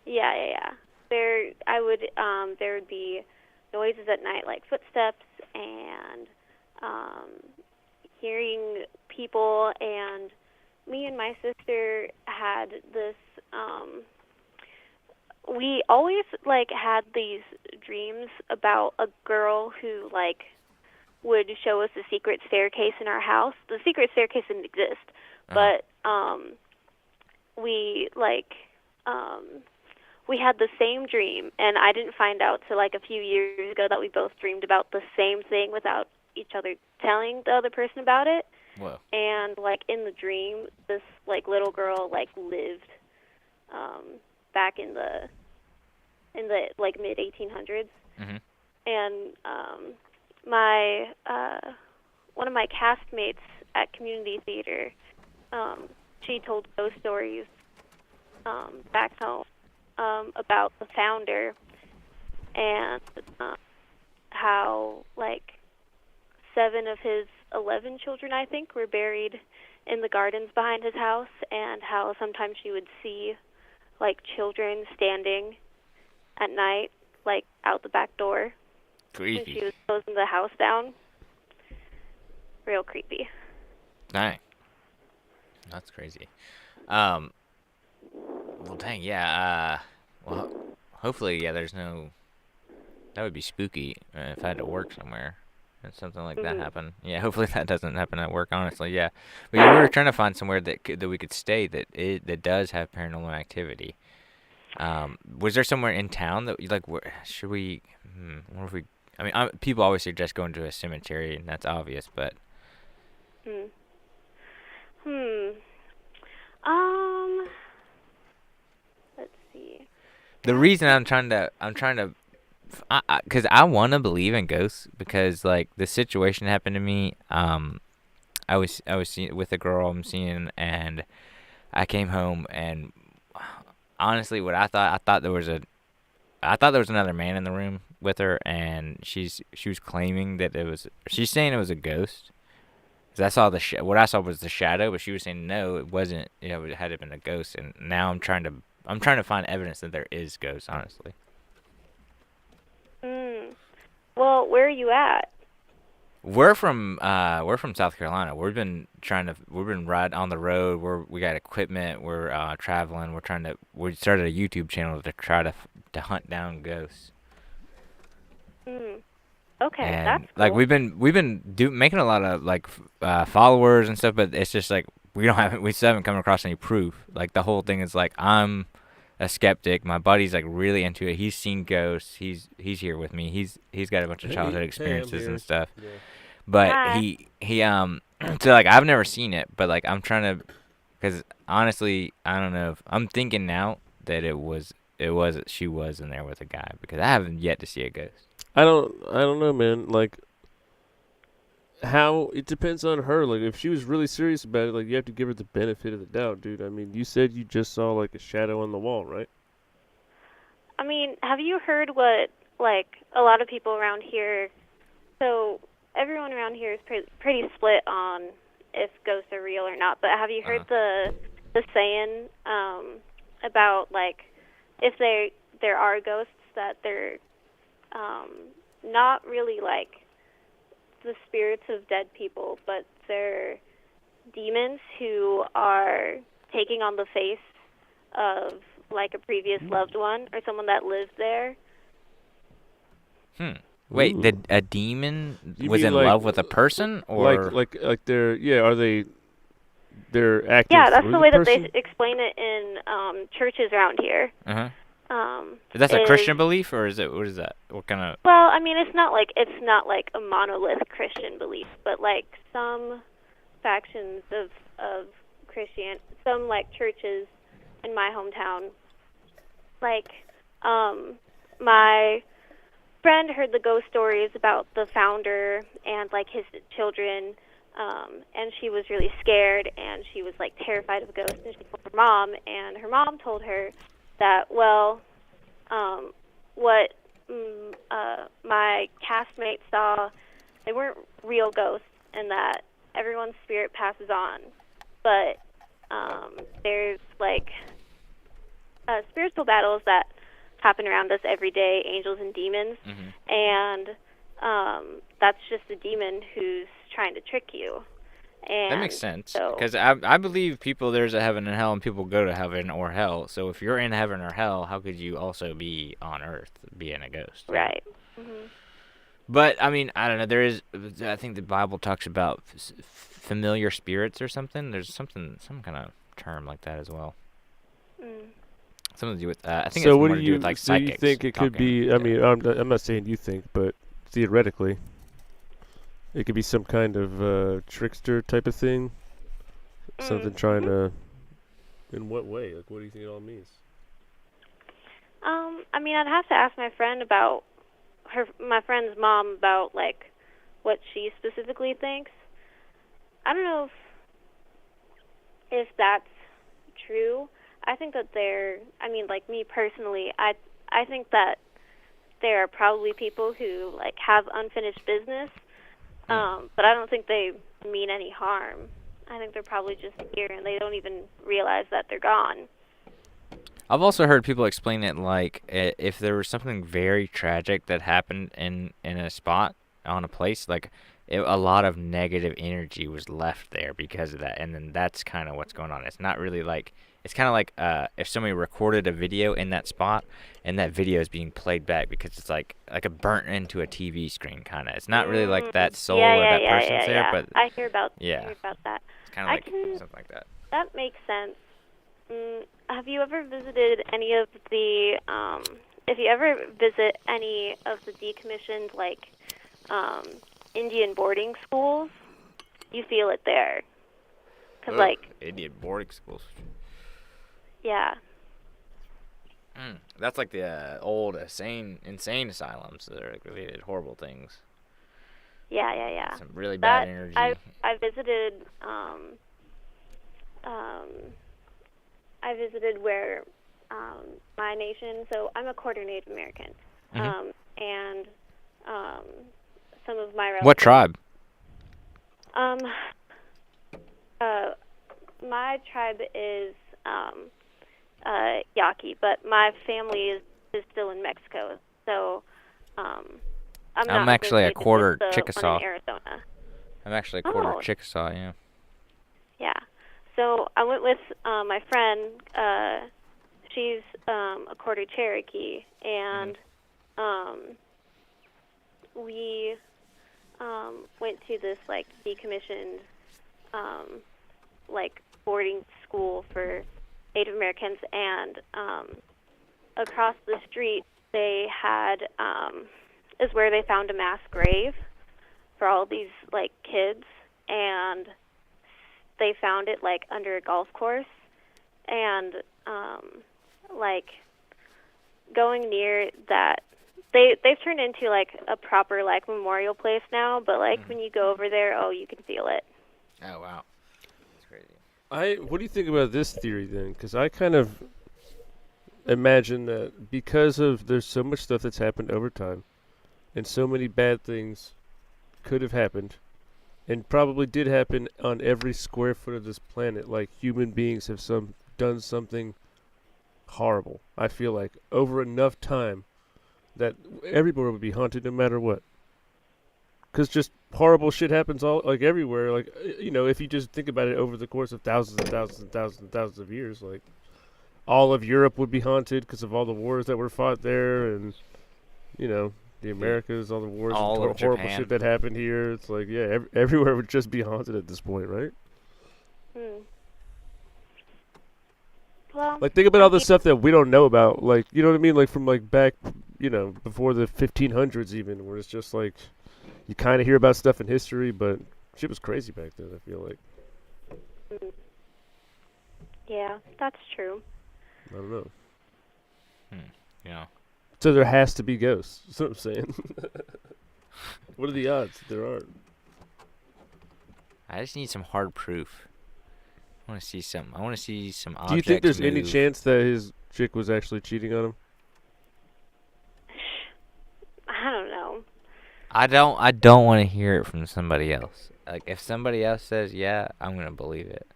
Yeah. There would be noises at night, like footsteps and hearing people. And me and my sister had this. We always had these dreams about a girl who would show us a secret staircase in our house. The secret staircase didn't exist, but we had the same dream, and I didn't find out till a few years ago that we both dreamed about the same thing without each other telling the other person about it. Whoa. And like in the dream, this like little girl like lived back in the like mid 1800s. Mm-hmm. And my one of my castmates at community theater, she told ghost stories back home about the founder and how like 7 of his 11 children, I think, were buried in the gardens behind his house, and how sometimes she would see like children standing at night, like out the back door. Creepy. When she was closing the house down. Real creepy. Dang. That's crazy. Well, dang, yeah. Well, hopefully, yeah, there's no... That would be spooky if I had to work somewhere and something like that happened. Yeah, hopefully that doesn't happen at work, honestly, yeah. But yeah, we were trying to find somewhere that we could stay that does have paranormal activity. Was there somewhere in town that, like, should we... what if we... I mean, people always suggest going to a cemetery, and that's obvious, but... Let's see. The reason I'm trying to, because I want to believe in ghosts, because like the situation happened to me. I was with a girl I'm seeing, and I came home, and honestly, what I thought there was another man in the room with her, and she was claiming that she's saying it was a ghost. Cause I saw what I saw was the shadow, but she was saying no, it wasn't. It had been a ghost, and now I'm trying to find evidence that there is ghosts. Honestly. Well, where are you at? We're from South Carolina. We've been riding on the road. We got equipment. We're traveling. We started a YouTube channel to try to hunt down ghosts. Okay, and that's cool. Like we've been making a lot of like followers and stuff, but it's just like we still haven't come across any proof. Like the whole thing is like I'm a skeptic. My buddy's like really into it. He's seen ghosts. He's here with me. He's got a bunch of childhood experiences and stuff. Yeah. But he so like I've never seen it, but like I'm trying to, because honestly I don't know if I'm thinking now that she was in there with a guy, because I haven't yet to see a ghost. I don't know, man. Like, how it depends on her. Like, if she was really serious about it, like, you have to give her the benefit of the doubt, dude. I mean, you said you just saw like a shadow on the wall, right? I mean, have you heard what like a lot of people around here? So everyone around here is pretty split on if ghosts are real or not. But have you heard the saying about like if there are ghosts, that they're not really like the spirits of dead people, but they're demons who are taking on the face of like a previous loved one or someone that lived there. Wait, a demon was in love with a person, or like they're acting? Yeah, that's the way that they explain it in churches around here. That's a Christian belief, or is it? What is that? What kind of? Well, I mean, it's not like a monolith Christian belief, but like some factions of Christian, some like churches in my hometown, like my friend heard the ghost stories about the founder and like his children, and she was really scared, and she was like terrified of ghosts, and she told her mom, and her mom told her that, well, what my castmates saw, they weren't real ghosts, and that everyone's spirit passes on, but there's like spiritual battles that happen around us every day, angels and demons, and that's just a demon who's trying to trick you. And that makes sense, because I believe there's a heaven and hell, and people go to heaven or hell. So if you're in heaven or hell, how could you also be on earth, being a ghost? Right. But I mean, I don't know. I think the Bible talks about familiar spirits or something. There's some kind of term like that as well. Something to do with I think it's more to do with like psychics. So you think it could be? I mean, I'm not saying you think, but theoretically. It could be some kind of trickster type of thing. Something trying to. In what way? Like, what do you think it all means? I mean, I'd have to ask my friend about my friend's mom about like what she specifically thinks. I don't know if that's true. I think that like me personally, I think that there are probably people who like have unfinished business, but I don't think they mean any harm. I think they're probably just here and they don't even realize that they're gone. I've also heard people explain it like if there was something very tragic that happened in a spot on a place, like a lot of negative energy was left there because of that, and then that's kind of what's going on. It's not really like, it's kind of like if somebody recorded a video in that spot and that video is being played back because it's like a burnt into a TV screen kind of. It's not really like that soul or that person's there, but I hear about that. It's kind of like something like that. That makes sense. Have you ever visited any of the if you ever visit any of the decommissioned like Indian boarding schools, you feel it there. 'Cause like Indian boarding schools. Yeah. That's like the old insane asylums that are really did horrible things. Yeah. Some really bad energy. I visited I visited where my nation, so I'm a quarter Native American. And some of my relatives. What tribe? My tribe is Yaqui, but my family is still in Mexico. So I'm actually a quarter Chickasaw. In Arizona. I'm actually a quarter Chickasaw, yeah. Yeah. So I went with my friend. She's a quarter Cherokee, and we went to this like decommissioned like boarding school for Native Americans, and across the street they had is where they found a mass grave for all these like kids, and they found it like under a golf course, and like going near that, they've turned into like a proper like memorial place now, but like when you go over there, you can feel it. Oh wow, that's crazy. What do you think about this theory then? Because I kind of imagine that because of there's so much stuff that's happened over time, and so many bad things could have happened, and probably did happen on every square foot of this planet. Like human beings have done something horrible. I feel like over enough time that everywhere would be haunted no matter what. Because just horrible shit happens all like everywhere. Like if you just think about it over the course of thousands and thousands and thousands and thousands of years, like all of Europe would be haunted because of all the wars that were fought there, and the Americas, all the wars, all and of horrible Japan. shit that happened here. It's like everywhere would just be haunted at this point, right? Well, like think about all the stuff that we don't know about, like you know what I mean, like from like back, before the 1500s even, where it's just like you kind of hear about stuff in history, but shit was crazy back then. I feel like. Yeah, that's true. I don't know. Yeah. So there has to be ghosts. That's what I'm saying. What are the odds that there aren't? I just need some hard proof. I want to see some objects. Do you think there's any move. chance that his chick was actually cheating on him? I don't know. I don't want to hear it from somebody else. Like if somebody else says yeah, I'm gonna believe it.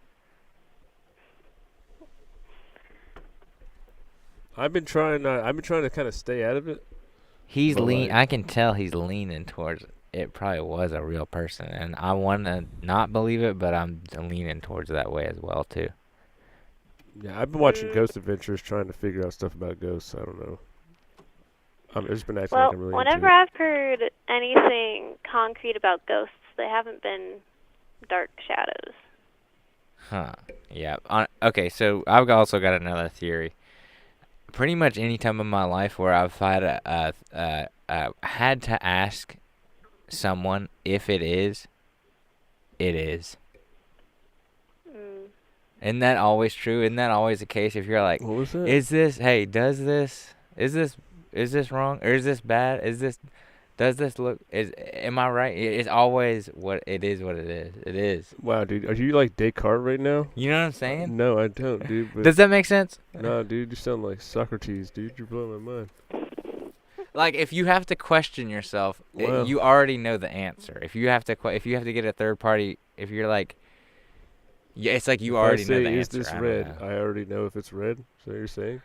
I've been trying to kind of stay out of it. He's I can tell he's leaning towards it probably was a real person, and I want to not believe it, but I'm leaning towards that way as well too. Yeah, I've been watching Ghost Adventures, trying to figure out stuff about ghosts. I don't know. I've just been acting like I'm really whenever into it. I've heard anything concrete about ghosts, they haven't been dark shadows. Huh. Yeah. Okay, so I've also got another theory. Pretty much any time in my life where I've had to ask someone. If it is, it is. Isn't that always true? Isn't that always the case? If you're like, what was that? Is this wrong? Or is this bad? Does this look, am I right? It's always what it is. It is. Wow, dude. Are you like Descartes right now? You know what I'm saying? No, I don't, dude. But Does that make sense? Nah, dude. You sound like Socrates, dude. You're blowing my mind. Like, if you have to question yourself, Well. you already know the answer. If you have to get a third party, if you're like, yeah, it's like you already know the answer. Is this red? I already know if it's red. So you're saying?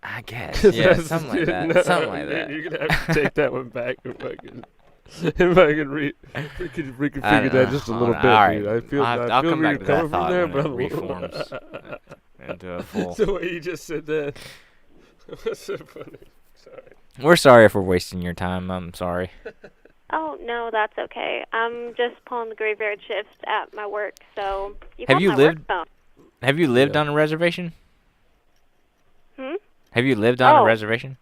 I guess. Yeah, something like that. No, something like that. You're gonna have to take that one back if I can reconfigure that just a little bit, right. dude. I feel I'll come where back you're to that coming thought from there, when but it reforms into a full. The way you just said that was so funny. Sorry. We're sorry if we're wasting your time. I'm sorry. Oh, no, that's okay. I'm just pulling the graveyard shift at my work, so you Have got you my lived? work phone. Have you lived on a reservation? Have you lived on a reservation?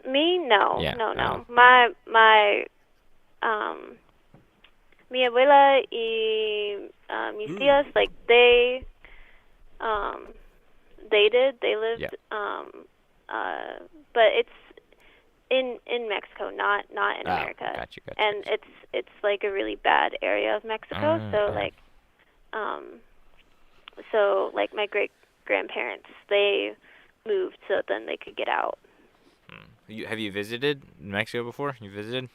Me? No. Yeah, No. Mi abuela y mis tías, like, they did. They lived, but it's in Mexico, not in America. Gotcha. And it's like a really bad area of Mexico, so like my great grandparents, they moved so then they could get out. Have you visited Mexico before? You visited?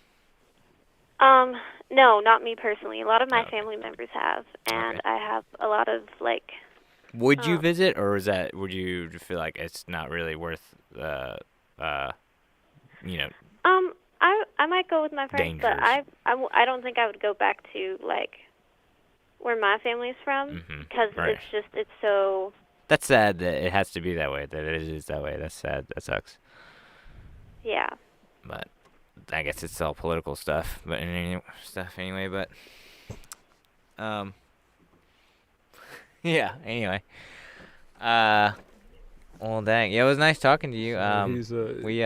No, not me personally. A lot of my family members have, and I have a lot of like. Would you visit, or would you feel like it's not really worth I might go with my friends, but I don't think I would go back to like where my family's from because it's so. That's sad that it has to be that way. That it is that way. That's sad. That sucks. Yeah. But I guess it's all political stuff. But anyway. But yeah. Anyway. Well, dang. Yeah, it was nice talking to you. We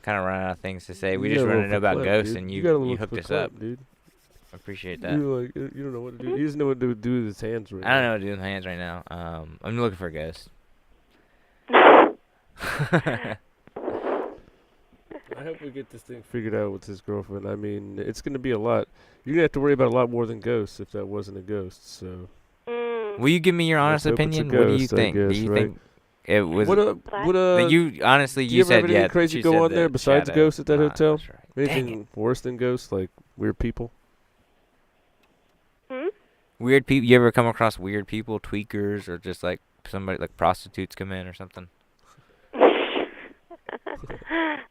kind of run out of things to say. We just wanted to know about ghosts, and you hooked us up, dude. I appreciate that. You don't know what to do. He doesn't know what to do with his hands right now. I don't know what to do with my hands right now. I'm looking for a ghost. I hope we get this thing figured out with his girlfriend. I mean, it's going to be a lot. You're going to have to worry about a lot more than ghosts if that wasn't a ghost. So. Will you give me your honest opinion? What do you think? Do you think it was? You honestly, you said anything crazy go on there besides ghosts at that hotel? That's right. Anything worse than ghosts, like weird people? Weird people. You ever come across weird people, tweakers, or just like somebody like prostitutes come in or something?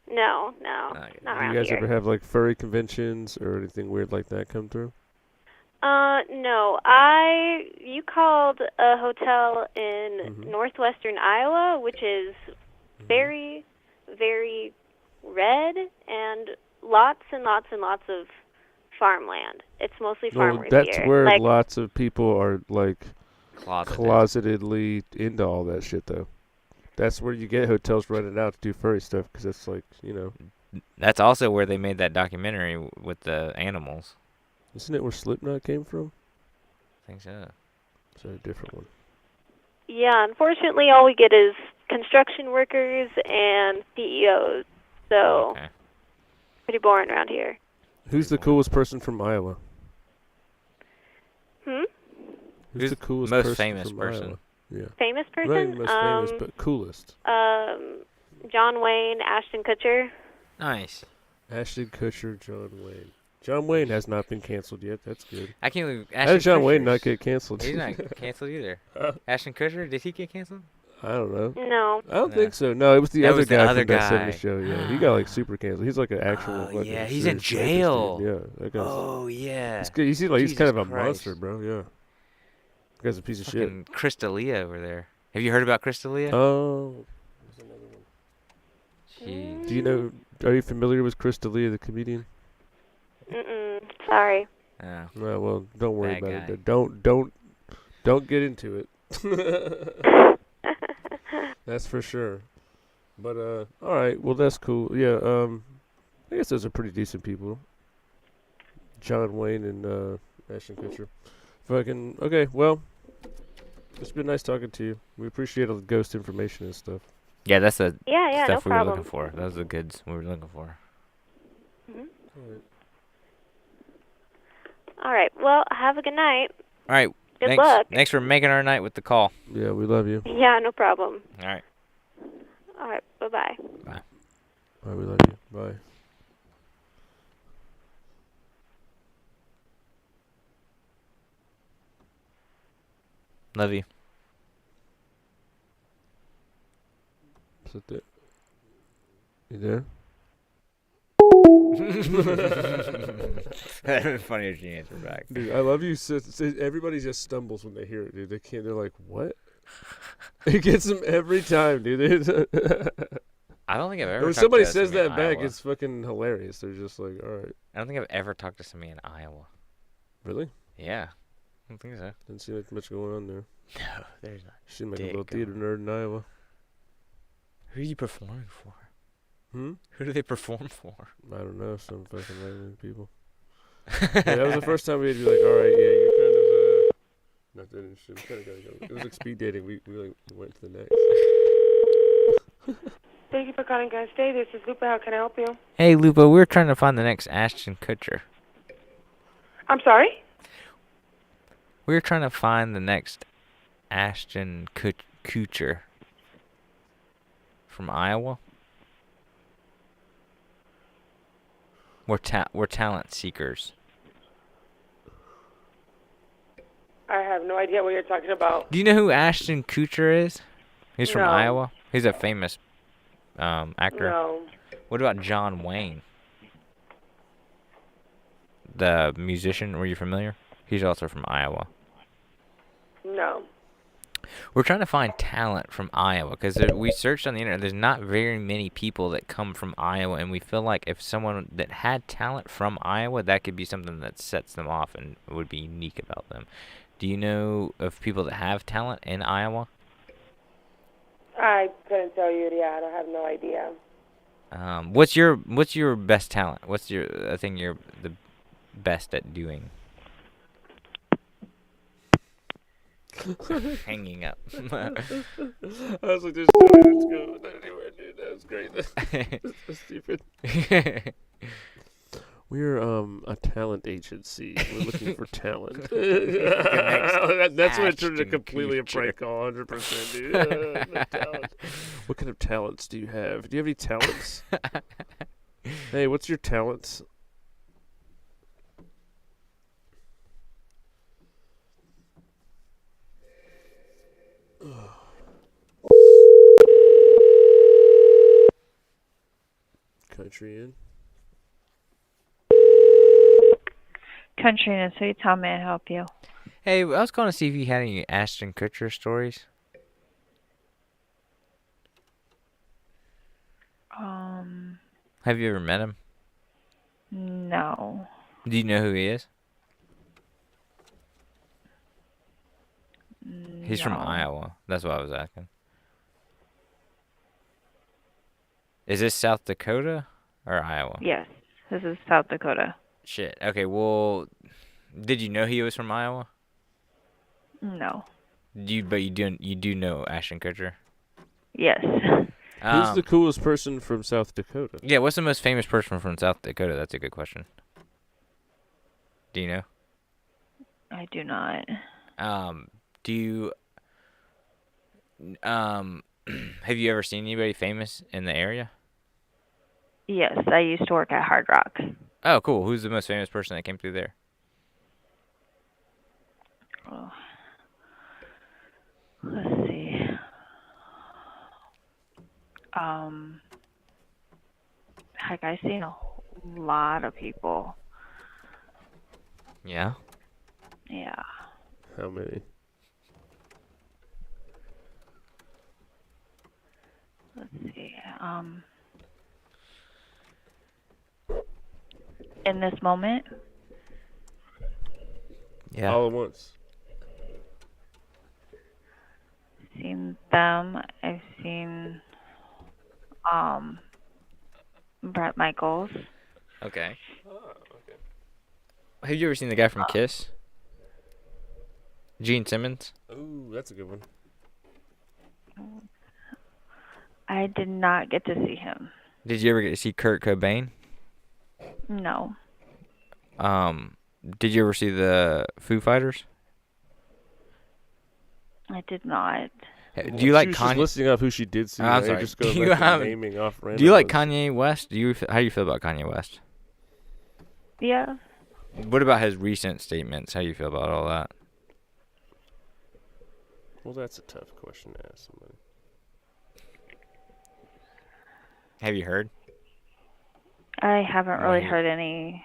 No, not around Do you guys here. ever have like furry conventions or anything weird like that come through? No. You called a hotel in northwestern Iowa, which is very, very red and lots and lots and lots of farmland. It's mostly farmers that's here. where Like, lots of people are like closetedly into all that shit, though. That's where you get hotels rented out to do furry stuff, because it's like, That's also where they made that documentary with the animals. Isn't it where Slipknot came from? I think so. It's a different one. yeah, unfortunately, all we get is construction workers and CEOs. So, pretty boring around here. Who's the coolest person from Iowa? Who's the coolest most famous from person? Iowa? Yeah. Famous person? Right, most famous, but coolest. John Wayne, Ashton Kutcher. Nice. Ashton Kutcher, John Wayne. John Wayne has not been canceled yet. That's good. I can't believe How did John Wayne not get canceled? He's not canceled either. Ashton Kutcher, did he get canceled? I don't know. No. I don't think so. No, it was the That other was the guy other from that guy. 70s show. Yeah, he got like super canceled. He's like an actual. Oh, like, yeah, a he's in serious rapist, jail. dude. Yeah, that guy's. Oh, yeah. He's good. He's like he's kind of a Jesus monster, Christ. bro. Yeah. That guy's a piece of shit. Fucking Chris D'Elia over there. Have you heard about Chris D'Elia? Oh. Jeez. Do you know? Are you familiar with Chris D'Elia, the comedian? Sorry. Oh. Well, don't worry Bad about guy. it. Don't get into it. That's for sure. But all right. Well, that's cool. Yeah. I guess those are pretty decent people. John Wayne and Ashton Kutcher. Fucking okay. Well, it's been nice talking to you. We appreciate all the ghost information and stuff. Yeah, that's the Yeah, stuff no we were problem. looking for. That was the goods we were looking for. All right. Well, have a good night. All right. Good thanks, luck. Thanks for making our night with the call. Yeah, we love you. Yeah, no problem. All right. All right. Bye-bye. Bye. We love you. Bye. Love you. Is it you there? That'd be funny if she answered back. Dude, I love you. Everybody just stumbles when they hear it, dude. They can't. They're like, "What?" It gets them every time, dude. I don't think I've ever. When talked somebody to says somebody that in back, Iowa. it's fucking hilarious. They're just like, "All right." I don't think I've ever talked to somebody in Iowa. Really? Yeah. I don't think so. Didn't seem like much going on there. No, there's not. Seemed like a dick little theater nerd in Iowa. Who are you performing for? Hmm? Who do they perform for? I don't know. Some fucking random people. Yeah, that was the first time we'd be like, "All right, yeah, you're kind of not that interested. We kind of gotta go." It was like speed dating. We like went to the next. Thank you for calling Gun Stay. This is Lupa. How can I help you? Hey, Lupa, we're trying to find the next Ashton Kutcher. I'm sorry? We're trying to find the next Ashton Kutcher from Iowa. We're talent seekers. I have no idea what you're talking about. Do you know who Ashton Kutcher is? He's from No. Iowa. He's a famous actor. No. What about John Wayne? The musician, were you familiar? He's also from Iowa. No. We're trying to find talent from Iowa because we searched on the internet. There's not very many people that come from Iowa, and we feel like if someone that had talent from Iowa, that could be something that sets them off and would be unique about them. Do you know of people that have talent in Iowa? I couldn't tell you. Yeah, I have no idea. What's your best talent? What's your thing you're the best at doing? Hanging up. I was like, "There's no way that's going anywhere, dude. That was great. That's so stupid." We're a talent agency. We're looking for talent. That's what it turned into completely a prank call, 100%, dude. Talent. What kind of talents do you have? Do you have any talents? Hey, what's your talents? Country in. Country and Sweets, how may I help you? Hey, I was going to see if you had any Ashton Kutcher stories. Have you ever met him? No. Do you know who he is? He's from No. Iowa. That's what I was asking. Is this South Dakota or Iowa? Yes, this is South Dakota. Shit. Okay, well, did you know he was from Iowa? No. But you do know Ashton Kutcher? Yes. Who's the coolest person from South Dakota? Yeah, what's the most famous person from South Dakota? That's a good question. Do you know? I do not. Do you have you ever seen anybody famous in the area? Yes, I used to work at Hard Rock. Oh, cool. Who's the most famous person that came through there? Oh. Let's see. Heck, I've seen a lot of people. Yeah? Yeah. How many? Let's see. In this moment? Yeah. All at once. Seen them. I've seen Brett Michaels. Okay. Oh, okay. Have you ever seen the guy from Kiss? Gene Simmons? Ooh, that's a good one. I did not get to see him. Did you ever get to see Kurt Cobain? No. Did you ever see the Foo Fighters? I did not. Do you like She was Kanye? just listing up who she did see. I'm now sorry. Just go back to naming off random Do you like ones. Kanye West? How do you feel about Kanye West? Yeah. What about his recent statements? How do you feel about all that? Well, that's a tough question to ask somebody. Have you heard? I haven't really heard any.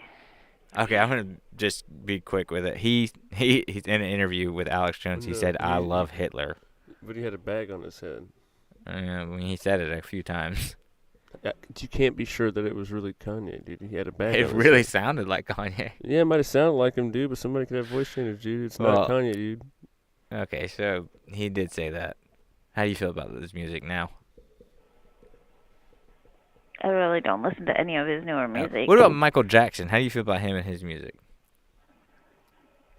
Okay, I'm gonna just be quick with it. He's in an interview with Alex Jones. He said, "I love Hitler." But he had a bag on his head. He said it a few times. You can't be sure that it was really Kanye, dude. He had a bag. It on his really head. sounded like Kanye. Yeah, it might have sounded like him, dude. But somebody could have voice changes, dude. It's not Kanye, dude. Okay, so he did say that. How do you feel about his music now? I really don't listen to any of his newer music. What about Michael Jackson? How do you feel about him and his music?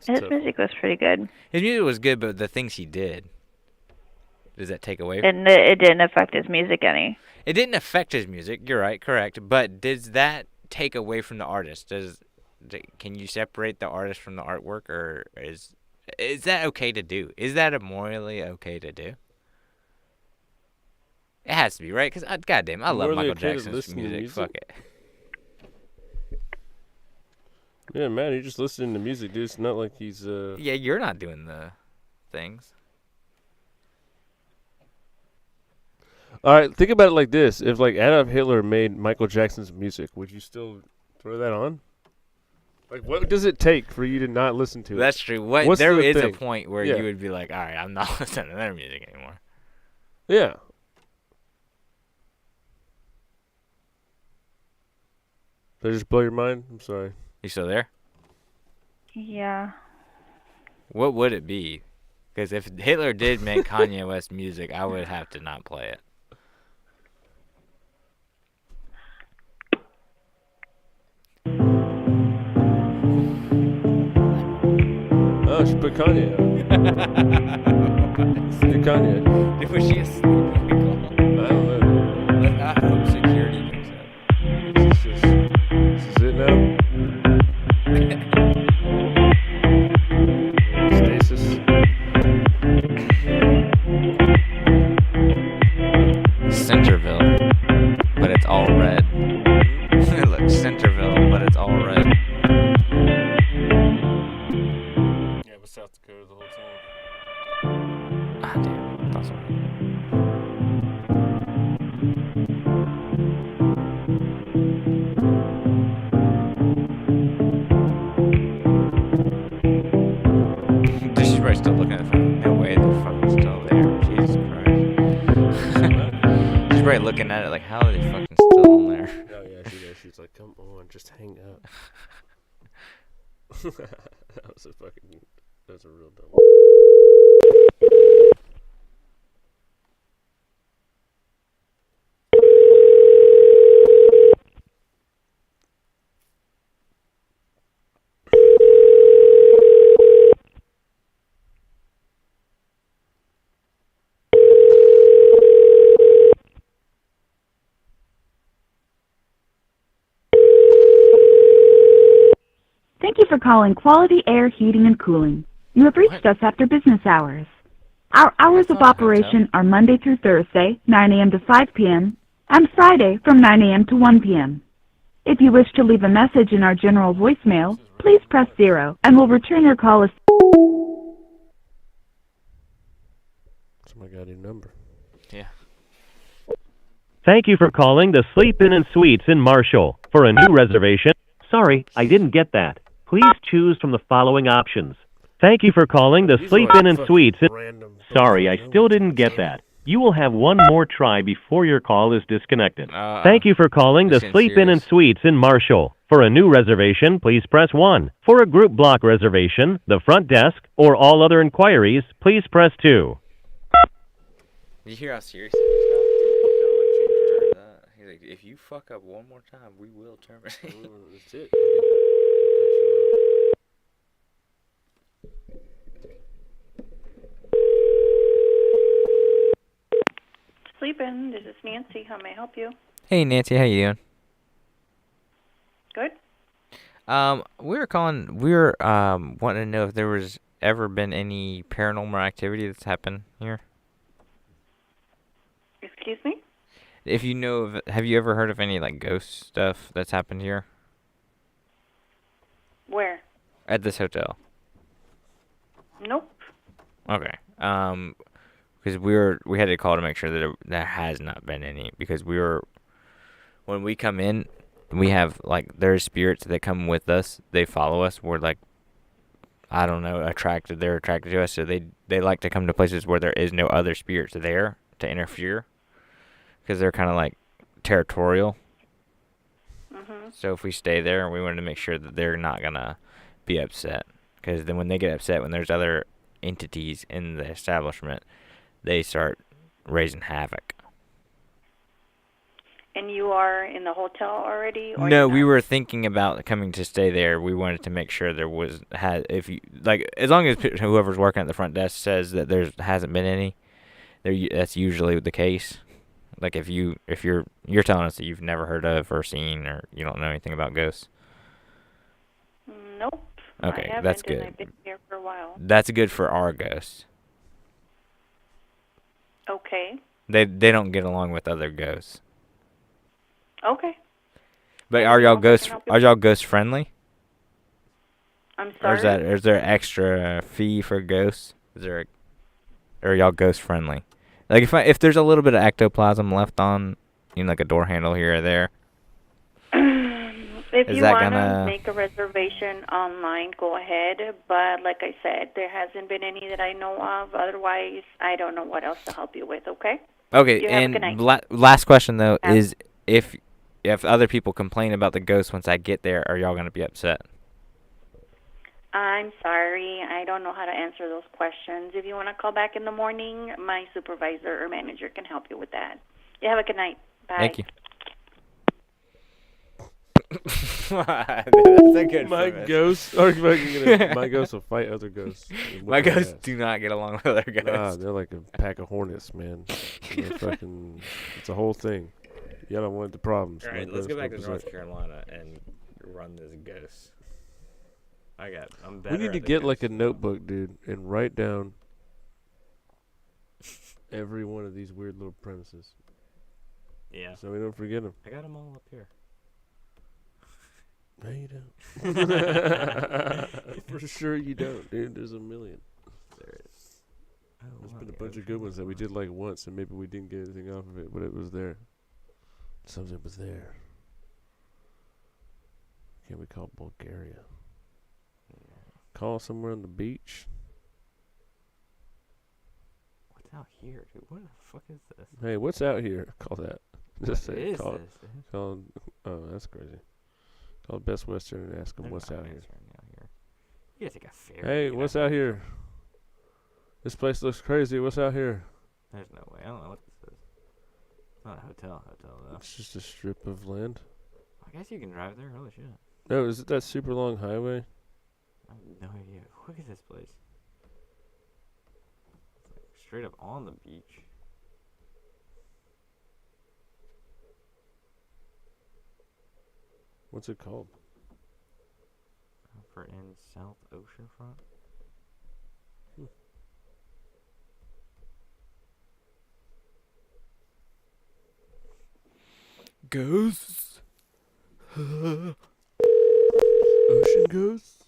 His music was pretty good. His music was good, but the things he did, does that take away? And it didn't affect his music any. It didn't affect his music. You're right, correct. But does that take away from the artist? Can you separate the artist from the artwork, or is that okay to do? Is that morally okay to do? It has to be, right? Because, goddamn, I love Michael Jackson's music. Fuck it. Yeah, man, you're just listening to music, dude. It's not like he's, Yeah, you're not doing the things. All right, think about it like this. If, like, Adolf Hitler made Michael Jackson's music, would you still throw that on? Like, what does it take for you to not listen to it? That's true. What's there the is thing? a point where you would be like, all right, I'm not listening to their music anymore. Yeah. Did I just blow your mind? I'm sorry. You still there? Yeah. What would it be? Because if Hitler did make Kanye West music, I would have to not play it. Oh, she put Kanye out. Do Kanye. Was she asleep? I don't know. I hope security picks up. This is it now? Stasis. Centerville, but it's all red. Look, Centerville, but it's all red. Yeah, it was South Dakota the whole time. Ah, damn. That's all right. She's probably still looking at the phone. No way they're fucking still there. Jesus Christ. She's probably looking at it like, how are they fucking still on there? Oh, yeah, she's like, come on, just hang up. That was a real dumb one. Thank you for calling Quality Air Heating and Cooling. You have reached us after business hours. Our hours of operation are Monday through Thursday, 9 a.m. to 5 p.m., and Friday from 9 a.m. to 1 p.m. If you wish to leave a message in our general voicemail, please press 0, and we'll return your call as... Somebody got your number. Yeah. Thank you for calling the Sleep Inn and Suites in Marshall. For a new reservation, sorry, I didn't get that. Please choose from the following options. Thank you for calling the Sleep Inn and Suites in... Sorry, I still didn't get that. You will have one more try before your call is disconnected. Thank you for calling the Sleep Inn and Suites in Marshall. For a new reservation, please press 1. For a group block reservation, the front desk, or all other inquiries, please press 2. Did you hear how serious he got? He's like, if you fuck up one more time, we will terminate. That's it. Sleep-In. This is Nancy. How may I help you? Hey, Nancy, how you doing? Good. We were wanting to know if there was ever been any paranormal activity that's happened here. Excuse me? If you know of, have you ever heard of any like ghost stuff that's happened here Where? at this hotel? Nope. Okay. Because we had to call to make sure that there has not been any, because when we come in, we have like there's spirits that come with us. They follow us. We're like, I don't know, attracted. They're attracted to us, so they like to come to places where there is no other spirits there to interfere, because they're kind of like territorial. So if we stay there, we wanted to make sure that they're not gonna be upset, because then when they get upset, when there's other entities in the establishment, they start raising havoc. And you are in the hotel already? Or No, we were thinking about coming to stay there. We wanted to make sure there was as long as whoever's working at the front desk says that there hasn't been any, that's usually the case. Like if you're telling us that you've never heard of or seen, or you don't know anything about ghosts. Nope. Okay, I haven't, that's and good. I've been here for a while. That's good for our ghosts. Okay. They don't get along with other ghosts. Okay. But are y'all ghost friendly? I'm Or sorry? is there extra fee for ghosts? Or are y'all ghost friendly? Like if there's a little bit of ectoplasm left on, like a door handle here or there. If Is you that want to gonna- make a reservation online, go ahead. But like I said, there hasn't been any that I know of. Otherwise, I don't know what else to help you with, okay? Okay, You have a good night. and last question though is if other people complain about the ghost once I get there, are y'all gonna be upset? I'm sorry. I don't know how to answer those questions. If you want to call back in the morning, my supervisor or manager can help you with that. You have a good night. Bye. Thank you. My ghosts are fucking my ghosts will fight other ghosts. My ghosts do not get along with other ghosts. Nah, they're like a pack of hornets, man. It's a whole thing. You don't want the problems. All right, My let's go ghosts back to represent- North Carolina and run this ghost. I'm better. We need at to the get ghost. like a notebook, dude, and write down every one of these weird little premises. Yeah. So we don't forget them. I got them all up here. No, you don't. For sure you don't, dude. There's a million. There is. There's been a bunch of good ones that we did like once, and maybe we didn't get anything off of it, but it was there. Something was there. Can't we call Bulgaria? Call somewhere on the beach. What's out here, dude? What the fuck is this? Hey, what's out here? Call that. Just What say is call this, it. dude? Call. Oh, that's crazy. Call Best Western and ask them There's what's no out here. Western out here. You gotta take a ferry. Hey, to get what's out here? This place looks crazy. What's out here? There's no way. I don't know what this is. It's not a hotel though. It's just a strip of land. I guess you can drive there. Holy shit. No, is it that super long highway? I have no idea. Look at this place. It's like straight up on the beach. What's it called? Comfort Inn South Oceanfront. Ghosts. Ocean ghosts.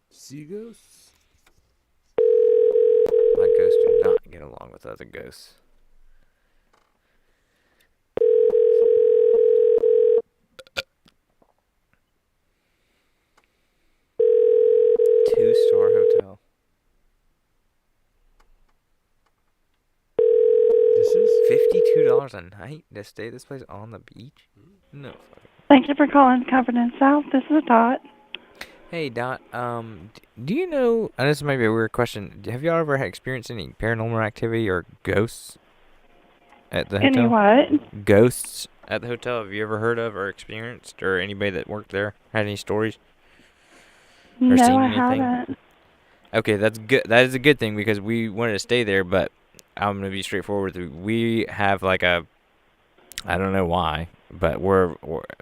Sea ghosts. My ghosts do not get along with other ghosts. Two-star hotel. This is $52 a night to stay at this place on the beach? No. Thank you for calling Comfort Inn South. This is Dot. Hey Dot, do you know? And this might be a weird question. Have y'all ever experienced any paranormal activity or ghosts at the hotel? Any what? Ghosts at the hotel. Have you ever heard of or experienced, or anybody that worked there had any stories? Or No, seen I anything? haven't. Okay, that's good. That is a good thing because we wanted to stay there, but I'm gonna be straightforward. We have like a, I don't know why, but we're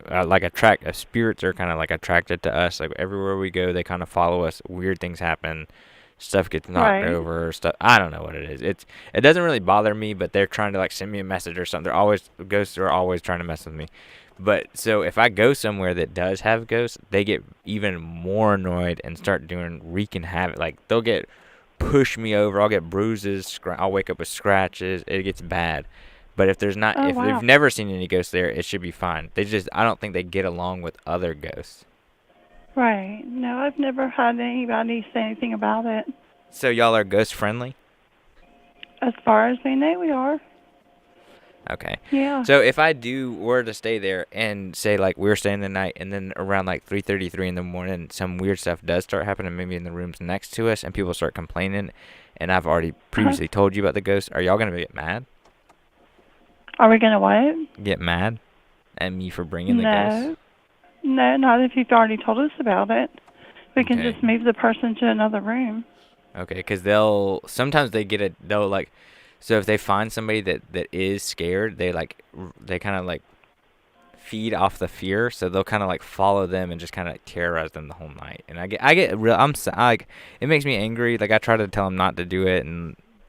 like spirits are kind of like attracted to us. Like everywhere we go, they kind of follow us. Weird things happen. Stuff gets knocked over. Stuff. I don't know what it is. It doesn't really bother me, but they're trying to like send me a message or something. Ghosts are always trying to mess with me. But so if I go somewhere that does have ghosts, they get even more annoyed and start wreaking havoc. Like they'll push me over. I'll get bruises. I'll wake up with scratches. It gets bad. But if there's not, they've never seen any ghosts there, it should be fine. I don't think they get along with other ghosts. Right. No, I've never had anybody say anything about it. So y'all are ghost friendly? As far as we know, we are. Okay. Yeah. So if I were to stay there and say like we're staying the night, and then around like 3:33 in the morning, some weird stuff does start happening, maybe in the rooms next to us, and people start complaining, and I've already previously told you about the ghost, are y'all gonna get mad? Are we gonna what? Get mad at me for bringing the ghost? No, not if you've already told us about it. We can just move the person to another room. Okay, because sometimes they'll like, so if they find somebody that is scared, they kind of like feed off the fear, so they'll kind of like follow them and just kind of like terrorize them the whole night. And it makes me angry. Like I try to tell them not to do it,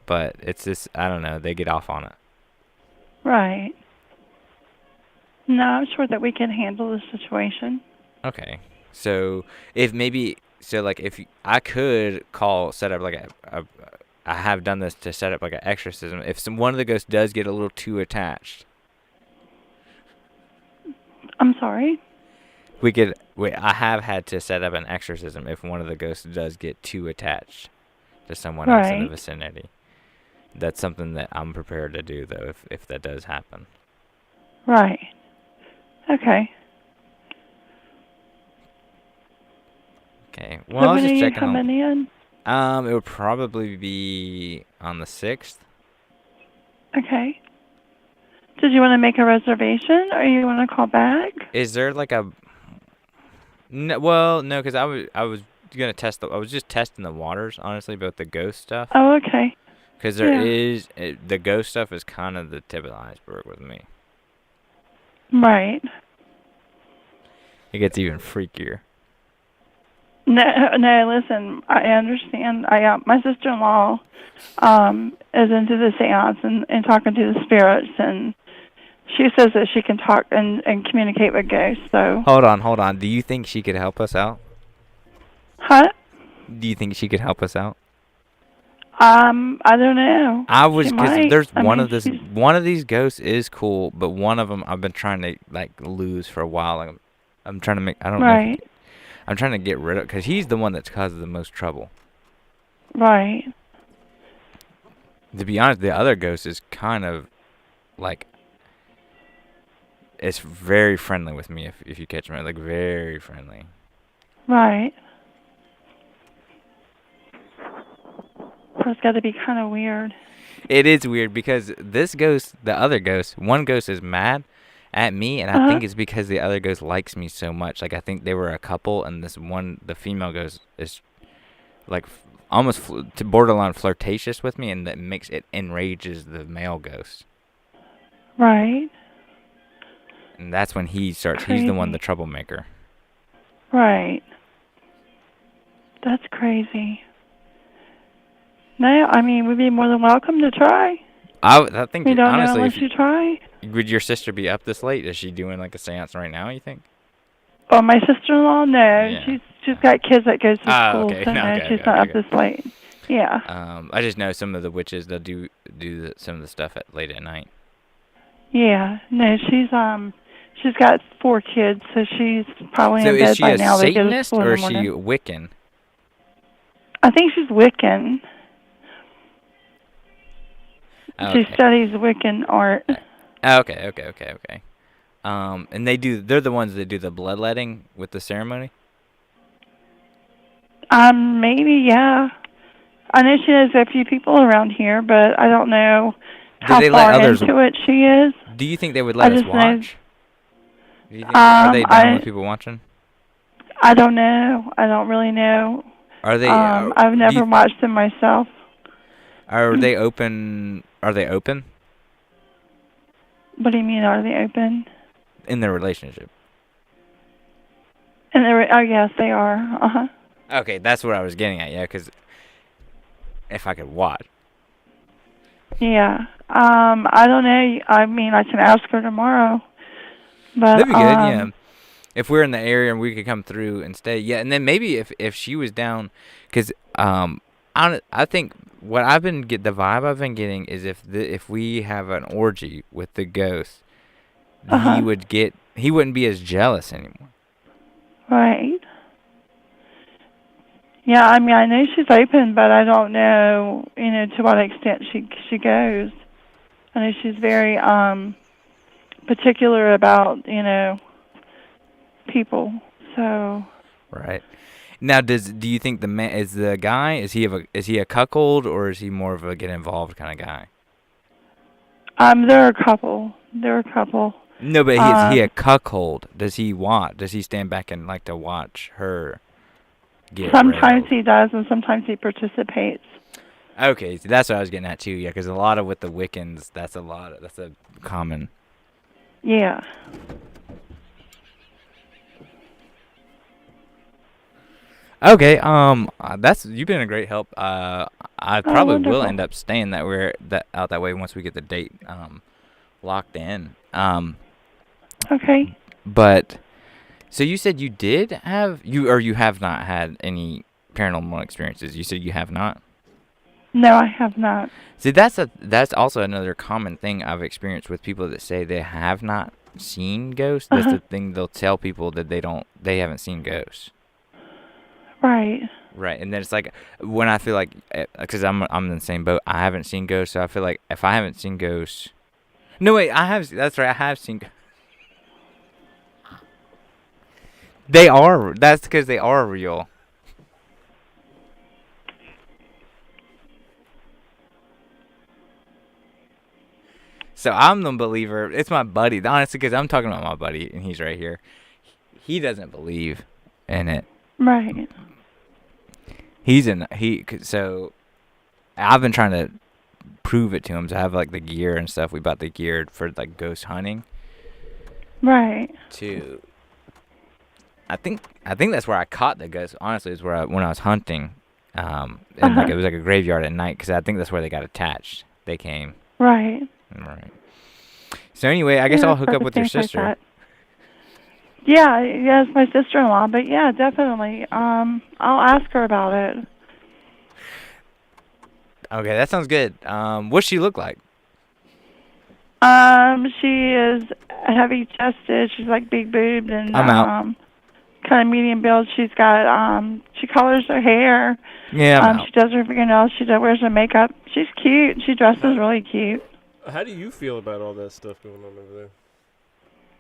but it's just, I don't know, they get off on it. Right. No, I'm sure that we can handle the situation. Okay. So if I could set up like I have done this to set up like an exorcism. If one of the ghosts does get a little too attached. I'm sorry? I have had to set up an exorcism if one of the ghosts does get too attached to someone else in the vicinity. That's something that I'm prepared to do, though, if that does happen. Right. Okay. Okay. Well, I was just checking coming in? It would probably be on the 6th. Okay. Did you want to make a reservation, or you want to call back? Is there like a... No, because I was gonna test I was just testing the waters, honestly, about the ghost stuff. Oh, okay. Because the ghost stuff is kind of the tip of the iceberg with me. Right. It gets even freakier. No, listen, I understand. My sister-in-law is into the seance and talking to the spirits, and she says that she can talk and communicate with ghosts, so... Hold on. Do you think she could help us out? Huh? Do you think she could help us out? I don't know. One of these ghosts is cool, but one of them I've been trying to like lose for a while. I'm trying to make, I don't know. I'm trying to get rid of, because he's the one that's caused the most trouble. Right. To be honest, the other ghost is kind of like, it's very friendly with me if you catch me, like very friendly. Right. It's got to be kind of weird. It is weird because this ghost, the other ghost, one ghost is mad at me, and I think it's because the other ghost likes me so much. Like I think they were a couple, and the female ghost is like almost borderline flirtatious with me, and that enrages the male ghost. Right. And that's when he's the one, the troublemaker. Right. That's crazy. No, I mean, we'd be more than welcome to try. I think, we don't honestly, know unless you try. Would your sister be up this late? Is she doing like a seance right now, you think? Oh, my sister-in-law? No, Yeah. she's got kids that goes to school, okay. so no, she's not up this late. Yeah. I just know some of the witches, they'll do some of the stuff late at night. Yeah. No, she's got 4 kids, so she's probably in bed by now. So is she a Satanist or is she Wiccan? I think she's Wiccan. Okay. She studies Wiccan art. Okay. And they're the ones that do the bloodletting with the ceremony? Maybe, yeah. I know she knows a few people around here, but I don't know how far into it she is. Do you think they would let us watch? Are they down with people watching? I don't know. I don't really know. Are they? I've never watched them myself. Are they open Are they open? What do you mean, are they open? In their relationship. Oh, yes, they are. Uh-huh. Okay, that's what I was getting at, yeah, because if I could watch. Yeah. I don't know. I mean, I can ask her tomorrow. But, that'd be good, yeah. If we're in the area and we could come through and stay, yeah. And then maybe if she was down, because I think what the vibe I've been getting is if we have an orgy with the ghost, he wouldn't be as jealous anymore. Right. Yeah, I mean, I know she's open, but I don't know, to what extent she goes. I know she's very particular about, people. So. Right. Now, do you think the man is the guy? Is he a cuckold, or is he more of a get involved kind of guy? They're a couple. No, but is he a cuckold? Does he stand back and like to watch her get Sometimes he does, and sometimes he participates. Okay, so that's what I was getting at too. Yeah, because a lot of with the Wiccans, that's a common. Yeah. Okay, you've been a great help. I probably will end up staying out that way once we get the date locked in. Okay. But so you said you you have not had any paranormal experiences. You said you have not? No, I have not. See, that's also another common thing I've experienced with people that say they have not seen ghosts. That's the thing they'll tell people that they haven't seen ghosts. Right. Right, and then it's like when I feel like, because I'm in the same boat. I haven't seen ghosts, so I feel like if I haven't seen ghosts, no wait, I have. That's right, I have seen. They are. That's because they are real. So I'm the believer. It's my buddy, honestly, because I'm talking about my buddy, and he's right here. He doesn't believe in it. Right. So I've been trying to prove it to him. So I have like the gear and stuff. We bought the gear for like ghost hunting. Right. I think that's where I caught the ghost. Honestly, is when I was hunting, and like it was like a graveyard at night, because I think that's where they got attached. They came. Right. Right. So anyway, I guess I'll hook up with your sister. Like yeah, it's my sister-in-law, but yeah, definitely. I'll ask her about it. Okay, that sounds good. What's she look like? She is heavy-chested. She's like big-boobed and I'm out. Kind of medium build. She's got she colors her hair. Yeah. I'm out. She does her fingernails. She wears her makeup. She's cute. She dresses really cute. How do you feel about all that stuff going on over there?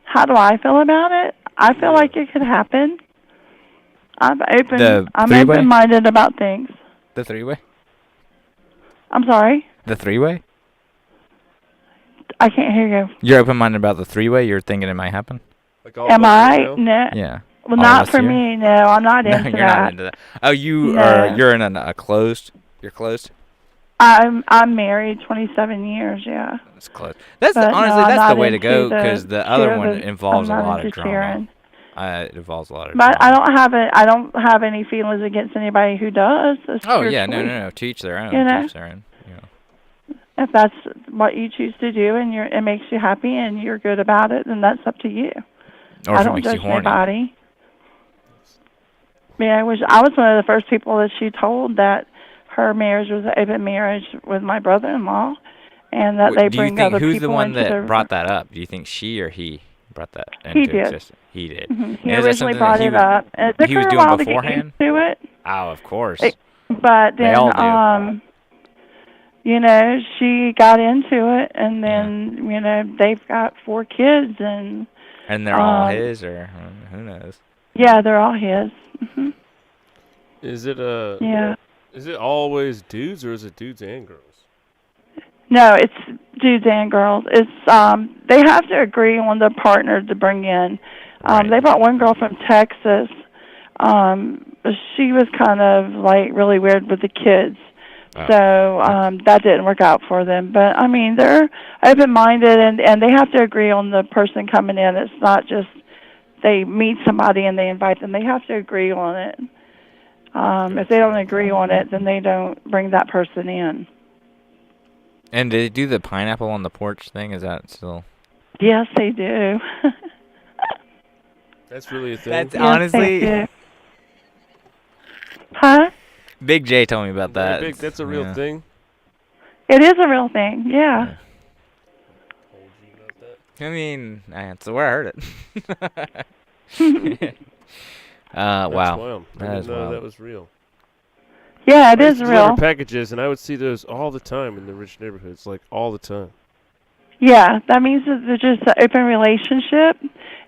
How do I feel about it? I feel like it could happen. I'm open-minded about things. The three-way? I'm sorry? The three-way? I can't hear you. You're open-minded about the three-way? You're thinking it might happen? Am I? No. Yeah. Well, not for me, no. I'm not into that. You're not into that. Oh, you're in a closed? You're closed? I'm married 27 years, yeah. That's close. That's the way to go, because the other one involves a lot of drama. It involves a lot of drama. But I don't have any feelings against anybody who does. Oh yeah, no. To each their own. To each their own. If that's what you choose to do and it makes you happy and you're good about it, then that's up to you. Or I if don't it makes judge you horny. anybody. I was one of the first people that she told that her marriage was an open marriage with my brother-in-law, and that they bring other people into who's the one that brought that up? Do you think she or he brought that into existence? He did. Mm-hmm. He originally brought it up. It took her a while to get used to it. Oh, of course. But then, they all do. she got into it, and then, they've got 4 kids, and they're all his, or who knows? Yeah, they're all his. Mm-hmm. Is it Yeah. Is it always dudes, or is it dudes and girls? No, it's dudes and girls. It's they have to agree on the partner to bring in. They brought one girl from Texas. She was kind of like really weird with the kids, So that didn't work out for them. But I mean, they're open-minded, and they have to agree on the person coming in. It's not just they meet somebody and they invite them. They have to agree on it. If they don't agree on it, then they don't bring that person in. And did they do the pineapple on the porch thing? Is that still? Yes, they do. That's really a thing. That's honestly. Huh? Big J told me about that. Big, that's a real thing. It is a real thing. Yeah. I mean, that's where I heard it. Wow. Wild. I That didn't is know wild. that was real. Yeah, it I is used to deliver real. packages, and I would see those all the time in the rich neighborhoods, like all the time. Yeah, that means that they're just an open relationship.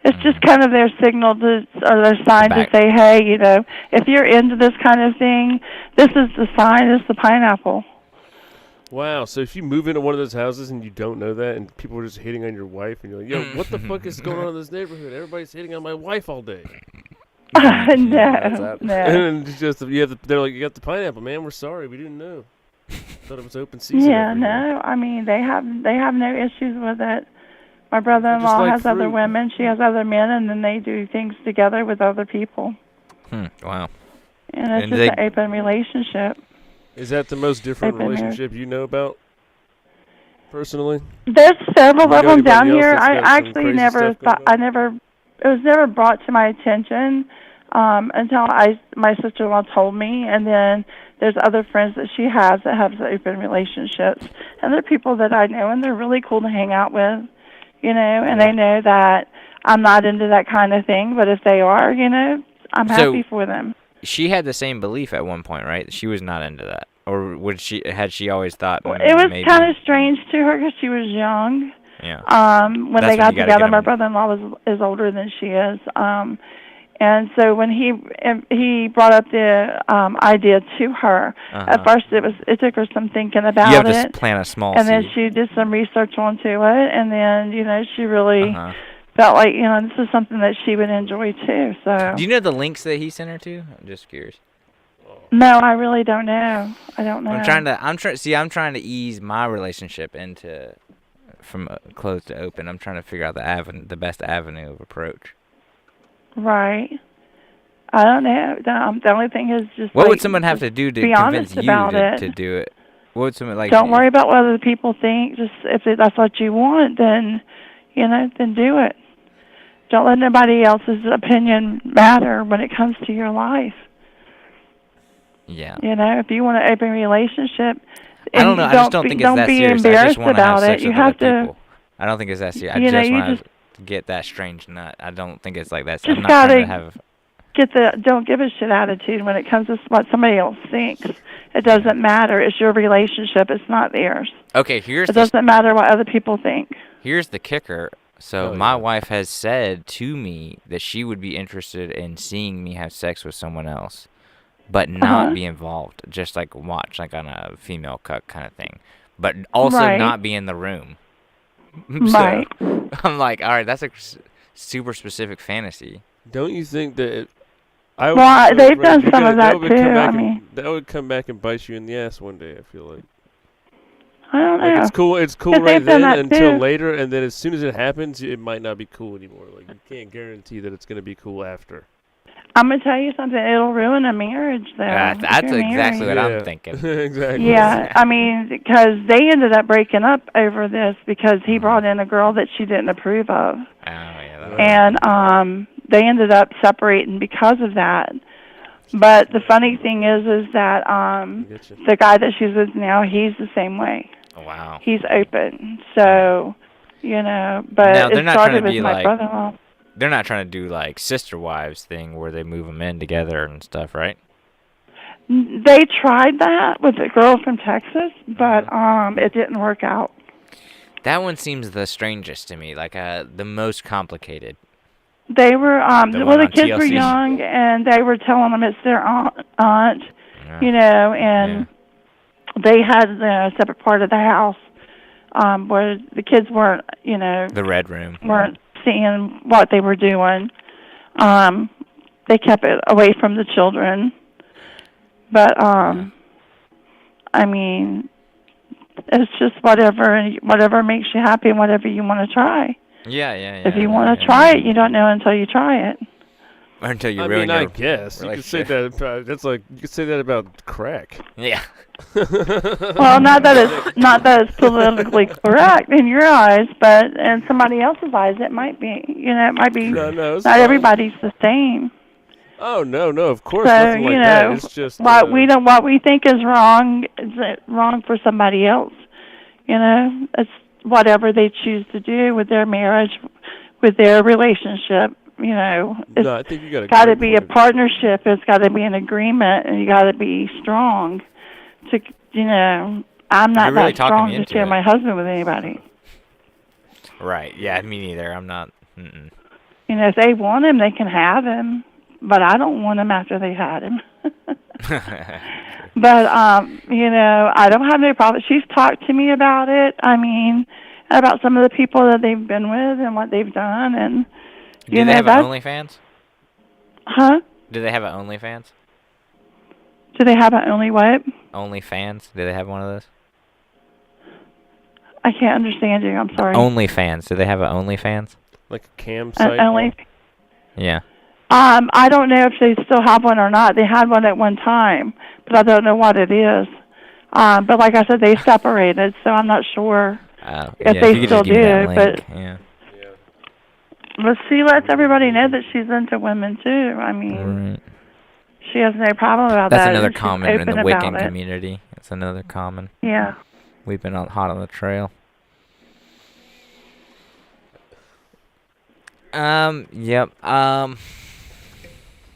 It's just kind of their signal to, or their sign to say, hey, you know, if you're into this kind of thing, this is the sign, it's the pineapple. Wow, so if you move into one of those houses and you don't know that, and people are just hitting on your wife, and you're like, yo, what the fuck is going on in this neighborhood? Everybody's hitting on my wife all day. No. And it's just, they're like, you got the pineapple, man, we're sorry, we didn't know. Thought it was open season. Yeah, no, I mean, they have no issues with it. My brother-in-law like has other fruit. women, she has other men, and then they do things together with other people. Wow. And it's just an open relationship. Is that the most different Open marriage. relationship you know about, personally? There's several You of know them down anybody else here. that's I got some actually crazy never stuff going it was never brought to my attention until my sister-in-law told me, and then there's other friends that she has that have open relationships, and they're people that I know, and they're really cool to hang out with, you know, and they know that I'm not into that kind of thing, but if they are, you know, I'm happy for them. She had the same belief at one point, right? She was not into that, or had she always thought? It was maybe? kind of strange to her because she was young. Yeah. When That's they got you gotta together, get my 'em- brother-in-law is older than she is. And so when he brought up the idea to her, at first it took her some thinking about You have it. to plant a small and then seed. she did some research onto it, and then, you know, she really felt like, you know, this is something that she would enjoy too. So Do you know the links that he sent her to? I'm just curious. no, I really don't know. I don't know. I'm trying to ease my relationship into from closed to open. I'm trying to figure out the best avenue of approach. Right. I don't know. The only thing is just What like, would someone have to do to be convince honest you about to it. do it? What would someone like? Don't worry about what other people think. Just if that's what you want, then, you know, then do it. Don't let nobody else's opinion matter when it comes to your life. Yeah. You know, if you want an open relationship, I don't know. I just don't think it's that be serious. I embarrassed just want to have about sex it. You with have other to. people. I don't think it's that serious. I You know, just you want just to get that strange nut. I don't think it's like that. Just I'm not trying gotta to have. don't give a shit attitude when it comes to what somebody else thinks. It doesn't matter. It's your relationship. It's not theirs. Okay, here's It doesn't matter what other people think. Here's the kicker. So my wife has said to me that she would be interested in seeing me have sex with someone else, but not be involved. Just like watch, like on a female cut kind of thing, but also Right. not be in the room. Right. So, I'm like, all right, that's a super specific fantasy. Don't you think that? They've done some of that too. I mean, that would come back and bite you in the ass one day. I feel like. I don't know. Like it's cool 'Cause right they've done then that until too. later, and then as soon as it happens, it might not be cool anymore. Like you can't guarantee that it's going to be cool after. I'm gonna tell you something. It'll ruin a marriage, though. That's if you're exactly what married. I'm thinking. Exactly. Yeah, I mean, because they ended up breaking up over this because he brought in a girl that she didn't approve of. Oh yeah. And they ended up separating because of that. But the funny thing is that the guy that she's with now, he's the same way. Oh, wow. He's open, so you know. But Now, it they're not trying started to with be my like- brother-in-law. They're not trying to do like sister wives thing where they move them in together and stuff, right? They tried that with a girl from Texas, but it didn't work out. That one seems the strangest to me, like the most complicated. They were The well, one the on kids were TLC. young, and they were telling them it's their aunt, you know, and they had a separate part of the house where the kids weren't, you know, The red room. weren't seeing what they were doing. They kept it away from the children. But I mean, it's just whatever makes you happy and whatever you want to try. Yeah. If you want to try it, you don't know until you try it. Or until you I ruin mean, I your guess you could say relationship. that. That's like you could say that about crack. Yeah. Well, not that it's politically correct in your eyes, but in somebody else's eyes, it might be. You know, it might be. No, it's not fine. everybody's the same. Oh no, of course, So nothing like you that. know, It's just what we think is wrong is wrong for somebody else. You know, it's whatever they choose to do with their marriage, with their relationship. You know, it's No, I think you got a got to great be a point. partnership. It's got to be an agreement, and you got to be strong. To you know, I'm not You're really that talking strong me to into share it. my husband with anybody. Right. Yeah, me neither. I'm not. You know, if they want him, they can have him, but I don't want him after they had him. But you know, I don't have no problem. She's talked to me about it. I mean, about some of the people that they've been with and what they've done, and Do they have an OnlyFans? Huh? Do they have an OnlyFans? Do they have an only what? OnlyFans? Do they have one of those? I can't understand you. I'm sorry. OnlyFans. Do they have an OnlyFans? Like a cam site. Only. Yeah. I don't know if they still have one or not. They had one at one time, but I don't know what it is. But like I said, they separated, so I'm not sure if they still do. But yeah. But she lets everybody know that she's into women too. I mean, she has no problem about That's that. another and she's common in open the about Wiccan it. community. It's another common. Yeah. We've been hot on the trail. Yep.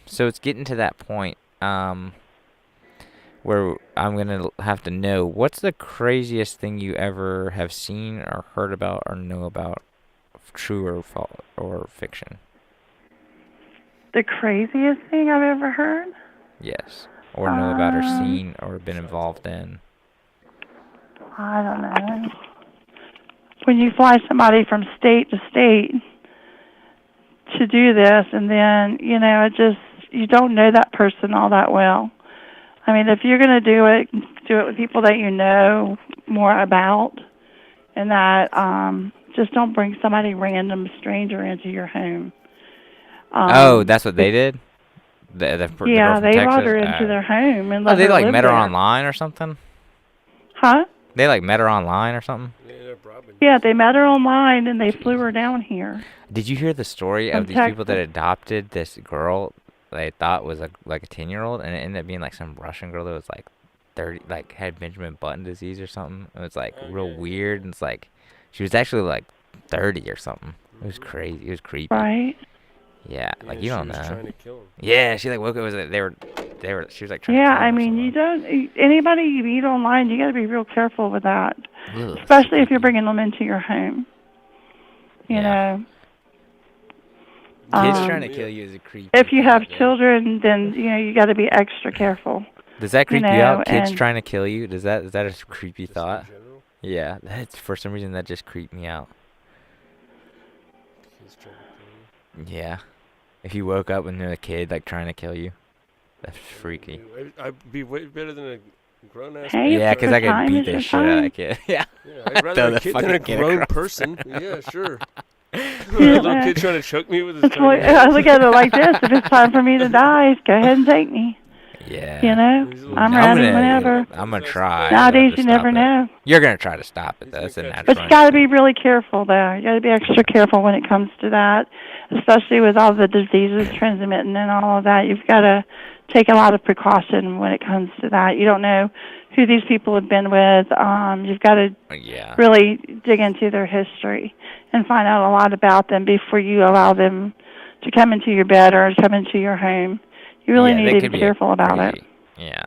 So it's getting to that point, where I'm gonna have to know what's the craziest thing you ever have seen or heard about or know about, true or false or fiction. The craziest thing I've ever heard? Yes. Or know about or seen or been involved in. I don't know. When you fly somebody from state to state to do this, and then, you know, you don't know that person all that well. I mean, if you're going to do it with people that you know more about, and that just don't bring somebody random stranger into your home. That's what they did? The girl yeah, from they Texas? brought her into their home and let they her like live met her there. online or something? Huh? They like met her online or something? Yeah, they met her online and they flew her down here. Did you hear the story From of these people that Texas. adopted this girl they thought was like a 10-year-old, and it ended up being like some Russian girl that was like 30, like had Benjamin Button disease or something. It was like real weird, and it's like she was actually like 30 or something. It was crazy. It was creepy. Right. Yeah, like you don't know. She was trying to kill him. Yeah, she like woke up. She was like trying to Yeah, kill I him or mean, you don't. Anybody you meet online, you got to be real careful with that, Ugh, especially if you're bringing them into your home. You know. Kids trying to kill you is a creep. If you have children, then you know you got to be extra careful. Does that creep you know, out? Kids and- trying to kill you? Is that a creepy thought? Yeah, that's for some reason that just creeped me out. Yeah, if you woke up and there's a kid like trying to kill you, that's freaky. I'd be way better than a grown ass. Hey, Yeah, because I could time beat is the your shit out of time. a kid. Yeah. I'd Throw rather the a kid than fucking a kid grown across. person. Yeah, sure. A little kid trying to choke me with his That's why I look at it like this. If it's time for me to die, go ahead and take me. Yeah. You know, I'm ready whenever. I'm gonna try. Nowadays, to you never stop it. know. You're gonna try to stop it. Though. That's a But natural. you got to be really careful, though. You got to be extra careful when it comes to that, especially with all the diseases transmitting and all of that. You've got to take a lot of precaution when it comes to that. You don't know who these people have been with. You've got to really dig into their history and find out a lot about them before you allow them to come into your bed or come into your home. You really need to be careful about it. Yeah.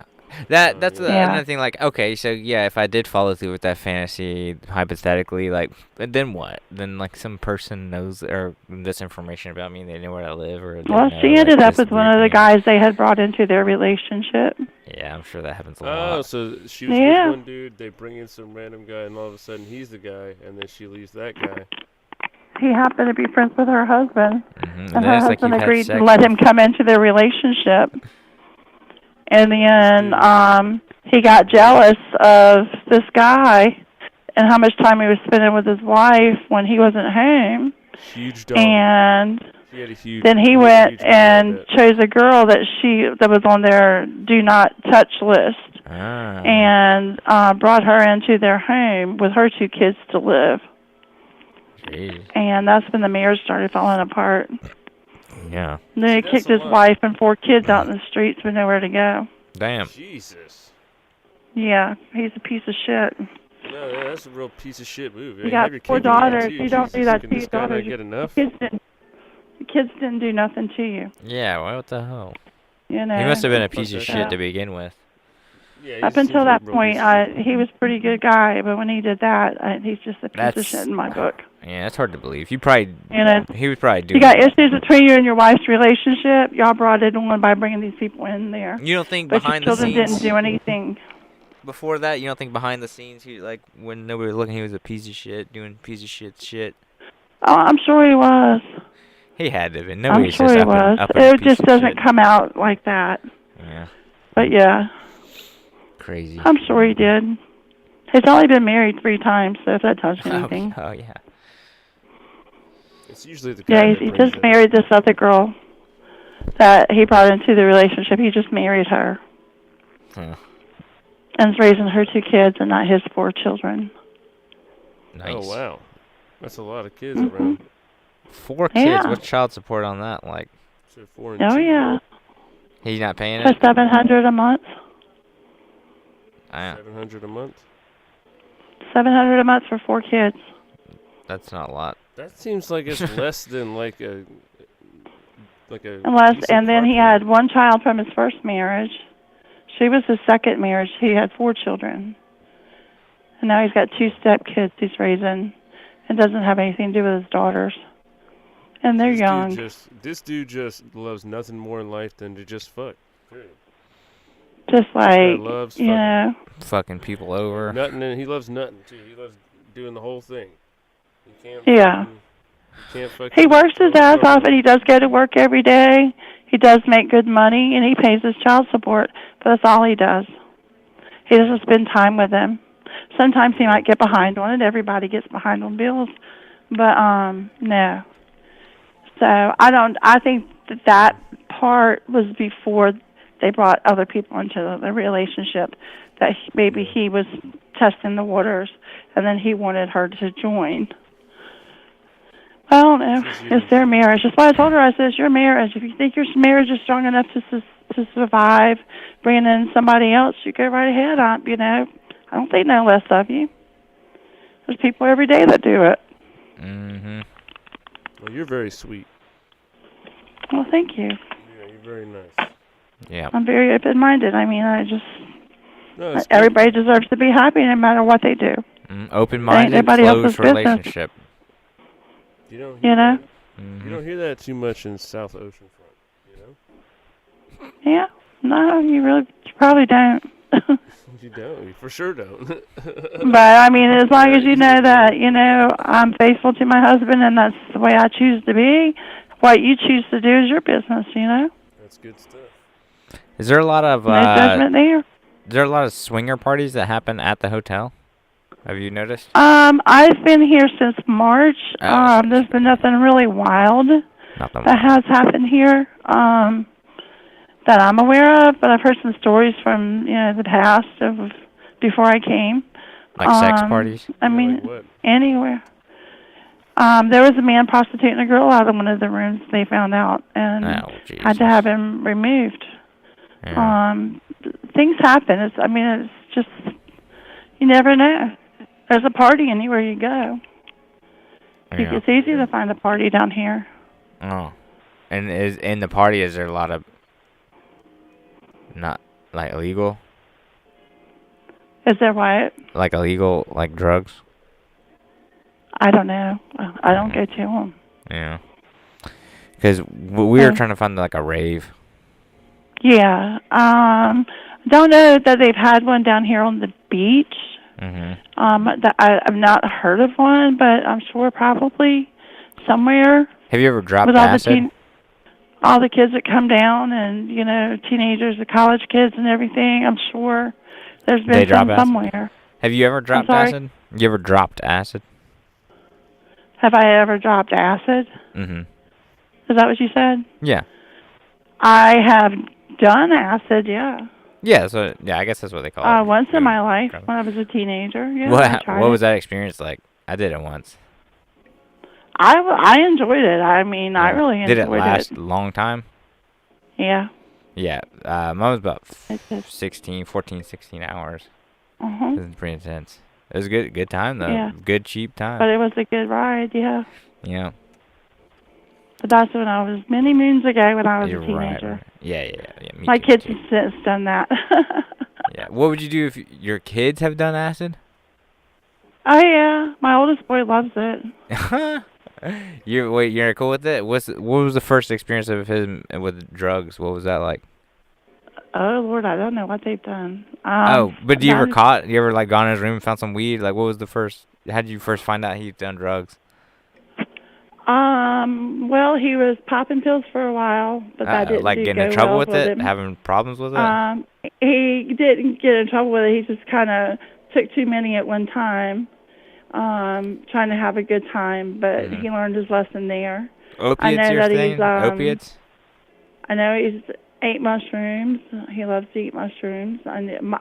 That's Yeah. another thing. Like, okay, so yeah, if I did follow through with that fantasy, hypothetically, like, then what? Then like some person knows or this information about me, they know where I live, or they Well, know, she like, ended up this with one weird of the thing. guys they had brought into their relationship. Yeah, I'm sure that happens a Oh, lot. so she was Yeah. with one dude, they bring in some random guy, and all of a sudden he's the guy, and then she leaves that guy. He happened to be friends with her husband, And and then her it's like husband you've had agreed sex to let him come into their relationship. And then he got jealous of this guy and how much time he was spending with his wife when he wasn't home. Huge dog. And He had a huge, then he went and chose a girl that was on their do not touch list, and brought her into their home with her 2 kids to live. Jeez. And that's when the marriage started falling apart. Yeah. And then he kicked his wife and 4 kids out in the streets with nowhere to go. Damn. Jesus. Yeah, he's a piece of shit. No, yeah, that's a real piece of shit move. You got 4 daughters. You don't do that to your daughters. Get enough? The kids didn't do nothing to you. Yeah, well, what the hell? You know. He must have been a piece of shit to begin with. Yeah, up until that point, he was a pretty good guy, but when he did that, he's just a piece of shit in my book. Yeah, that's hard to believe. He probably, he was probably doing. You got issues between you and your wife's relationship. Y'all brought it on by bringing these people in there. You don't think but behind your the children scenes? didn't do anything. Before that, you don't think behind the scenes, he like when nobody was looking, he was a piece of shit, doing piece of shit. Oh, I'm sure he was. He had to have been. I'm Nobody's sure just he up was. and, up and a It piece just of doesn't shit. come out like that. Yeah. But yeah, Crazy. I'm sure he did. He's only been married 3 times, so if that tells you anything. Oh yeah. It's usually the Yeah, guy he that just brings married this other girl that he brought into the relationship. He just married her. Huh. And is raising her 2 kids and not his 4 children. Nice. Oh wow, that's a lot of kids Mhm. around. 4 kids. Yeah. What's child support on that? Like, So 4 and Oh 2. yeah, he's not paying for it. $700 a month. $700 a month. $700 a month for 4 kids. That's not a lot. That seems like it's less than like a Unless, decent and then he car had 1 child from his first marriage. She was his second marriage. He had 4 children. And now he's got 2 stepkids he's raising and doesn't have anything to do with his daughters. And they're young. This dude just loves nothing more in life than to just fuck. Period. Just like, loves you know. Fucking people over. Nutting, and he loves nutting too. He loves doing the whole thing. He can't. Yeah. Can't fucking He works his ass off and he does go to work every day. He does make good money and he pays his child support, but that's all he does. He doesn't spend time with them. Sometimes he might get behind on it. Everybody gets behind on bills, but no. So I think that part was before they brought other people into the relationship, that maybe he was testing the waters and then he wanted her to join. I don't know. It's their marriage. That's why I told her, I said, it's your marriage. If you think your marriage is strong enough to survive bringing in somebody else, you go right ahead. I don't think no less of you. There's people every day that do it. Mm-hmm. Well, you're very sweet. Well, thank you. Yeah, you're very nice. Yeah. I'm very open-minded. I mean, No, it's everybody deserves to be happy no matter what they do. Open-minded, Nobody else's closed business. relationship. You don't. You know? You don't hear that too much in South Oceanfront. You know. Yeah. No, you probably don't. You don't. You for sure don't. But I mean, as long as you know that, I'm faithful to my husband and that's the way I choose to be, what you choose to do is your business, That's good stuff. Is there a lot of No judgment there. Is there a lot of swinger parties that happen at the hotel? Have you noticed? I've been here since March. There's been nothing really wild that has happened here that I'm aware of, but I've heard some stories from the past of before I came. Like sex parties? I mean, anywhere. There was a man prostituting a girl out of one of the rooms. They found out and had to have him removed. Yeah. Things happen. It's just you never know. There's a party anywhere you go. Yeah. It's easy to find a party down here. Oh. And in the party, is there a lot of not like illegal? Is there what? Like illegal, like drugs? I don't know. I don't go to them. Yeah. Because we were trying to find like a rave. Yeah. Don't know that they've had one down here on the beach. Mm-hmm. That I've not heard of one, but I'm sure probably somewhere. Have you ever dropped with acid? All the kids that come down and, teenagers, the college kids and everything, I'm sure There's They been drop some acid? somewhere. Have you ever dropped sorry? acid? You ever dropped acid? Have I ever dropped acid? Mm-hmm. Is that what you said? Yeah. I have done acid, yeah. Yeah. So yeah, I guess that's what they call it. Once in my life when I was a teenager. Yeah, I What tried was it. that experience like? I did it once. I enjoyed it. I mean, I really enjoyed Did it last a long time? Yeah. Yeah. Mine was about It did. 14, 16 hours. Mhm. It was pretty intense. It was a good time though. Yeah. Good cheap time. But it was a good ride, yeah. Yeah. But that's when I was many moons ago when I was You're a right, teenager. right. Yeah. Me My too, kids too. have since done that. Yeah. What would you do if your kids have done acid? Oh yeah, my oldest boy loves it. You're cool with it? What was the first experience of him with drugs? What was that like? Oh Lord, I don't know what they've done. But you ever that is- caught? You ever like gone in his room and found some weed? Like, what was the first? How did you first find out he'd done drugs? Well, he was popping pills for a while, but that didn't Like do getting in go trouble well with with it, him. having problems with it. He didn't get in trouble with it. He just kind of took too many at one time, trying to have a good time. But he learned his lesson there. Opiates, I know your that thing? he's Opiates? I know he's ate mushrooms. He loves to eat mushrooms.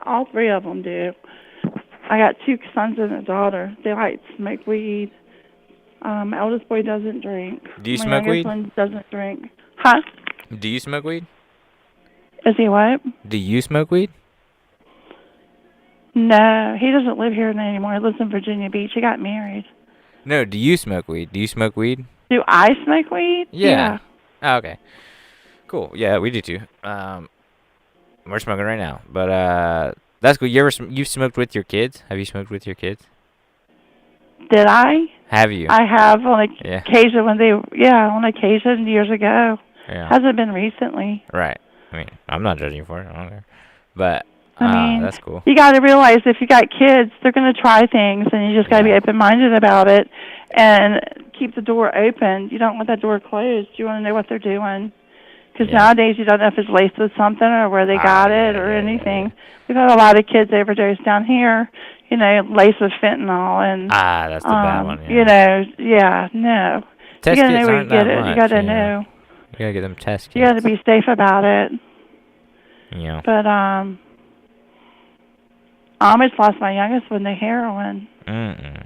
All three of them do. I got two sons and a daughter. They like to smoke weed. My eldest boy doesn't drink. Do you My smoke youngest weed? one doesn't drink. Huh? Do you smoke weed? Is he what? Do you smoke weed? No, he doesn't live here anymore. He lives in Virginia Beach. He got married. No, do you smoke weed? Do you smoke weed? Do I smoke weed? Yeah. Oh, okay. Cool. Yeah, we do too. We're smoking right now, but that's cool. You've smoked with your kids? Have you smoked with your kids? Did I? Have you? I have on Yeah. occasion on occasion years ago. Yeah. Hasn't been recently. Right. I mean, I'm not judging you for it. I don't care. But I mean, that's cool. You got to realize if you got kids, they're going to try things, and you just got to be open-minded about it and keep the door open. You don't want that door closed. You want to know what they're doing. Because nowadays you don't know if it's laced with something or where they got it or anything. We've had a lot of kids overdose down here, laced with fentanyl and that's the bad one. No. Test you gotta know kits where aren't you get that it. much, You gotta yeah. know. You gotta get them test kits. You gotta be safe about it. Yeah. But I almost lost my youngest one to heroin. Mm-mm.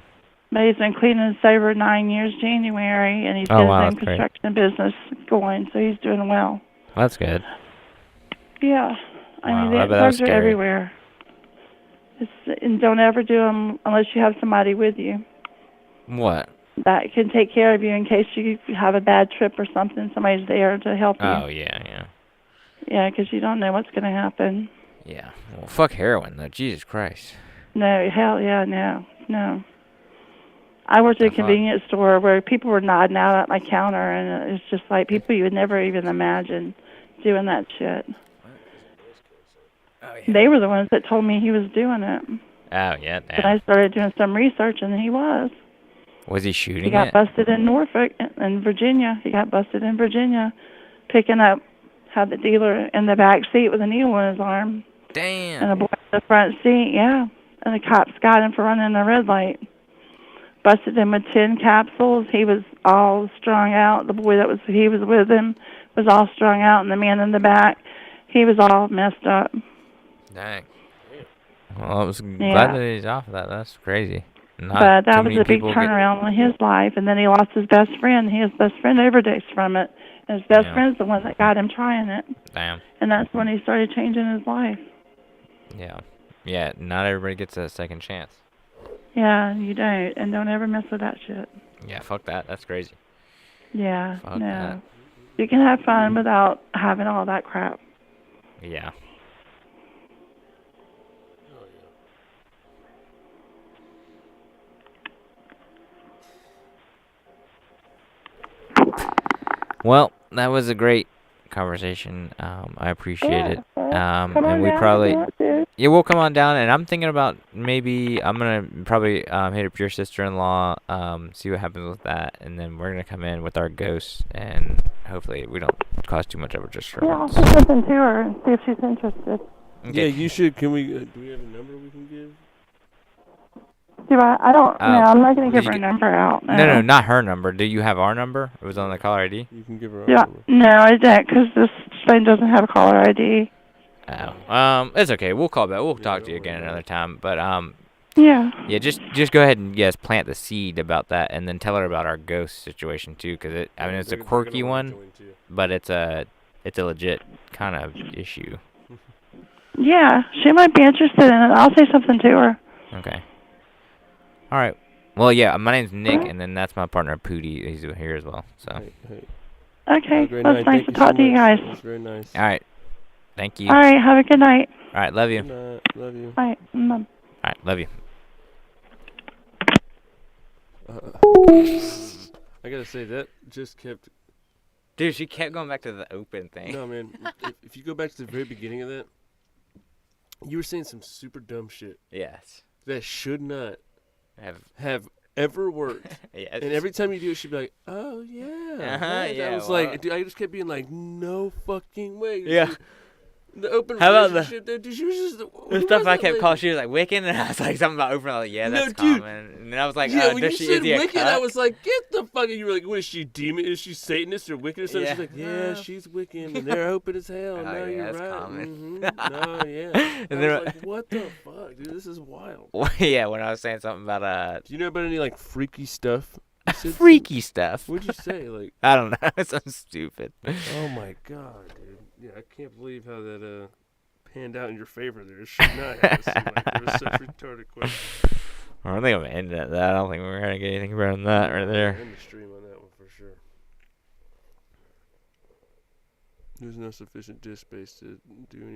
But he's been clean and sober 9 years January, and he's Oh, got wow, his own that's great. construction business going, so he's doing well. That's good. Yeah. I Wow, mean, I the bet that was drugs are scary. everywhere. And don't ever do them unless you have somebody with you What? that can take care of you in case you have a bad trip or something. Somebody's there to help you. Oh, yeah. Yeah, because you don't know what's going to happen. Yeah. Well, fuck heroin, though. Jesus Christ. No, hell yeah, no. I worked at a fuck? convenience store where people were nodding out at my counter, and it's just like people you would never even imagine doing that shit. Oh, yeah. They were the ones that told me he was doing it. Oh, yeah. But Damn. I started doing some research, and he was. Was he shooting He got it? busted in Norfolk, in Virginia. He got busted in Virginia, picking up, had the dealer in the back seat with a needle in his arm. Damn. And a boy in the front seat, yeah. And the cops got him for running a red light. Busted him with 10 capsules. He was all strung out. The boy he was with him was all strung out, and the man in the back, he was all messed up. Dang. Well, I was glad that he's off of that. That's crazy. Not But too that was many a big people turnaround in his life, and then he lost his best friend. His best friend overdosed from it, and his best friend's the one that got him trying it. Damn. And that's when he started changing his life. Yeah. Yeah, not everybody gets a second chance. Yeah, you don't, and don't ever mess with that shit. Yeah, fuck that. That's crazy. Yeah, Fuck no. that. You can have fun without having all that crap. Yeah. Well, that was a great conversation. I appreciate it. Come and on we down probably if you want to. yeah, we'll come on down, and I'm thinking about maybe I'm gonna probably hit up your sister-in-law, see what happens with that, and then we're gonna come in with our ghosts, and hopefully we don't cause too much of a Yeah, I'll disturbance. say something to her and see if she's interested. Yeah, you should. Can we? Do we have a number Do I don't. No, I'm not gonna give her number out. No, not her number. Do you have our number? It was on the caller ID. You can give her our Yeah. number. No, I don't, because this phone doesn't have a caller ID. Oh. It's okay. We'll call back. We'll talk to you again another time. But Yeah. Yeah, just go ahead and plant the seed about that, and then tell her about our ghost situation too, because it's a quirky one, but it's a legit kind of issue. Yeah, she might be interested in it. I'll say something to her. Okay. All right. Well, yeah, my name's Nick, and then that's my partner Pootie. He's here as well. So. Okay, well, it's nice to talk to you guys. That's very nice. All right. Thank you. All right, have a good night. All right, love you. Good night. Love you. Bye. All right, love you. I gotta say that just kept. Dude, she kept going back to the open thing. No, man. if you go back to the very beginning of that, you were saying some super dumb shit. Yes. That should not have ever worked. Yes. And every time you do it, she'd be like, "Oh yeah." Yeah. I was like, dude, I just kept being like, "No fucking way." Yeah. The open How about relationship. Dude, she was just the stuff I kept calling. She was like Wiccan, and I was like something about open. I was like, yeah, that's common. And then I was like, yeah, when does you she said is he a Wiccan, cuck? I was like, get the fuck. You were like, what is she, demon? Is she Satanist or Wiccan or something? Yeah. She's like, yeah, she's Wiccan, and they're open as hell. Oh, No, yeah, you're that's right. common. No, yeah. And I then was like, what the fuck, dude? This is wild. Yeah, when I was saying something about Do you know about any like freaky stuff? freaky stuff. What'd you say? Like I don't know. Something stupid. Oh my god, dude. Yeah, I can't believe how that panned out in your favor there. It should not have. It was such a retarded question. I don't think I'm ending at that. I don't think we're gonna get anything better than that right there. End the stream on that one for sure. There's no sufficient disk space to do anything.